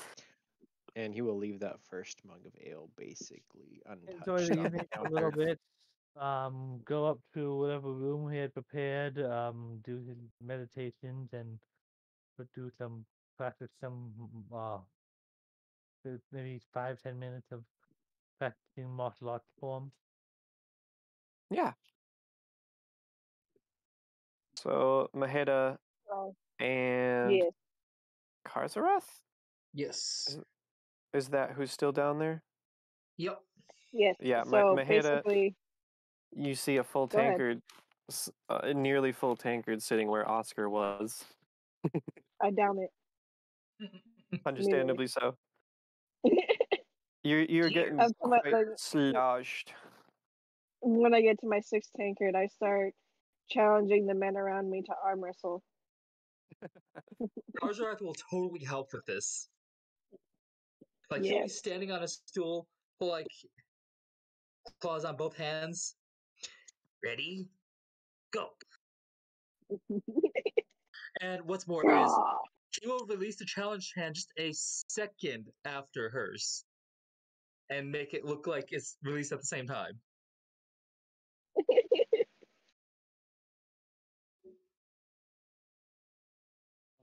And he will leave that first mug of ale basically untouched. Enjoy the on evening a counter. little bit. Go up to whatever room he had prepared. Do his meditations and do some practice some maybe 5-10 minutes of practicing martial arts forms. Yeah. So Maheda Oh, and yes. Karzarath? Yes. Is that who's still down there? Yep. Yes. Yeah, So Maheda, basically, you see a full go ahead. tankard, a nearly full tankard sitting where Oscar was. I down it. Understandably so. You're getting Up to my, quite like, sloshed. when I get to my 6th tankard, I start challenging the men around me to arm wrestle. Karzarath will totally help with this. Like he'll be Yes. standing on a stool, full like claws on both hands. Ready? Go. And what's more is he will release the challenge hand just a second after hers. And make it look like it's released at the same time.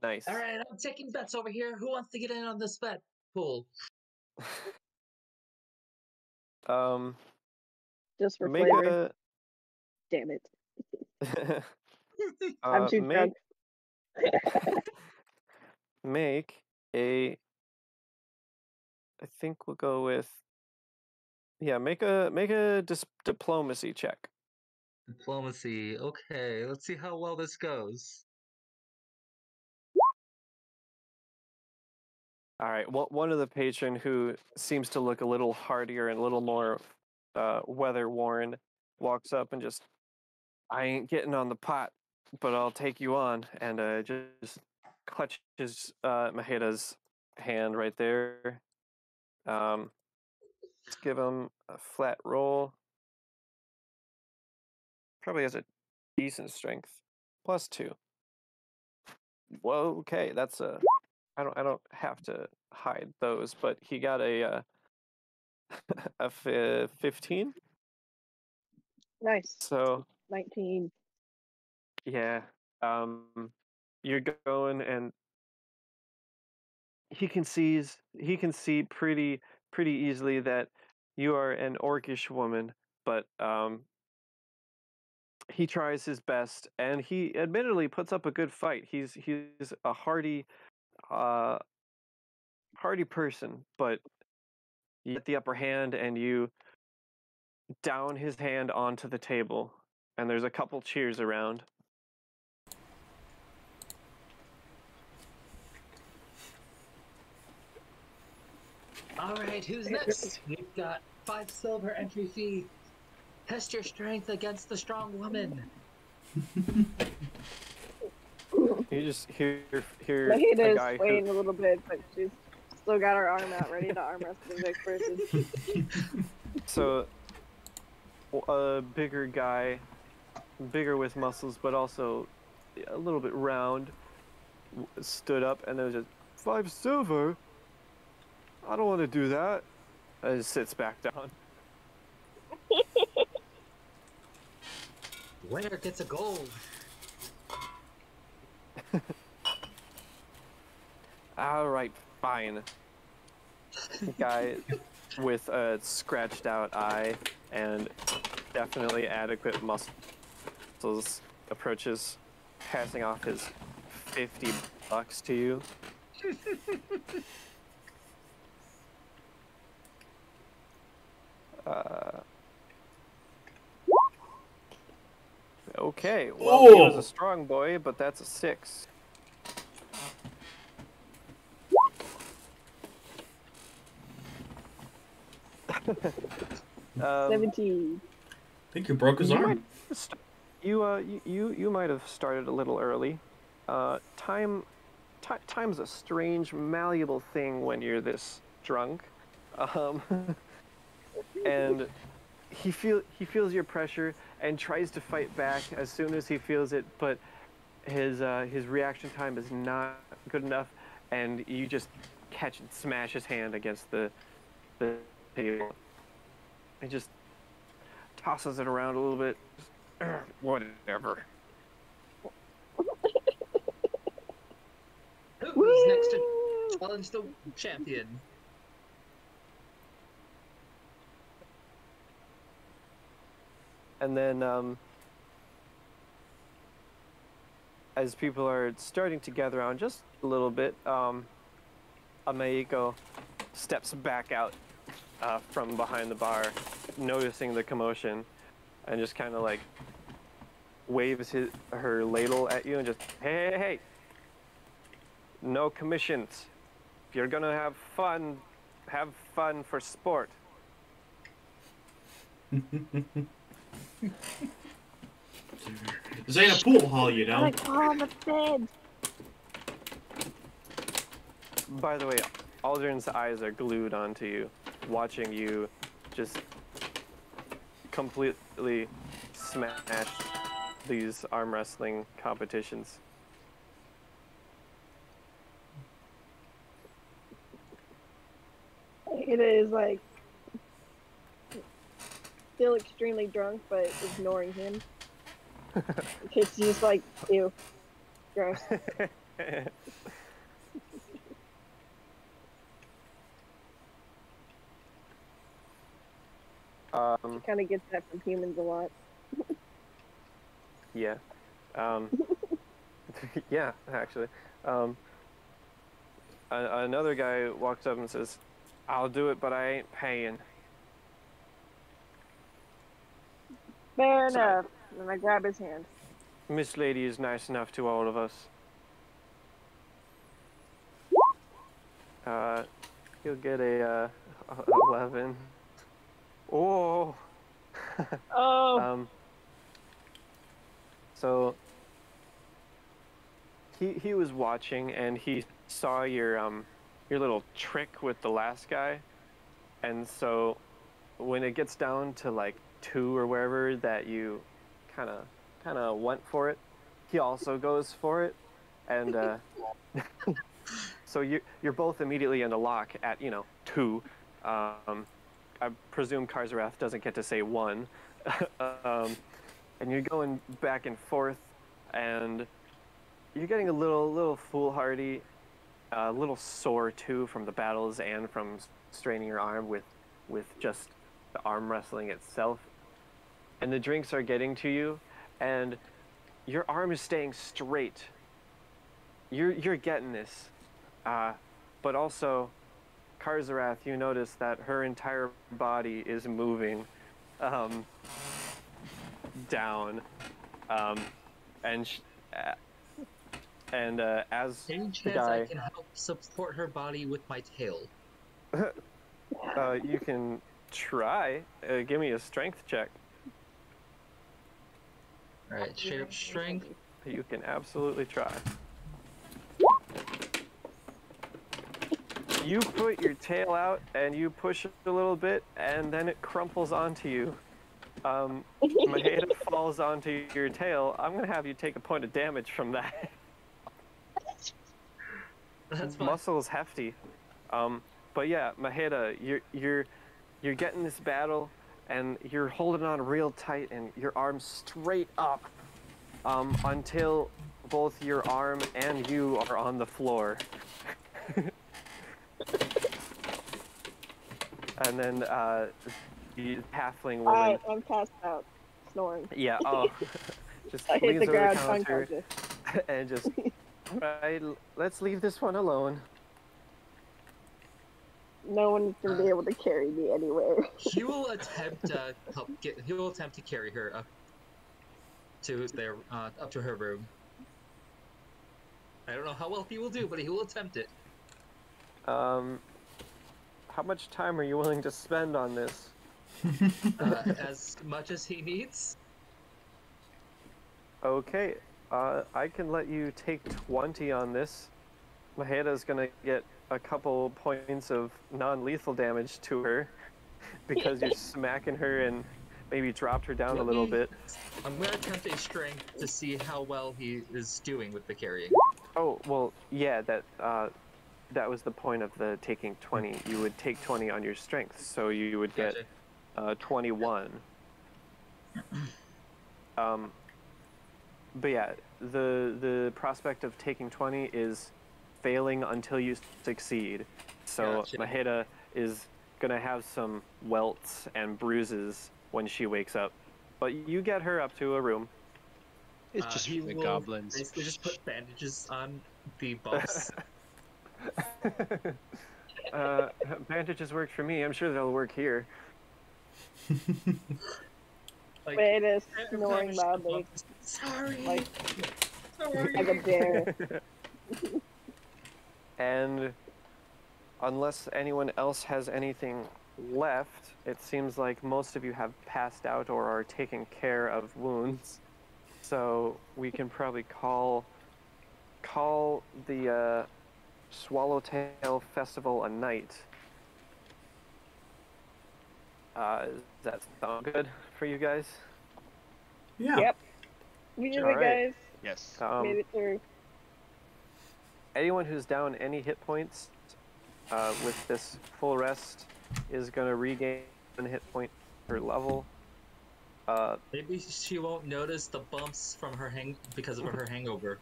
Nice. Alright, I'm taking bets over here. Who wants to get in on this bet pool? Just for Make flavor. Damn it. I'm too drunk. Make a. I think we'll go with. Yeah, make a diplomacy check. Diplomacy. Okay, let's see how well this goes. All right. Well, one of the patron who seems to look a little hardier and a little more weather worn walks up and just, I ain't getting on the pot, but I'll take you on, and just clutches Maheda's hand right there. Let's give him a flat roll. Probably has a decent strength, +2. Whoa, okay, that's a. I don't have to hide those, but he got a 15. Nice. So 19. yeah, you're going, and he can see pretty easily that you are an orcish woman, but he tries his best, and he admittedly puts up a good fight. He's a hardy person, but you get the upper hand, and you down his hand onto the table, and there's a couple cheers around. All right, who's next? We've got 5 silver entry fee. Test your strength against the strong woman. You just hear Mahita a is guy swaying a little bit, but she's still got her arm out, ready to arm wrestle the next person. So a bigger guy, bigger with muscles, but also a little bit round, stood up, and then was just 5 silver. I don't want to do that. And just sits back down. Winner gets a gold. All right, fine. Guy with a scratched out eye and definitely adequate muscles approaches, passing off his $50 to you. Okay, well, he was a strong boy, but that's a 6. Um, 17. I think you broke his arm. You might have started a little early. Time's a strange, malleable thing when you're this drunk, and he feels your pressure and tries to fight back as soon as he feels it, but his reaction time is not good enough, and you just catch and smash his hand against the table. He just tosses it around a little bit. Whatever. Who's next to challenge the champion? And then, as people are starting to gather around just a little bit, Ameiko steps back out from behind the bar, noticing the commotion, and just kind of like waves her ladle at you and just, hey, no commissions. If you're gonna have fun for sport. This ain't a pool hall, you know. Like, oh, the bed. By the way, Aldrin's eyes are glued onto you, watching you just completely smash these arm wrestling competitions. It is like still extremely drunk, but ignoring him. It's just like, ew, gross. Kind of gets that from humans a lot. Yeah. Yeah, actually. Another guy walks up and says, I'll do it, but I ain't paying. Fair So- enough. And I grab his hand. Miss Lady is nice enough to all of us. He'll get a 11. Oh. Oh. So he was watching, and he saw your little trick with the last guy, and so when it gets down to like 2 or wherever that you kind of went for it, he also goes for it, and so you're both immediately in a lock at 2. I presume Karzarath doesn't get to say 1. And you're going back and forth, and you're getting a little foolhardy, a little sore too from the battles and from straining your arm with just the arm wrestling itself. And the drinks are getting to you, and your arm is staying straight. You're getting this, but also, Karzarath, you notice that her entire body is moving down, and as Any the chance guy, I can help support her body with my tail? you can try. Give me a strength check. Alright, straight up strength. You can absolutely try. You put your tail out and you push it a little bit, and then it crumples onto you. Maheda falls onto your tail. I'm gonna have you take a point of damage from that. That's fine. Muscle is hefty. But yeah, Maheda, you're getting this battle, and you're holding on real tight, and your arms straight up, until both your arm and you are on the floor. And then the halfling woman. I'm passed out, snoring. Yeah. Oh, just I hit leans the over ground counter unconscious. and just. Right, let's leave this one alone. No one's gonna be able to carry me anywhere. He will attempt to help get. He will attempt to carry her up to their up to her room. I don't know how well he will do, but he will attempt it. How much time are you willing to spend on this? As much as he needs. Okay, I can let you take 20 on this. Maheda's gonna get a couple points of non-lethal damage to her because you're smacking her and maybe dropped her down a little bit. I'm gonna attempt a strength to see how well he is doing with the carrying. Oh, well, yeah, that was the point of the taking 20. You would take 20 on your strength, so you would get 21. But yeah, the prospect of taking 20 is failing until you succeed. So Gotcha. Maheda is gonna have some welts and bruises when she wakes up. But you get her up to a room. It's just He for the will goblins. basically just put bandages on the bumps. Bandages worked for me. I'm sure they'll work here. Like, Wait, it is every snoring time loudly, Sorry. like Sorry. like a bear. And unless anyone else has anything left, it seems like most of you have passed out or are taking care of wounds. So we can probably call the Swallowtail Festival a night. Does that sound good for you guys? Yeah. Yep. We did it, Alright. guys. Yes. Made it through. Anyone who's down any hit points with this full rest is going to regain 1 hit point per level. Maybe she won't notice the bumps from her because of her hangover.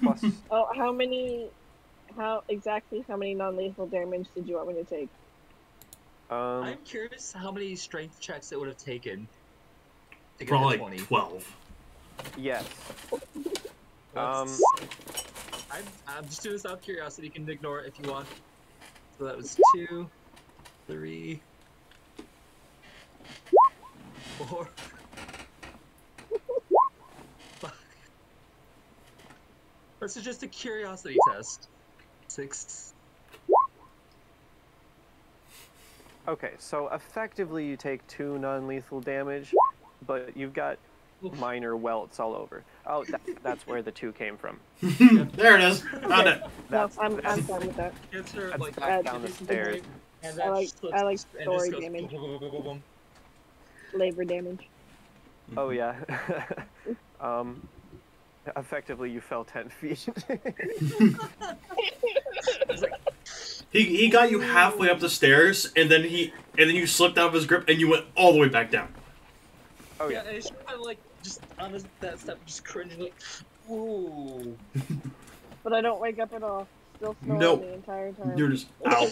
Plus, Oh, how exactly how many non-lethal damage did you want me to take? I'm curious how many strength checks it would have taken to get Probably to 20. 12. yes. I'm just doing this out of curiosity. You can ignore it if you want. So that was 2, 3, 4. Fuck. This is just a curiosity test. 6. Okay, so effectively you take 2 non-lethal damage, but you've got minor welts all over. Oh, that's where the 2 came from. There it is. Found it. No, I'm fine with that. Gets her That's like back down the stairs. and I that like- slips, I like and just story goes damage. boom, boom, boom, boom, boom. Labor damage. Oh yeah. Effectively you fell 10 feet. He got you halfway up the stairs, and then you slipped out of his grip, and you went all the way back down. Oh Yeah, yeah. and it's kind of like just on that step, just cringing like, ooh. But I don't wake up at all. Still snoring Nope. the entire time. You're just out.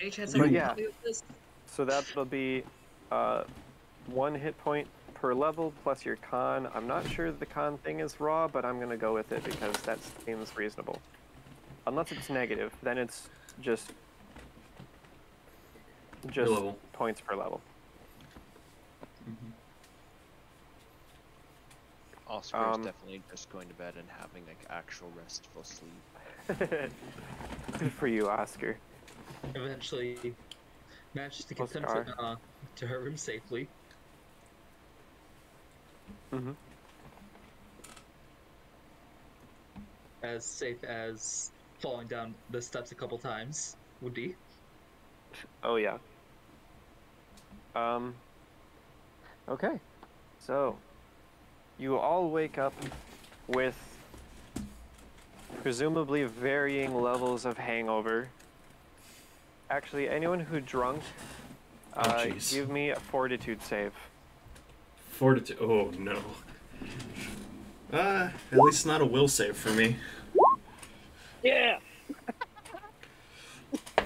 Any chance I But can yeah. help you with this? So that'll be 1 hit point per level plus your con. I'm not sure the con thing is raw, but I'm gonna go with it because that seems reasonable. Unless it's negative, then it's just level. points per level. Oscar is definitely just going to bed and having like actual restful sleep. Good for you, Oscar. Eventually manages to get them to her room safely. Mm-hmm. As safe as falling down the steps a couple times would be. Oh yeah. Okay. So, you all wake up with presumably varying levels of hangover. Actually, anyone who drunk, give me a fortitude save. Fortitude. Oh no. At least not a will save for me. Yeah.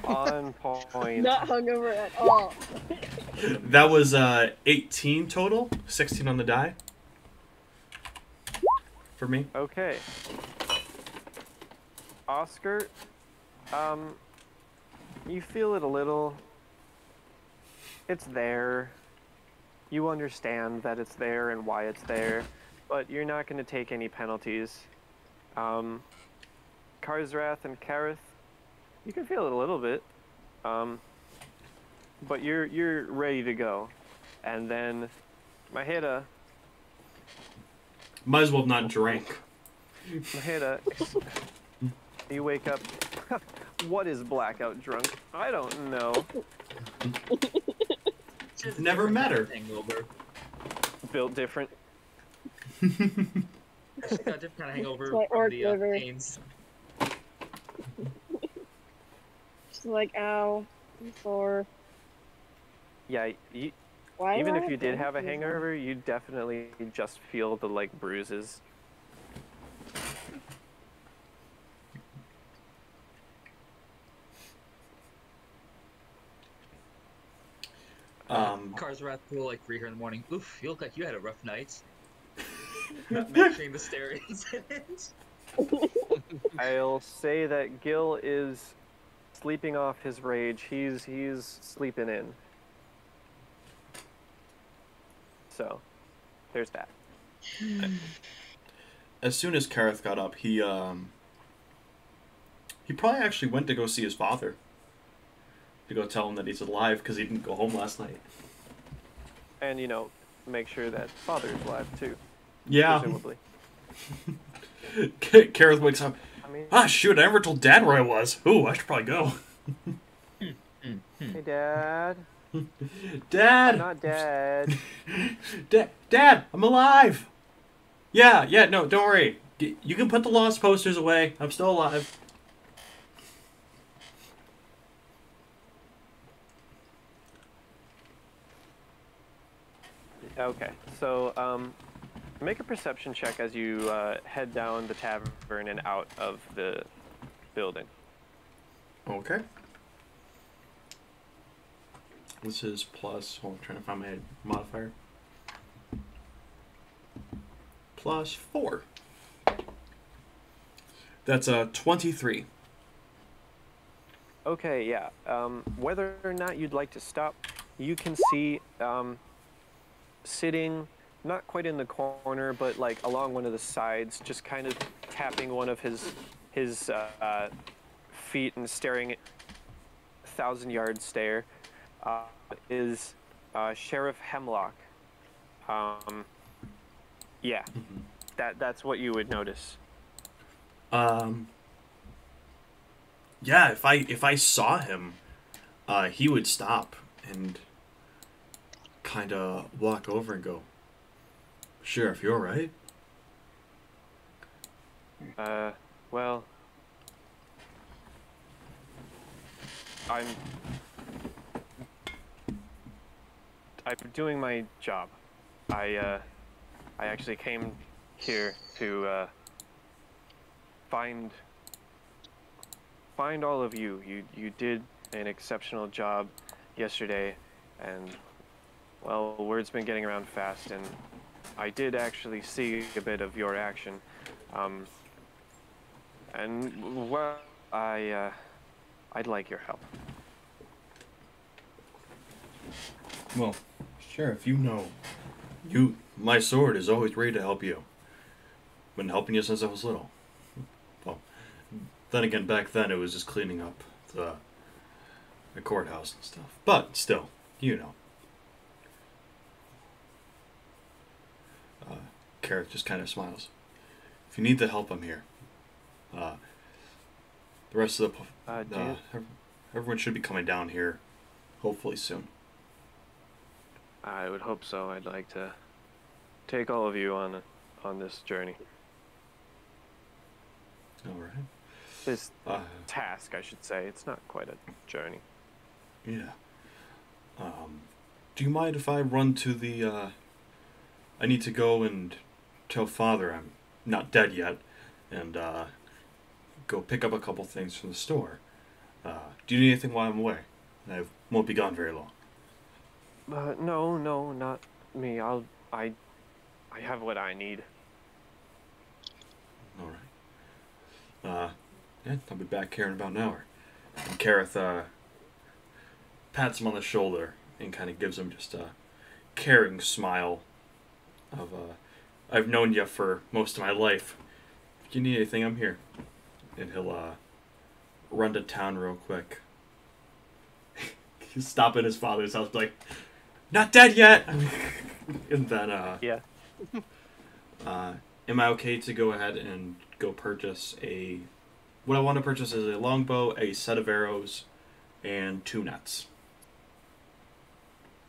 On point. Not hungover at all. That was 18 total, 16 on the die. For me. Okay. Oscar, you feel it a little. It's there. You understand that it's there and why it's there, but you're not going to take any penalties. Karzrath and Kareth, you can feel it a little bit, but you're ready to go. And then Maheda. Might as well have not drank. Maheda, you wake up. What is blackout drunk? I don't know. Never met her. Hangover. Built different. She's got a different kind of hangover It's like from orc the liver. pains. She's like, ow, I'm sore. Yeah, Why even do I if you did have a bandages on? hangover, you definitely just feel the like bruises. Karzrath will like greet her in the morning. Oof, you look like you had a rough night. Not mentioning the stair incident. I'll say that Gil is sleeping off his rage. He's sleeping in. So, there's that. As soon as Kareth got up, he probably actually went to go see his father. To go tell him that he's alive because he didn't go home last night. And, you know, make sure that father is alive too. Yeah. Presumably. Kareth wakes up. I mean, Shoot, I never told Dad where I was. Ooh, I should probably go. hey, Dad. Dad! I'm not dead. Dad, I'm alive! Yeah, no, don't worry. You can put the lost posters away. I'm still alive. Okay, so make a perception check as you head down the tavern and out of the building. Okay. This is plus. Hold on, I'm trying to find my modifier. Plus 4. That's a 23. Okay, yeah. Whether or not you'd like to stop, you can see sitting, not quite in the corner, but like along one of the sides, just kind of tapping one of his feet and staring at 1,000-yard stare, is Sheriff Hemlock. Yeah, that's what you would notice. Yeah, if I saw him, he would stop and kind of walk over and go, "Sheriff, you all right?" Well, I'm doing my job. I actually came here to find all of you. You did an exceptional job yesterday, and Well, word's been getting around fast, and I did actually see a bit of your action. And well, I'd like your help. Well, sure, if you know. My sword is always ready to help you. Been helping you since I was little. Well, then again, back then it was just cleaning up the courthouse and stuff. But still, you know. Carrot just kind of smiles. If you need the help, I'm here. The rest of everyone should be coming down here, hopefully soon. I would hope so. I'd like to take all of you on this journey. All right. This task, I should say. It's not quite a journey. Yeah. Do you mind if I run to the? I need to go and tell Father I'm not dead yet, and go pick up a couple things from the store. Do you need anything while I'm away? I won't be gone very long. No, not me. I have what I need. All right. Yeah, I'll be back here in about an hour. And Kareth pats him on the shoulder and kind of gives him just a caring smile of, I've known you for most of my life. If you need anything, I'm here. And he'll run to town real quick. He'll stop at his father's house, be like, not dead yet! And then, Yeah. am I okay to go ahead and go purchase what I want to purchase is a longbow, a set of arrows, and 2 nets.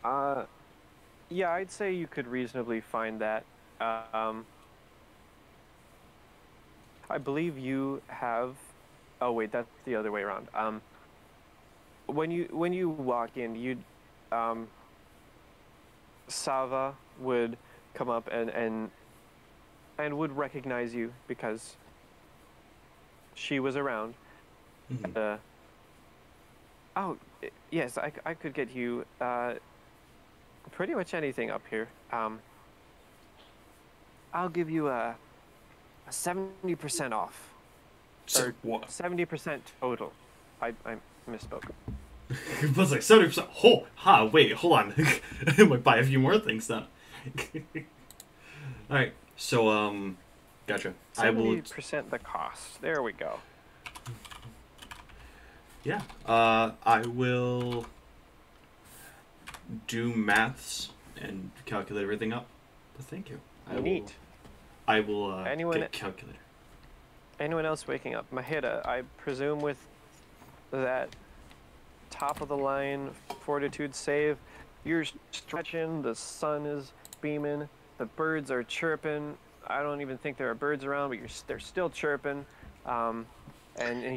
Yeah, I'd say you could reasonably find that. I believe you have. Oh wait, that's the other way around. When you walk in, Sava would come up and would recognize you because she was around. Mm-hmm. Yes, I could get you pretty much anything up here. I'll give you a 70% off. Or What? 70% total. I misspoke. It was like 70%. Wait, hold on. I might buy a few more things then. Alright, so, gotcha. 70% the cost. There we go. Yeah, I will do maths and calculate everything up. But thank you. Neat. I will Anyone- get a calculator. Anyone else waking up? Mahida, I presume with that top of the line fortitude save, you're stretching, the sun is beaming, the birds are chirping. I don't even think there are birds around, but they're still chirping. And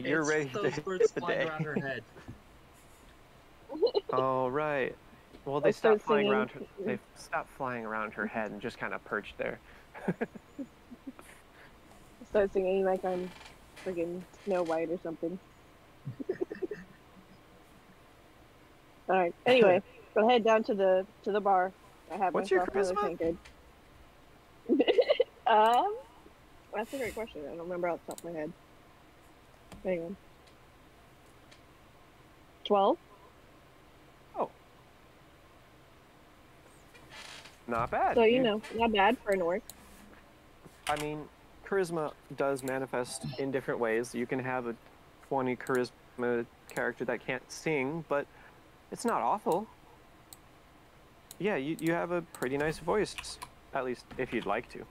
you're It's ready those to birds hit the flying day. around her head. Oh, right. Well, they I start stopped flying singing. around her. They stopped flying around her head and just kind of perched there. Start singing like I'm friggin' Snow White or something. Alright, anyway, go head down to the bar. I have What's your myself another charisma? tankard. That's a great question. I don't remember off the top of my head. Hang on. 12? Not bad. So, you know, not bad for an orc. I mean, charisma does manifest in different ways. You can have a 20 charisma character that can't sing, but it's not awful. Yeah, you have a pretty nice voice, at least if you'd like to.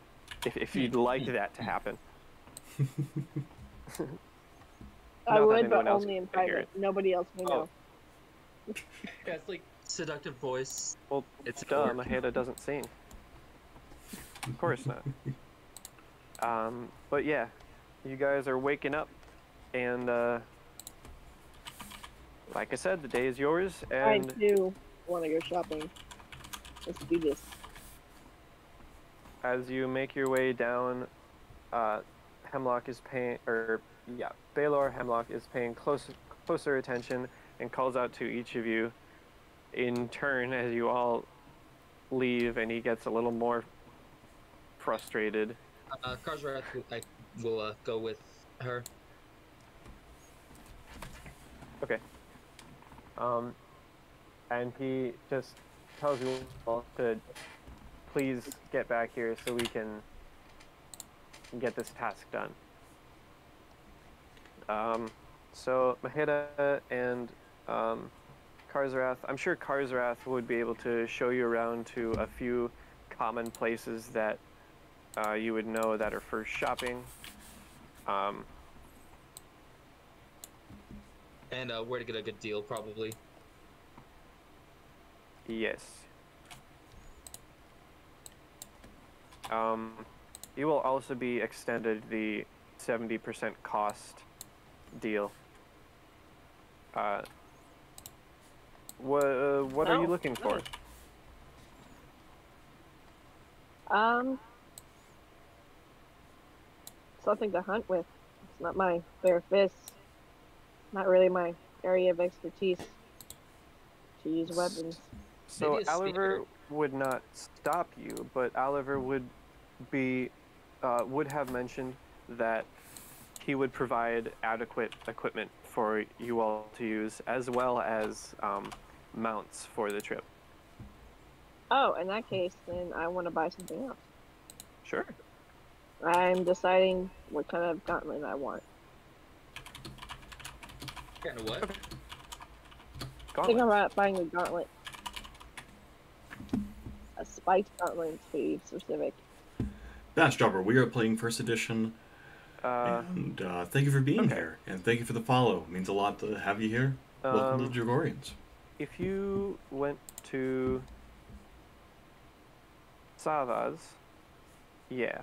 If you'd like that to happen. I Not that would, anyone but else only in can hear private. Nobody else may know. Yeah, it's like seductive voice. Well, It's an duh, orc. Maheda doesn't sing. Of course not. But yeah, you guys are waking up, and like I said, the day is yours, I and do want to go shopping. Let's do this. as you make your way down, Hemlock is paying, Baylor Hemlock is paying closer attention and calls out to each of you in turn as you all leave, and he gets a little more frustrated. Karzarath will go with her. Okay. And he just tells you all to please get back here so we can get this task done. So Maheda and Karzarath, I'm sure Karzarath would be able to show you around to a few common places that you would know that are for shopping. And where to get a good deal, probably. Yes. You will also be extended the 70% cost deal. What are you looking for? Something to hunt with. It's not my bare fists. Not really my area of expertise to use weapons. So Maybe a Oliver spear. would not stop you, but Oliver would have mentioned that he would provide adequate equipment for you all to use, as well as mounts for the trip. Oh, in that case, then I want to buy something else. Sure. I'm deciding what kind of gauntlet I want. Kind of what? I think Gauntlets. I'm about buying a gauntlet. A spiked gauntlet to be specific. Bash Dropper, we are playing First Edition, Uh, and thank you for being okay. here, and thank you for the follow. It means a lot to have you here. Welcome to the Dragorians. If you went to Savas, yeah.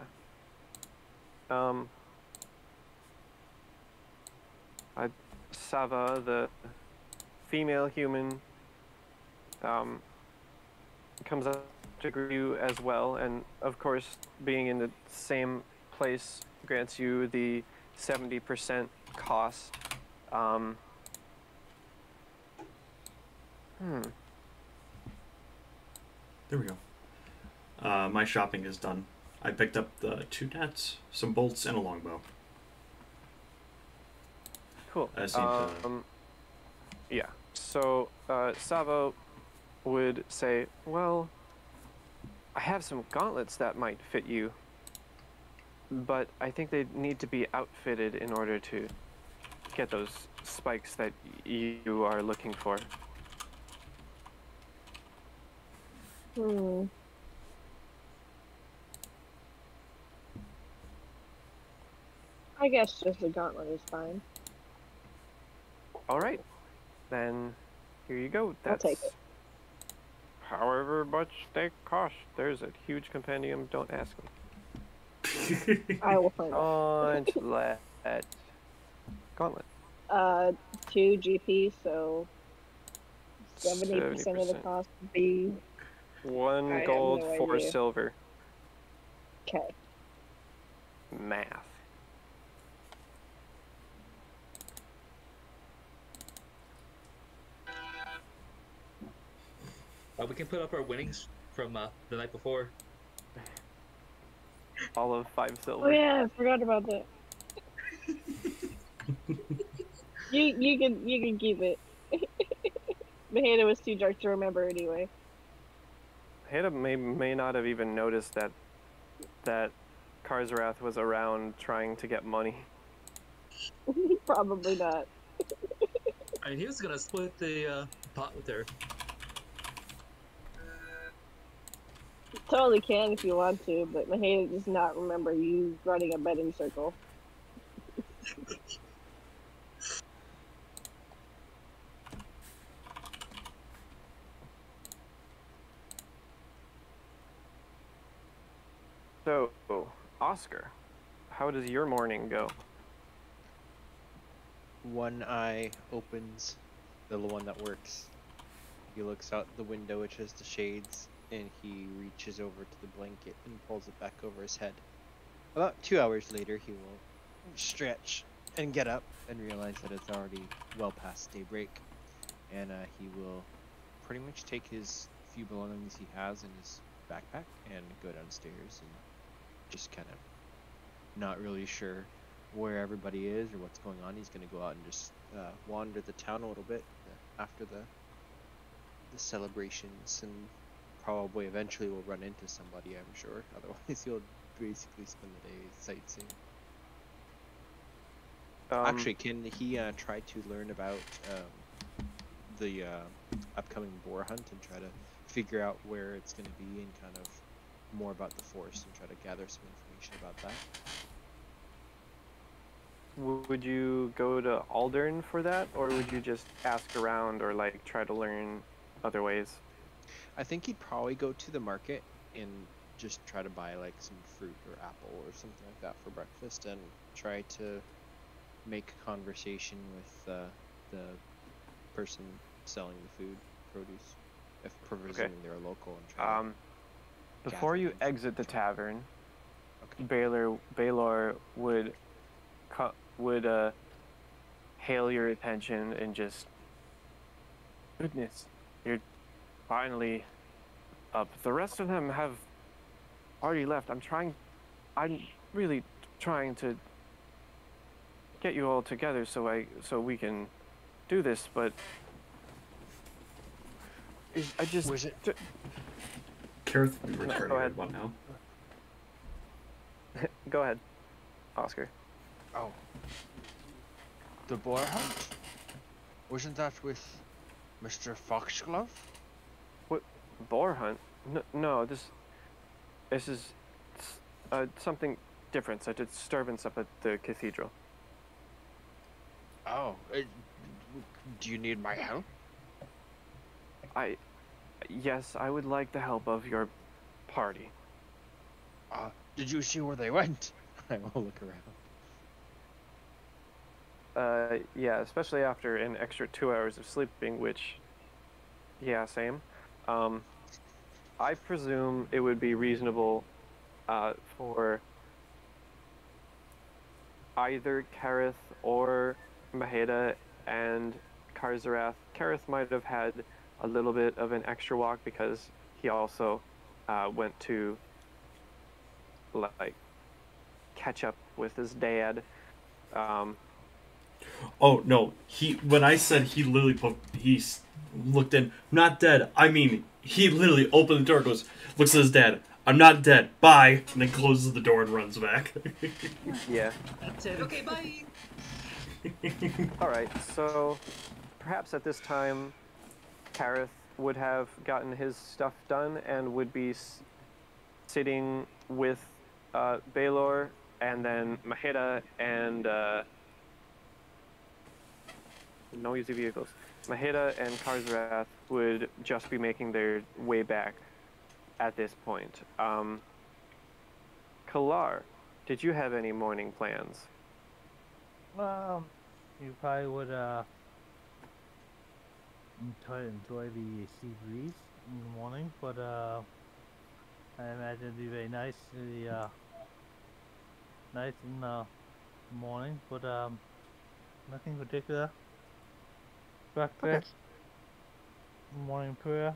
Sava, the female human, comes up to greet you as well, and of course, being in the same place grants you the 70% cost. There we go. My shopping is done. I picked up the 2 nets, some bolts, and a longbow. Cool. I seem to... Yeah. So Savo would say, "Well, I have some gauntlets that might fit you, but I think they need to be outfitted in order to get those spikes that you are looking for." I guess just a gauntlet is fine. All right. Then here you go. That's I'll take it. however much they cost. There's a huge compendium. Don't ask me. I will find out. Gauntlet. Gauntlet. 2 GP, so 70% of the 70%. cost would be 1 I have gold, no 4 idea. silver. okay. Math. We can put up our winnings from the night before. All of 5 silver. Oh yeah, I forgot about that. you can keep it. Maheda was too dark to remember anyway. Heda may not have even noticed that Karzarath was around trying to get money. Probably not. I mean, he was gonna split the pot with her. Totally can if you want to, but Maheda does not remember you running a betting circle. So, Oscar, how does your morning go? One eye opens, the one that works. He looks out the window, which has the shades, and he reaches over to the blanket and pulls it back over his head. About 2 hours later, he will stretch and get up and realize that it's already well past daybreak, and he will pretty much take his few belongings he has in his backpack and go downstairs and just kind of not really sure where everybody is or what's going on. He's going to go out and just wander the town a little bit after the celebrations, and probably eventually will run into somebody, I'm sure. Otherwise, he'll basically spend the day sightseeing. Actually, can he try to learn about the upcoming boar hunt and try to figure out where it's going to be and kind of more about the forest and try to gather some information about that? Would you go to Aldern for that, or would you just ask around or like try to learn other ways? I think he'd probably go to the market and just try to buy like some fruit or apple or something like that for breakfast and try to make conversation with the person selling the food, produce, if presuming they're local, and try to before you exit the tavern, Baylor would hail your attention and just, goodness, you're finally up. The rest of them have already left. I'm really trying to get you all together so we can do this, but I just... Was it? Kareth, we return Go ahead. what now? Go ahead, Oscar. Oh. The boar hunt? Wasn't that with Mr. Foxglove? What? Boar hunt? No, this is something different. A disturbance up at the cathedral. Oh. Do you need my help? Yes, I would like the help of your party. Did you see where they went? I will look around. Yeah, especially after an extra 2 hours of sleeping, which, yeah, same. I presume it would be reasonable for either Kareth or Maheda and Karzarath. Kareth might have had a little bit of an extra walk because he also went to like catch up with his dad. Oh no, when I said he literally looked in, not dead. I mean, he literally opened the door, goes, looks at his dad. I'm not dead. Bye, and then closes the door and runs back. Yeah. That's it. Okay, bye. All right. So perhaps at this time, Kareth would have gotten his stuff done and would be sitting with Baylor and then Maheda and noisy vehicles. Maheda and Karzarath would just be making their way back at this point. Kalar, did you have any morning plans? You probably would try to enjoy the sea breeze in the morning, but I imagine it'd be very nice nice in the morning, but nothing particular. Breakfast, morning prayer.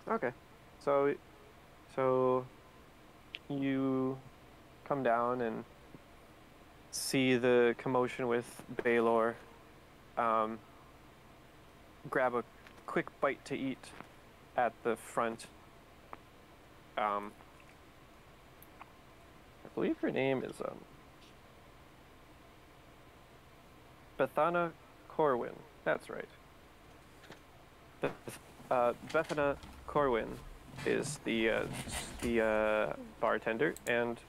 Okay. So you come down and see the commotion with Baylor. Grab a quick bite to eat at the front. I believe her name is Bethana Corwin. That's right. Bethana Corwin is the bartender and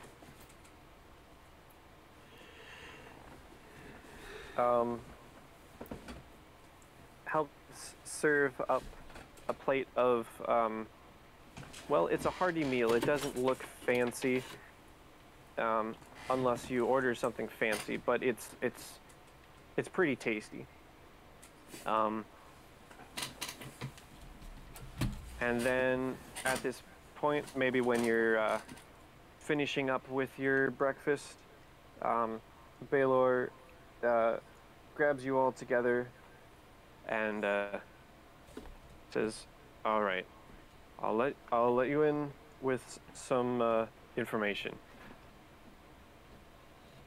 helps serve up a plate of well, it's a hearty meal. It doesn't look fancy unless you order something fancy, but it's pretty tasty. And then at this point, maybe when you're finishing up with your breakfast, Baylor grabs you all together and Says, "All right, I'll let you in with some information.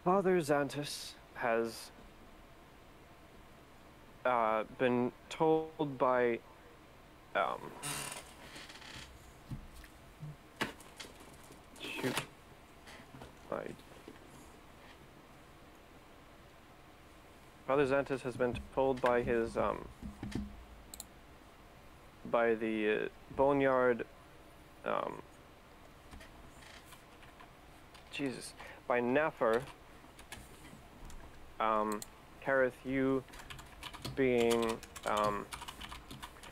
Father Xantus has been told by shoot, Father Xantus has been told by his by the boneyard Jesus, by Nefer, Kareth, being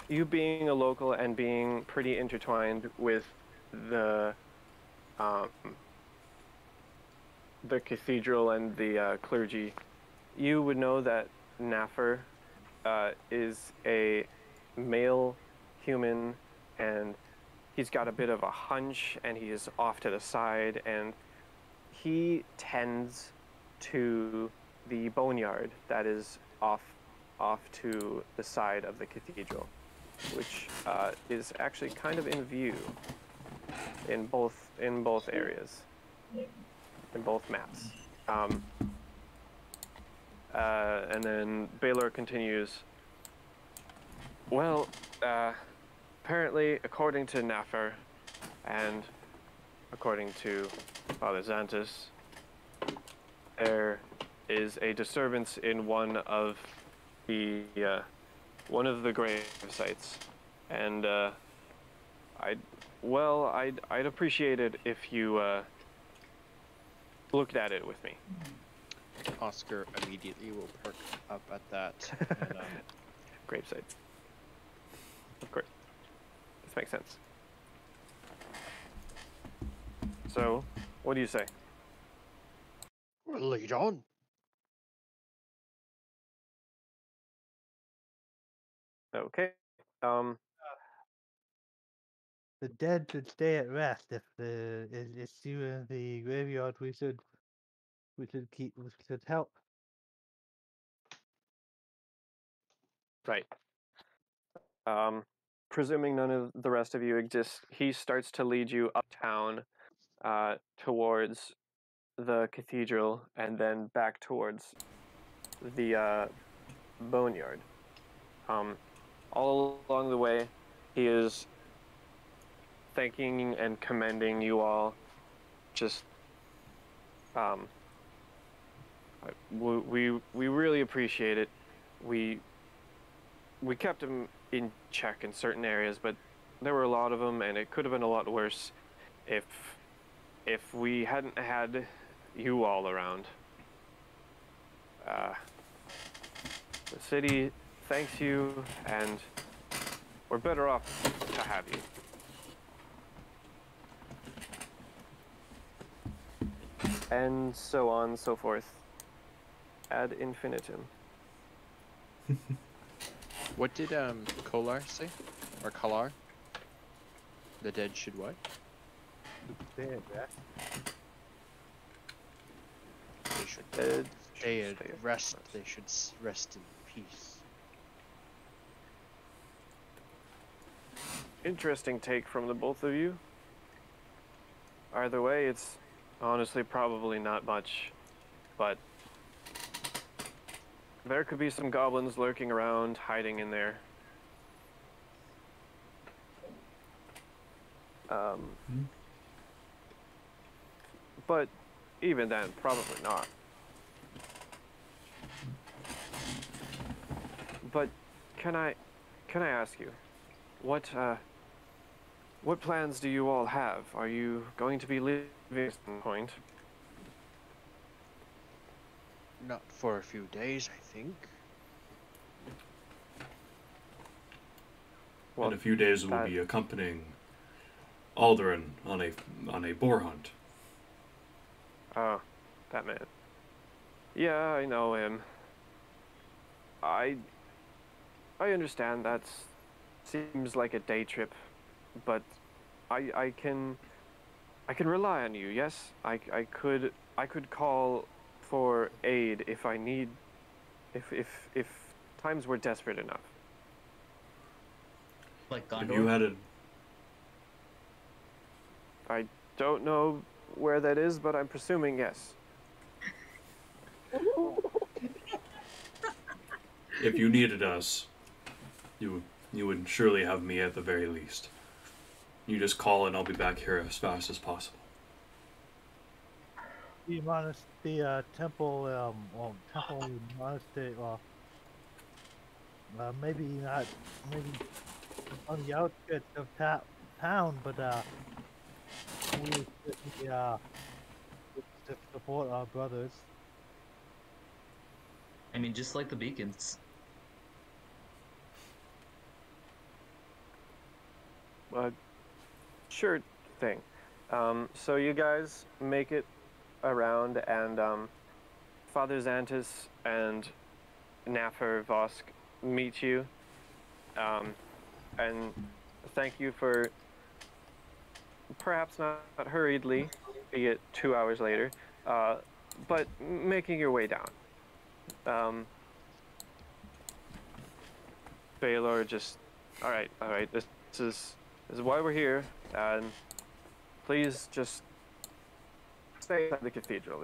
you being a local and being pretty intertwined with the cathedral and the clergy, you would know that Nefer is a male human, and he's got a bit of a hunch, and he is off to the side, and he tends to the boneyard that is off to the side of the cathedral, which is actually kind of in view in both areas, in both maps. And then Baylor continues. Well, apparently, according to Nefer, and according to Father Xantus, there is a disturbance in one of the grave sites, and I'd appreciate it if you looked at it with me. Oscar immediately will perk up at that. And, Grave sites. Of course. This makes sense. So, what do you say? lead on. Okay. The dead should stay at rest. If it's you in the graveyard, we should help. Right. Presuming none of the rest of you exist, he starts to lead you uptown, towards the cathedral, and then back towards the boneyard. All along the way, he is thanking and commending you all. Just, we really appreciate it. We kept him in check in certain areas, but there were a lot of them, and it could have been a lot worse if we hadn't had you all around. The city thanks you, and we're better off to have you. And so on and so forth. Ad infinitum. What did Kolar say? Or Kalar? The dead should what? Stay at rest. They should Dead stay should at stay at rest. rest. They should rest in peace. Interesting take from the both of you. Either way, it's honestly probably not much, but there could be some goblins lurking around, hiding in there. But even then, probably not. But can I ask you, what plans do you all have? Are you going to be leaving at some point? Not for a few days, I think. Well, In a few days, we'll be accompanying Alderin on a boar hunt. Oh, that man. Yeah, I know him. I understand that seems like a day trip, but I can rely on you. Yes, I could call for aid if I need, if times were desperate enough. Like If Gondor? you had a I don't know where that is, but I'm presuming yes. if you needed us, you would surely have me at the very least. You just call and I'll be back here as fast as possible. The temple, temple monastery, maybe not, maybe on the outskirts of town, but we certainly to support our brothers. I mean, just like the beacons. Sure thing. So you guys make it around, and Father Xantus and Naffer Vosk meet you, and thank you for perhaps not hurriedly, be it 2 hours later, but making your way down. Baylor just, all right, this is why we're here, and please just stay at the cathedral.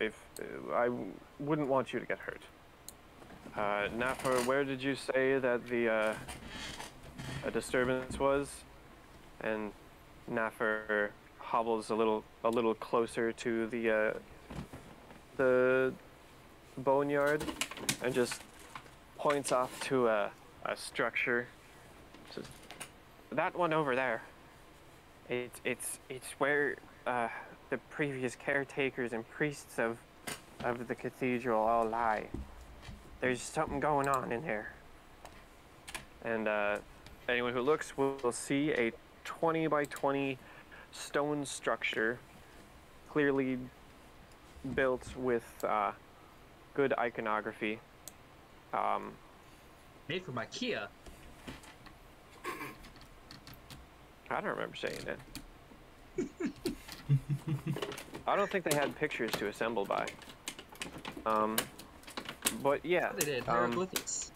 If I wouldn't want you to get hurt. Naffer, where did you say that the a disturbance was? And Naffer hobbles a little closer to the boneyard and just points off to a structure. Says, that one over there. It's where the previous caretakers and priests of the cathedral all lie. There's something going on in there. And anyone who looks will see a 20 by 20 stone structure, clearly built with good iconography. Made from IKEA. I don't remember saying it. I don't think they had pictures to assemble by. But yeah. They did. Hieroglyphics.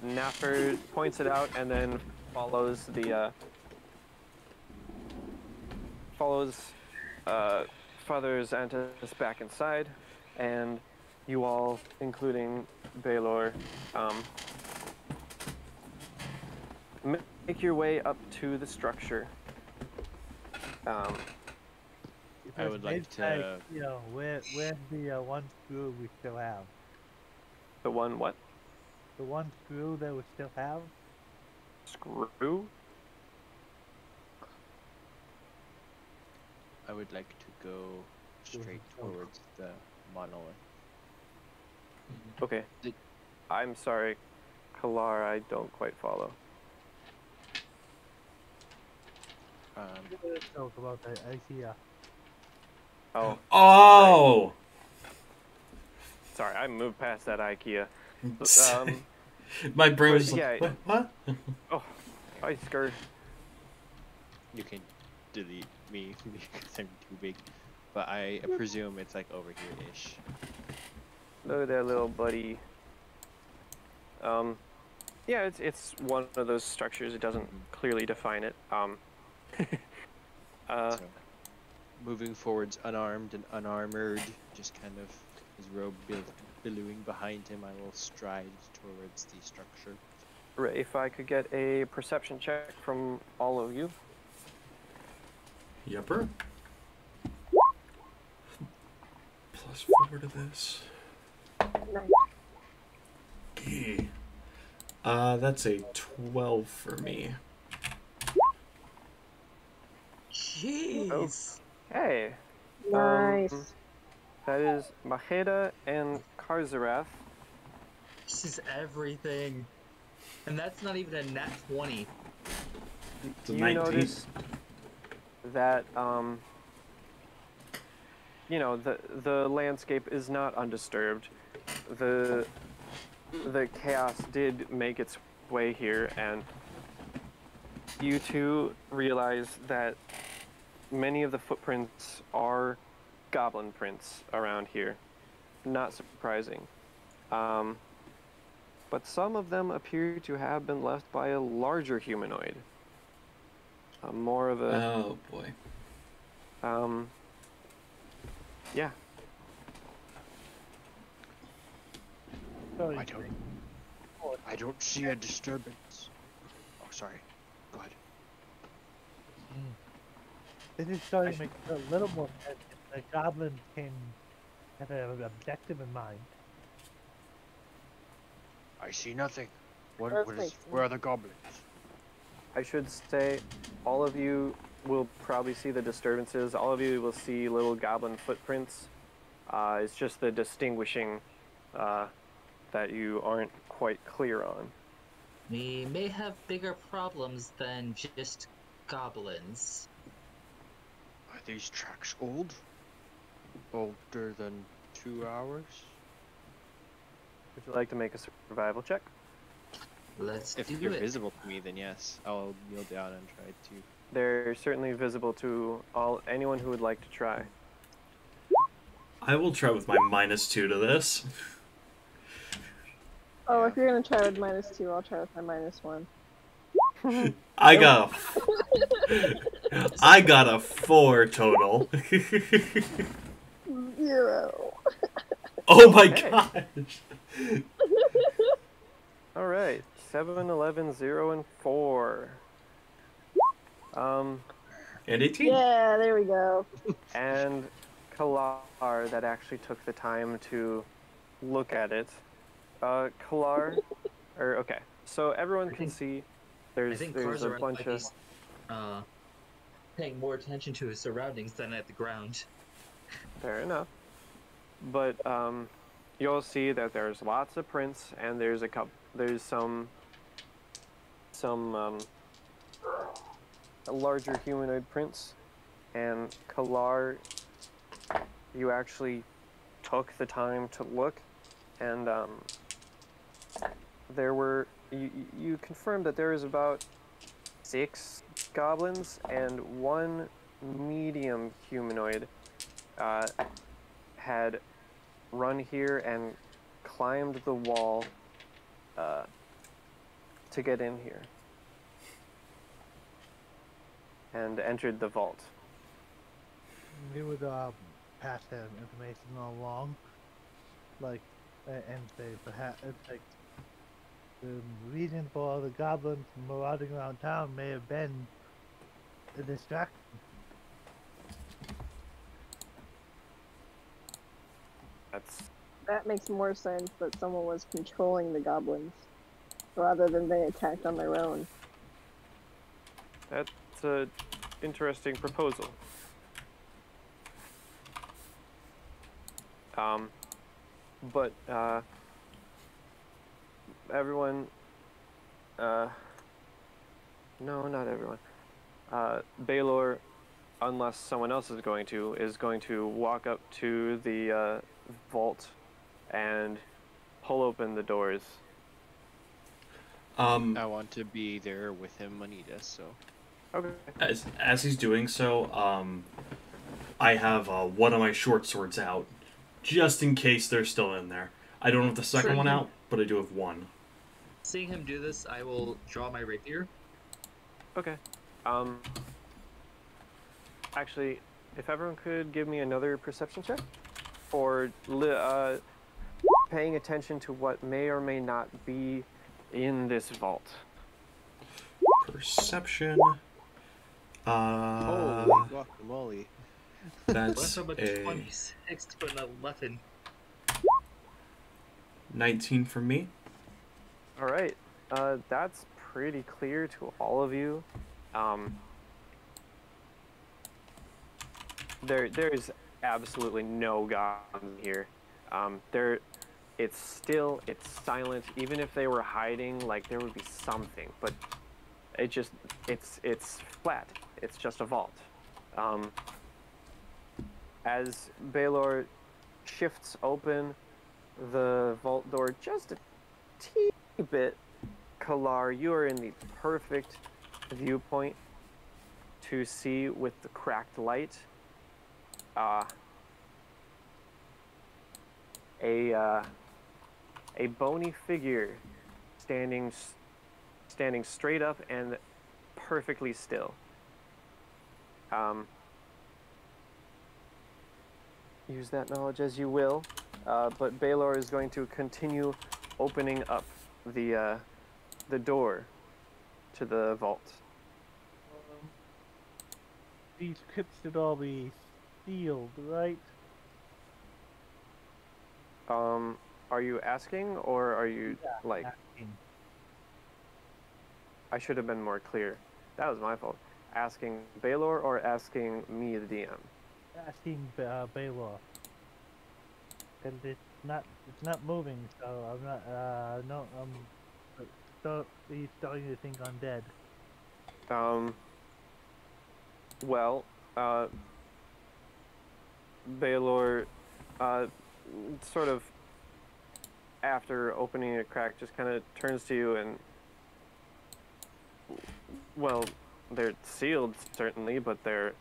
Naffer points it out and then follows the Father Xantus back inside, and you all, including Baylor, make your way up to the structure. I would like to. You know, where's the one screw we still have? The one what? The one screw that we still have? Screw? I would like to go straight towards the monolith. Okay. I'm sorry, Kalar, I don't quite follow. Let's talk about the IKEA. Oh, Oh! sorry, I moved past that IKEA. My brain but was like, yeah. what? Oh, I skirt. You can delete me because I'm too big, but I presume it's like over here-ish. Look at that little buddy. Yeah, it's one of those structures. It doesn't clearly define it. So, moving forwards, unarmed and unarmored, just kind of his robe billowing behind him, I will stride towards the structure. Right, if I could get a perception check from all of you. Yupper. +4 to this. Okay. That's a 12 for me. Jeez. Hey. Nice. That is Maheda and Karzarath. This is everything. And that's not even a nat 20. It's a You 19. notice that you know, the landscape is not undisturbed. The chaos did make its way here, and you two realize that many of the footprints are goblin prints around here. Not surprising. but some of them appear to have been left by a larger humanoid. More of a... Oh boy. Yeah. Sorry. I don't see a disturbance. Oh, sorry. Go ahead. This is starting to make a little more sense. The goblin can have an objective in mind. I see nothing. What That is? makes Where are the goblins? I should say, all of you will probably see the disturbances. All of you will see little goblin footprints. It's just the distinguishing that you aren't quite clear on. We may have bigger problems than just goblins. Are these tracks old? Older than 2 hours? Would you like to make a survival check? Let's If do you're it. visible to me, then yes, I'll kneel down and try to. They're certainly visible to anyone who would like to try. I will try with my -2 to this. Oh, if you're gonna try with -2, I'll try with my -1. I got a 4 total. 0. Oh my Okay. gosh. All right, 7, 11, 0, and 4. And 18. Yeah, there we go. And Kalar that actually took the time to look at it. Kalar, okay. So everyone can see I there's think a Karzar bunch might of be paying more attention to his surroundings than at the ground. fair enough. But you'll see that there's lots of prints and there's some larger humanoid prints, and Kalar, you actually took the time to look, and you confirmed that there is about 6 goblins and 1 medium humanoid had run here and climbed the wall to get in here and entered the vault. We would pass that information along, like, and say perhaps like the reason for the goblins marauding around town may have been a distraction. That makes more sense that someone was controlling the goblins rather than they attacked on their own. That's an interesting proposal. But everyone, no, not everyone. Baylor, unless someone else is going to walk up to the vault and pull open the doors. I want to be there with him, Anita, so. Okay. As he's doing so, I have one of my short swords out, just in case they're still in there. I don't have the second one out, but I do have one. Seeing him do this, I will draw my rapier. Okay. Actually, if everyone could give me another perception check for paying attention to what may or may not be in this vault. Perception. Holy guacamole. That's Went from a 26 to an 11. 19 for me. All right. That's pretty clear to all of you. There's absolutely no goblins here. It's silent. Even if they were hiding, like, there would be something, but it's flat. It's just a vault. As Baylor shifts open the vault door just a teeny bit, Kalar, you are in the perfect viewpoint to see with the cracked light a bony figure standing straight up and perfectly still. Use that knowledge as you will, but Baylor is going to continue opening up the door to the vault. These crypts should all be sealed, right? Are you asking, or are you like? Asking. I should have been more clear. That was my fault. Asking Baylor or asking me, the DM? Asking Baylor. And it's not moving, so I'm not no so he's starting to think I'm dead. Well, Baylor, sort of after opening a crack, just kind of turns to you and, well, they're sealed certainly, but they're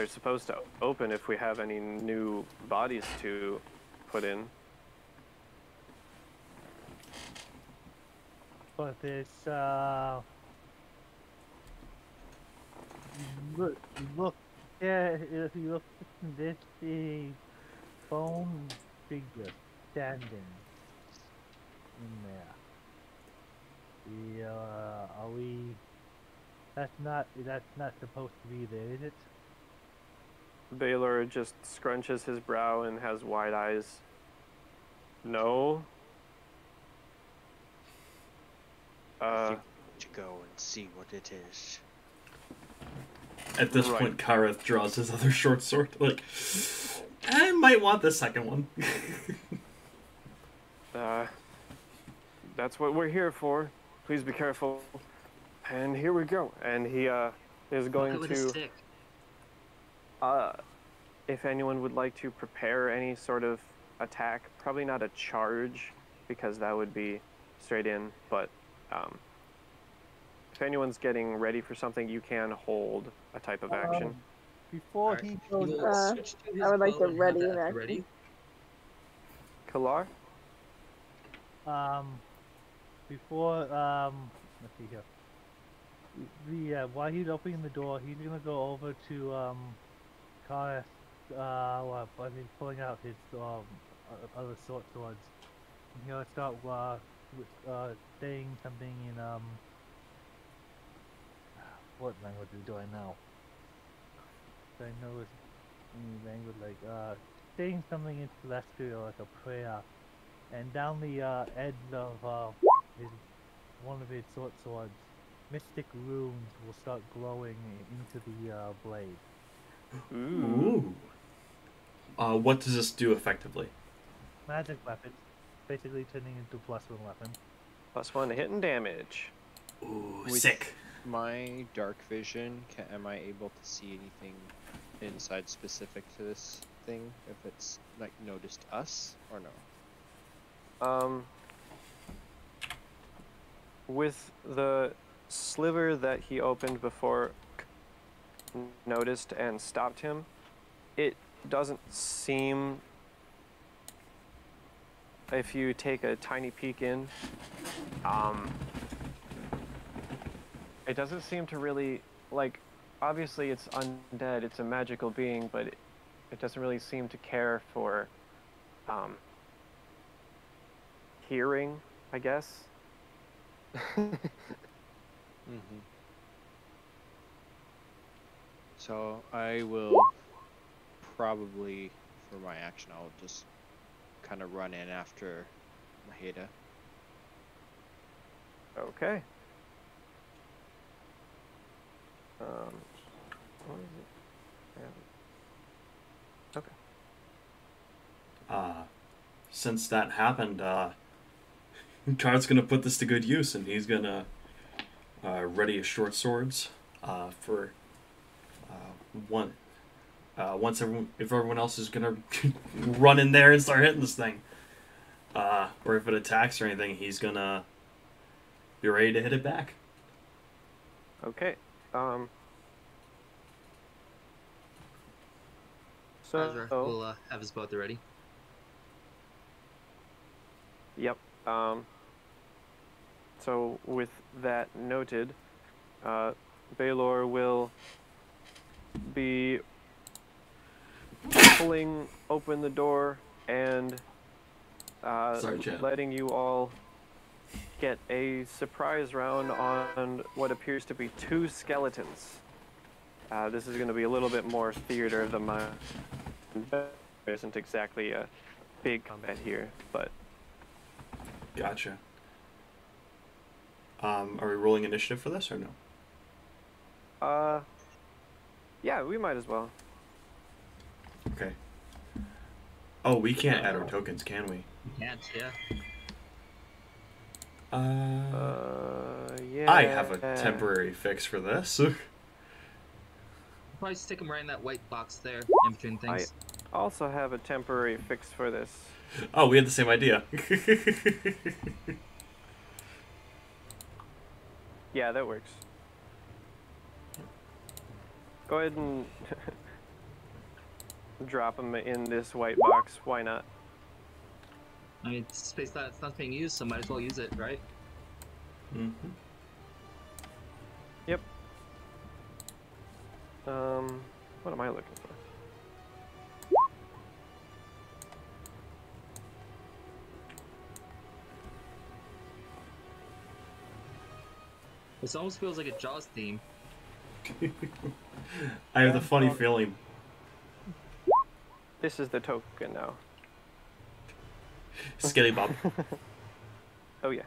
supposed to open if we have any new bodies to put in. But it's look yeah, if you look at this, a bone figure standing in there. Are we? That's not supposed to be there, is it? Baylor just scrunches his brow and has wide eyes. No. I think we should go and see what it is. At this point, Kareth draws his other short sword. Like, I might want the second one. That's what we're here for. Please be careful. And here we go. And he is going With a to. stick. If anyone would like to prepare any sort of attack, probably not a charge, because that would be straight in, but if anyone's getting ready for something, you can hold a type of action. Before he goes, I would like to ready an action. Ready? Kalar? before let's see here. While he's opening the door, he's gonna go over to Kareth, I mean, pulling out his other short swords. And he'll start saying something in what language is he doing now? I know it's any language like saying something in celestial, like a prayer, and down the edge of one of his short swords, mystic runes will start glowing into the blade. Ooh. What does this do effectively? Magic weapon, basically turning into +1 weapon. +1 hit and damage. Ooh, With sick. My dark vision, am I able to see anything inside specific to this thing? If it's like noticed us or no? With the sliver that he opened before noticed and stopped him, it doesn't seem, if you take a tiny peek in, it doesn't seem to really, like, obviously it's undead, it's a magical being, but it doesn't really seem to care for hearing, I guess. So I will probably, for my action, I'll just kind of run in after Maheda. Okay. What is it? Okay. Since that happened, Karth's gonna put this to good use, and he's gonna ready his short swords for one. If everyone else is gonna run in there and start hitting this thing, or if it attacks or anything, he's gonna be ready to hit it back. Okay. Azra will have his bow at the ready. Yep. So with that noted, Baylor will be pulling open the door and Sorry, Chad. letting you all get a surprise round on what appears to be 2 skeletons. This is going to be a little bit more theater of the mind. There isn't exactly a big combat here, but... Gotcha. Are we rolling initiative for this or no? Yeah, we might as well. Okay. Oh, we can't add our tokens, can we? Can't, yeah. Yeah. I have a temporary fix for this. Probably stick them right in that white box there, in between things. I also have a temporary fix for this. Oh, we had the same idea. Yeah, that works. Go ahead and drop them in this white box. Why not? I mean, it's space that's not being used, so might as well use it, right? Mm-hmm. Yep. What am I looking for? This almost feels like a Jaws theme. I have the funny feeling. This is the token now. Skilly Bob. Oh yeah.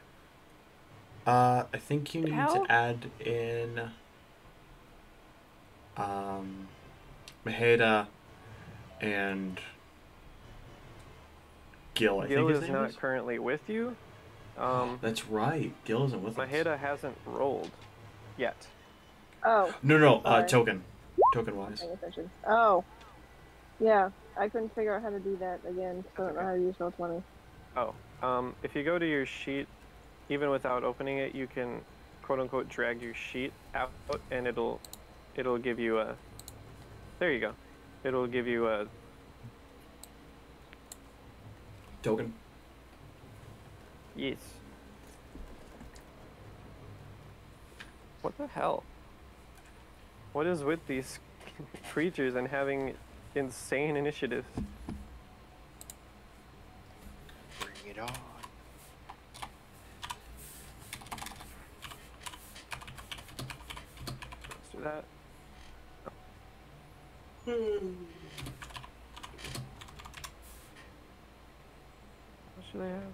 I think you need Hell? to add in Maheda and Gil, I Gil think is his name not is. currently with you. That's right. Gil isn't with us. Maheda hasn't rolled yet. Oh, No, Sorry. token. Token wise. paying attention. Oh, yeah. I couldn't figure out how to do that again. So I don't know how to use Roll20. Oh, if you go to your sheet, even without opening it, you can quote unquote drag your sheet out and it'll give you a, there you go. It'll give you a, Token. yes. What the hell? What is with these creatures and having insane initiatives? Bring it on. Let's do that. What should I have?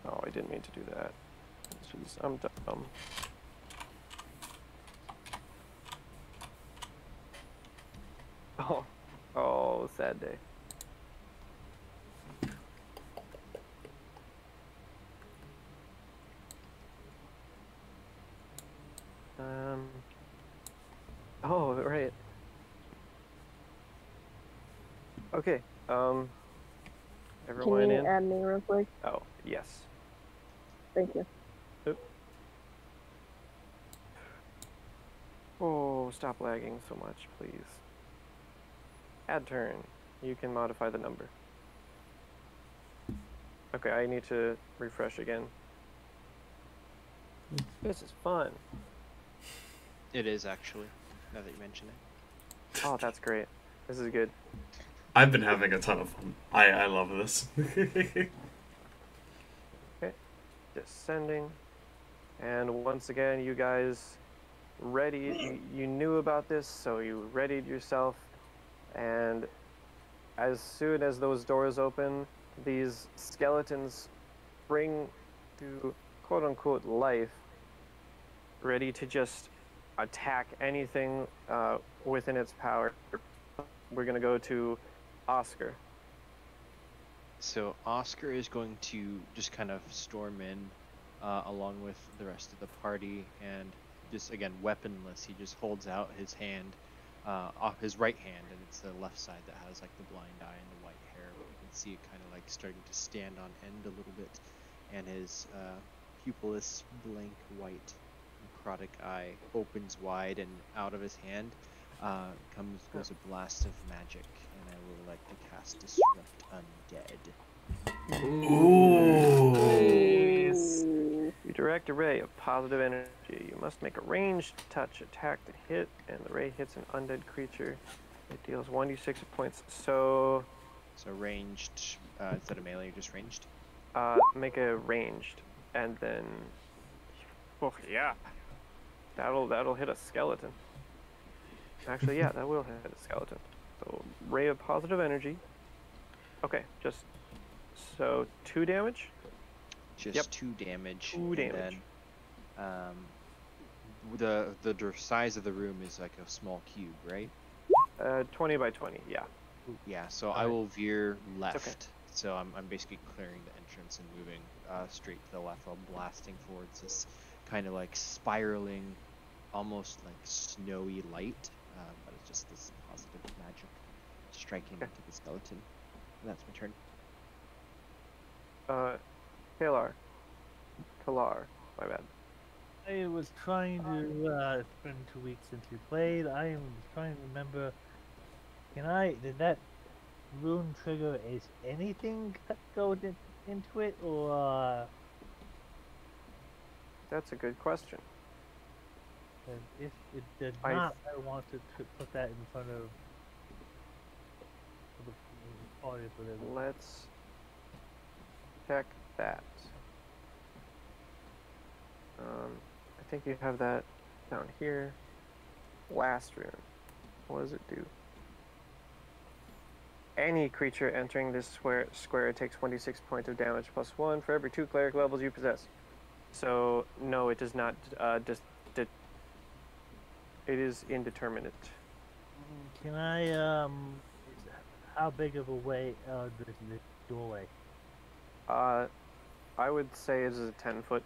Oh, I didn't mean to do that. Jeez, I'm dumb. Oh, sad day. Oh, right. Okay, Can everyone you in? add me real quick? Oh, yes. Thank you. Oh, stop lagging so much, please. Add turn. You can modify the number. Okay, I need to refresh again. This is fun. It is actually, now that you mention it. Oh, that's great. This is good. I've been having a ton of fun. I love this. Okay, descending. And once again, you guys you knew about this, so you readied yourself. And as soon as those doors open, these skeletons spring to quote-unquote life, ready to just attack anything within its power. We're going to go to Oscar. So Oscar is going to just kind of storm in along with the rest of the party, and just again weaponless, he just holds out his hand, off his right hand, and it's the left side that has like the blind eye and the white hair. But you can see it kind of like starting to stand on end a little bit, and his pupilless blank white necrotic eye opens wide, and out of his hand goes a blast of magic. And I would like to cast Disrupt Undead. Ooh. Nice. You direct a ray of positive energy. You must make a ranged touch attack to hit, and the ray hits an undead creature. It deals 1d6 points. So, Ranged, instead of melee, just ranged? make a ranged, and then, oh yeah, that'll hit a skeleton. Actually, yeah, that will hit a skeleton. So, ray of positive energy. Okay, so 2 damage. Just 2 damage. 2 damage. Then, the size of the room is like a small cube, right? 20 by 20, yeah. Yeah, so I will veer left. Okay. So I'm basically clearing the entrance and moving straight to the left while blasting towards this kind of like spiraling, almost like snowy light. But it's just this positive magic striking into the skeleton. And that's my turn. Kalar, my bad. I was trying to, it's been 2 weeks since we played. I am trying to remember. Did that rune trigger is anything that goes into it, or? That's a good question. If it did not, I want to put that in front of the party for them. Let's check that. I think you have that down here. Last rune. What does it do? Any creature entering this square takes 26 points of damage plus 1 for every 2 cleric levels you possess. So, no, it does not, it is indeterminate. Can I, how big of a way, this doorway? I would say it is a 10-foot.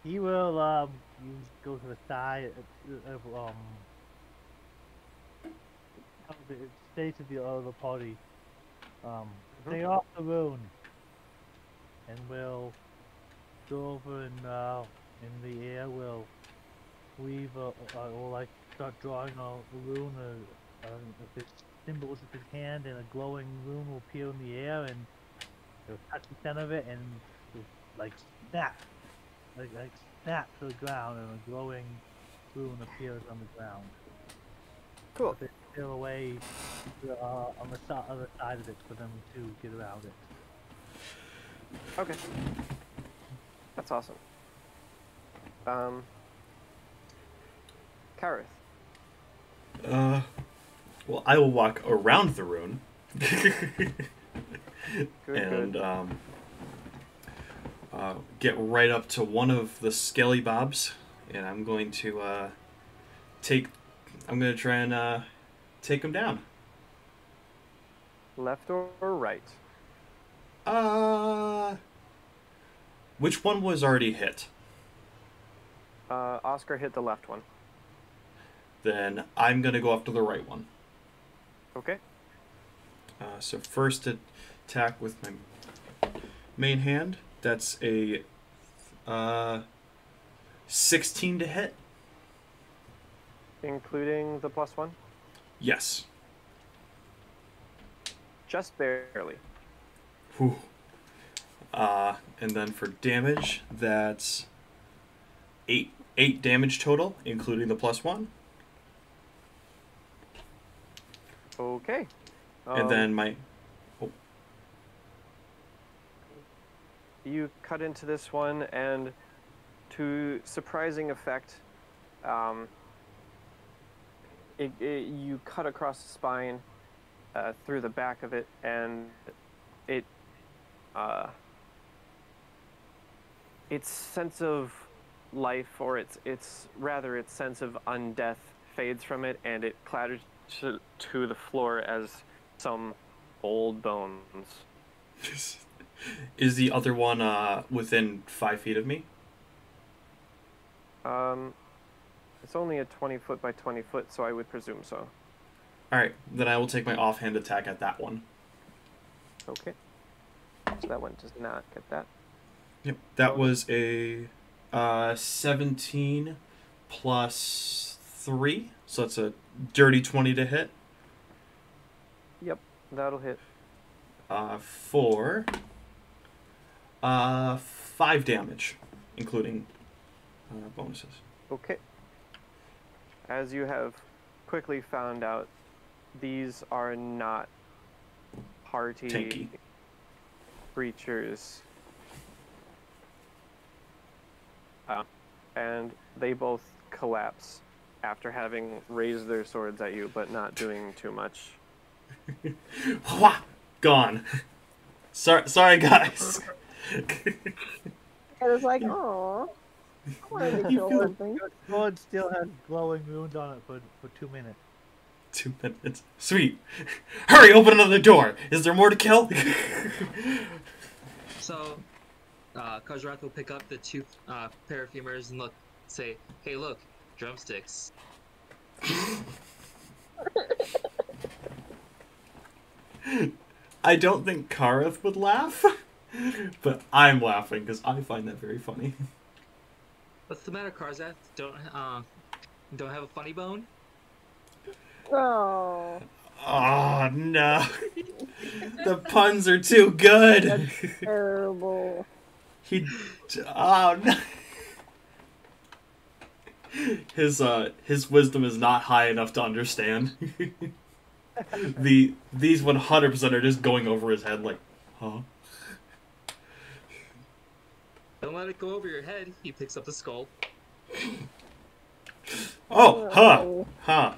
He will, go to the side of, stay to the other party. Stay off the rune. And we'll go over and, in the air, we'll weave, or like, start drawing a rune, if it's symbols with his hand, and a glowing rune will appear in the air, and it'll touch the center of it, and it'll, like, snap. Like snap to the ground, and a glowing rune appears on the ground. Cool. They steal away on the other side of it for them to get around it. Okay. That's awesome. Kareth. Well, I will walk around the rune. Good. Get right up to one of the skelly bobs, and I'm going to try and take him down. Left or right? Which one was already hit? Oscar hit the left one. Then I'm gonna go after the right one. Okay. So first attack with my main hand. That's a 16 to hit. Including the +1? Yes. Just barely. Whew. And then for damage, that's 8 damage total, including the +1. Okay. And then my... Oh. You cut into this one, and to surprising effect, you cut across the spine through the back of it, and its sense of life, or its sense of undeath fades from it, and it clatters to the floor as some old bones. Is the other one within 5 feet of me? It's only a 20-foot by 20-foot, so I would presume so. Alright, then I will take my offhand attack at that one. Okay. So that one does not get that. Yep, that was a 17 plus 3, so that's a dirty 20 to hit. Yep, that'll hit. For 5 damage, including bonuses. Okay. As you have quickly found out, these are not party Tanky. creatures. And they both collapse after having raised their swords at you, but not doing too much. Gone. Sorry, guys. I was like, oh, I wanted to kill something. Your sword still has glowing runes on it for 2 minutes. 2 minutes. Sweet. Hurry, open another door. Is there more to kill? So, Kajrat will pick up the 2 pair of femurs and say, hey, look, drumsticks. I don't think Kareth would laugh, but I'm laughing because I find that very funny. What's the matter, Karzat? Don't have a funny bone? Oh. Oh no. The puns are too good. That's terrible. Oh no. His wisdom is not high enough to understand. These 100% are just going over his head like, huh? Don't let it go over your head. He picks up the skull. Oh, huh.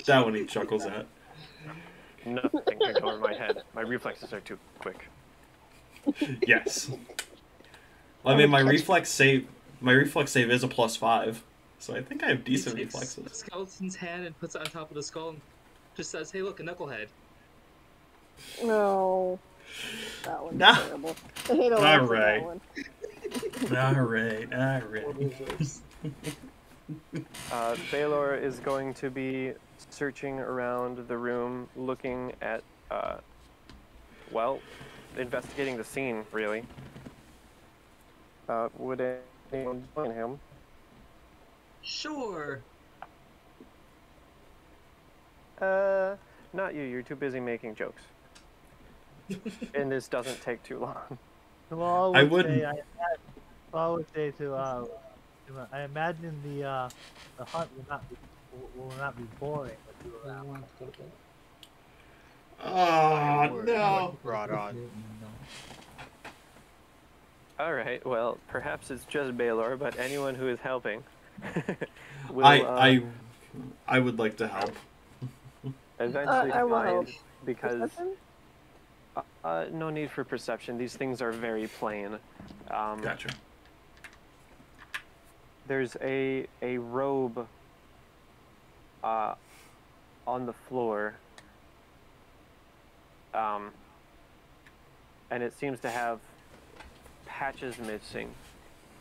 That one he chuckles at. Nothing can go over my head. My reflexes are too quick. Yes. Well, I mean, my reflex save is a +5, so I think I have decent He takes reflexes. the skeleton's hand and puts it on top of the skull and just says, hey, look, a knucklehead. No. That one's No. terrible. I hate all Alright. that one. Alright. Baylor is going to be searching around the room, looking at, investigating the scene, really. Would anyone join him? Sure. Not you. You're too busy making jokes. And this doesn't take too long. Well, I wouldn't. I would say I imagine the hunt will not be boring with you around. Oh, no. Brought on. Alright, well, perhaps it's just Baylor, but anyone who is helping will I would like to help. eventually I will find, help. because Perception? no need for perception. These things are very plain. Gotcha. There's a robe on the floor, and it seems to have patches missing,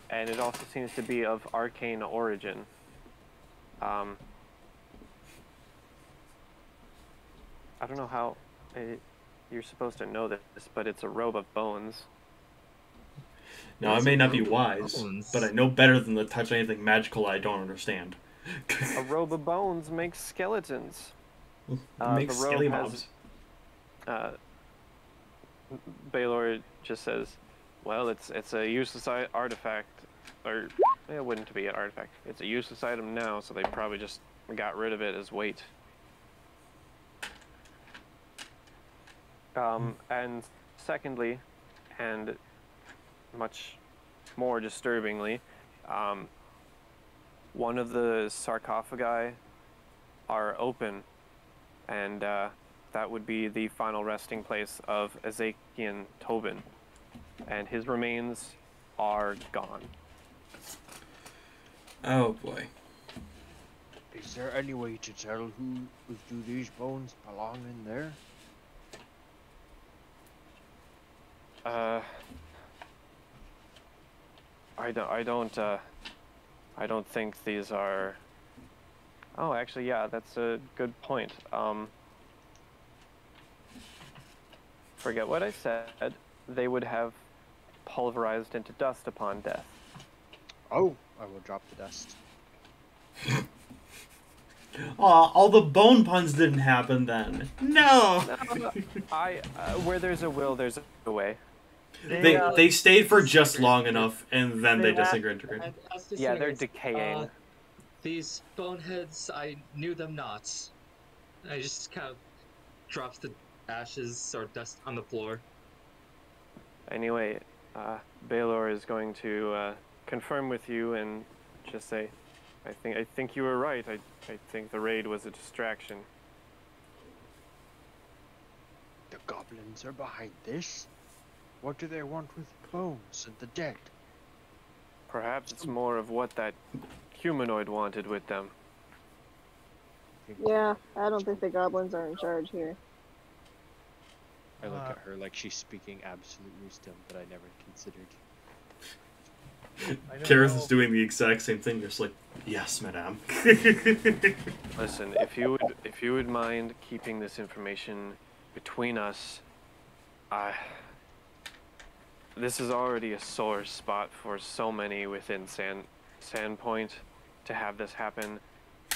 and it also seems to be of arcane origin. I don't know how you're supposed to know this, but it's a robe of bones. Now, I may not be wise, but I know better than to touch anything magical I don't understand. A robe of bones makes skeletons. Makes the robe skelly has- mobs. Baylor just says, well, it's a useless artifact, or it wouldn't be an artifact. It's a useless item now, so they probably just got rid of it as weight. And secondly, and much more disturbingly, one of the sarcophagi are open, and that would be the final resting place of Ezekian Tobin, and his remains are gone. Oh boy. Is there any way to tell do these bones belong in there? I don't think these are. Oh, actually, yeah, that's a good point. Forget what I said. They would have pulverized into dust upon death. Oh, I will drop the dust. Aw, all the bone puns didn't happen then. No! Where there's a will, there's a way. They stayed for just long enough, and then they disintegrated. And as to Yeah, they're cigarettes, decaying. These boneheads, I knew them not. I just kind of drops the ashes or dust on the floor. Anyway, Baylor is going to confirm with you and just say, I think you were right. I think the raid was a distraction. The goblins are behind this. What do they want with bones and the dead? Perhaps it's more of what that humanoid wanted with them. Yeah, I don't think the goblins are in charge here. I look at her like she's speaking absolute wisdom, but I never considered. Kareth is doing the exact same thing, just like, yes, madame. Listen, if you would mind keeping this information between us, this is already a sore spot for so many within Sandpoint. To have this happen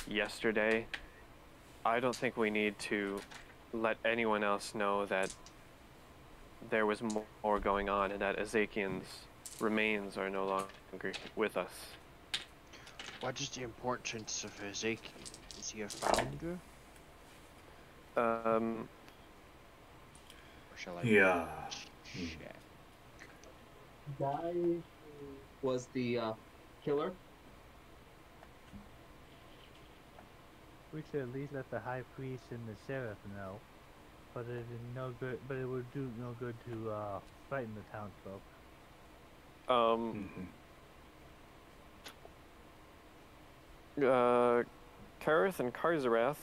yesterday, I don't think we need to let anyone else know that there was more going on and that Ezekiel's remains are no longer with us. What is the importance of Ezekiel? Is he a founder? Or shall I? Yeah. Check. Guy was the killer. We should at least let the high priest and the sheriff know. But it is no good. But it would do no good to frighten the townsfolk. Kareth and Karzarath,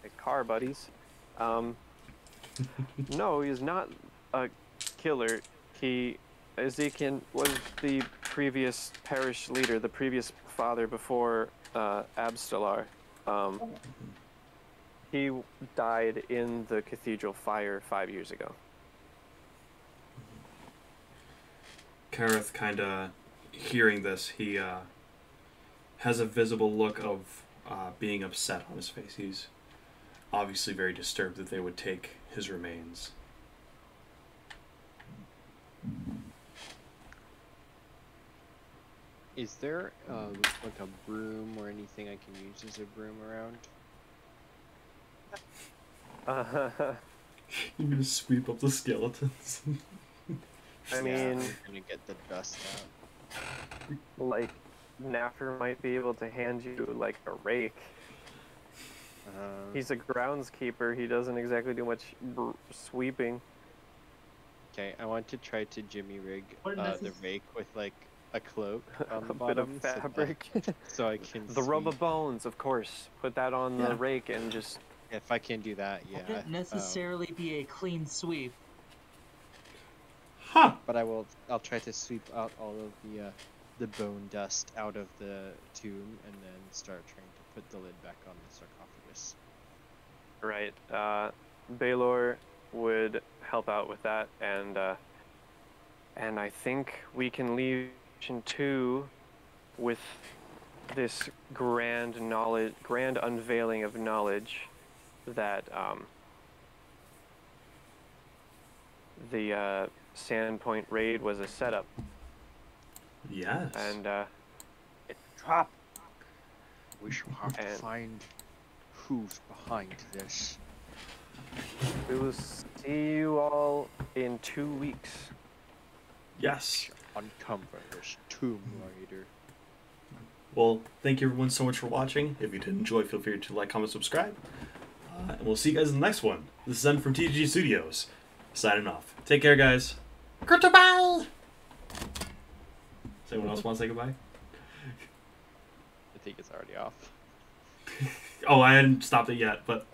like car buddies. No, he's not a killer. Ezekiel was the previous parish leader, the previous father before Abstelar. He died in the cathedral fire 5 years ago. Kareth kind of hearing this, he has a visible look of being upset on his face. He's obviously very disturbed that they would take his remains. Is there like a broom or anything I can use as a broom around? You're gonna sweep up the skeletons. I mean, I'm gonna get the dust out. like, Naffer might be able to hand you, like, a rake. He's a groundskeeper. He doesn't exactly do much sweeping. Okay, I want to try to jimmy rig What the rake with like a cloak on the A bit bottom, of fabric. so I can. The rub of sweep. bones, of course. Put that on the rake and just... If I can do that, yeah. Wouldn't necessarily be a clean sweep. Huh! But I'll try to sweep out all of the bone dust out of the tomb and then start trying to put the lid back on the sarcophagus. Right. Baylor would help out with that, and I think we can leave Mission 2 with this grand unveiling of knowledge that the Sandpoint raid was a setup. Yes. And it dropped. We shall have to find who's behind this. We will see you all in 2 weeks. Yes. Uncover this tomb raider. Well, thank you everyone so much for watching. If you did enjoy, feel free to like, comment, subscribe. And we'll see you guys in the next one. This is Zen from TG Studios. Signing off. Take care, guys. Goodbye! Does anyone else want to say goodbye? I think it's already off. Oh, I hadn't stopped it yet, but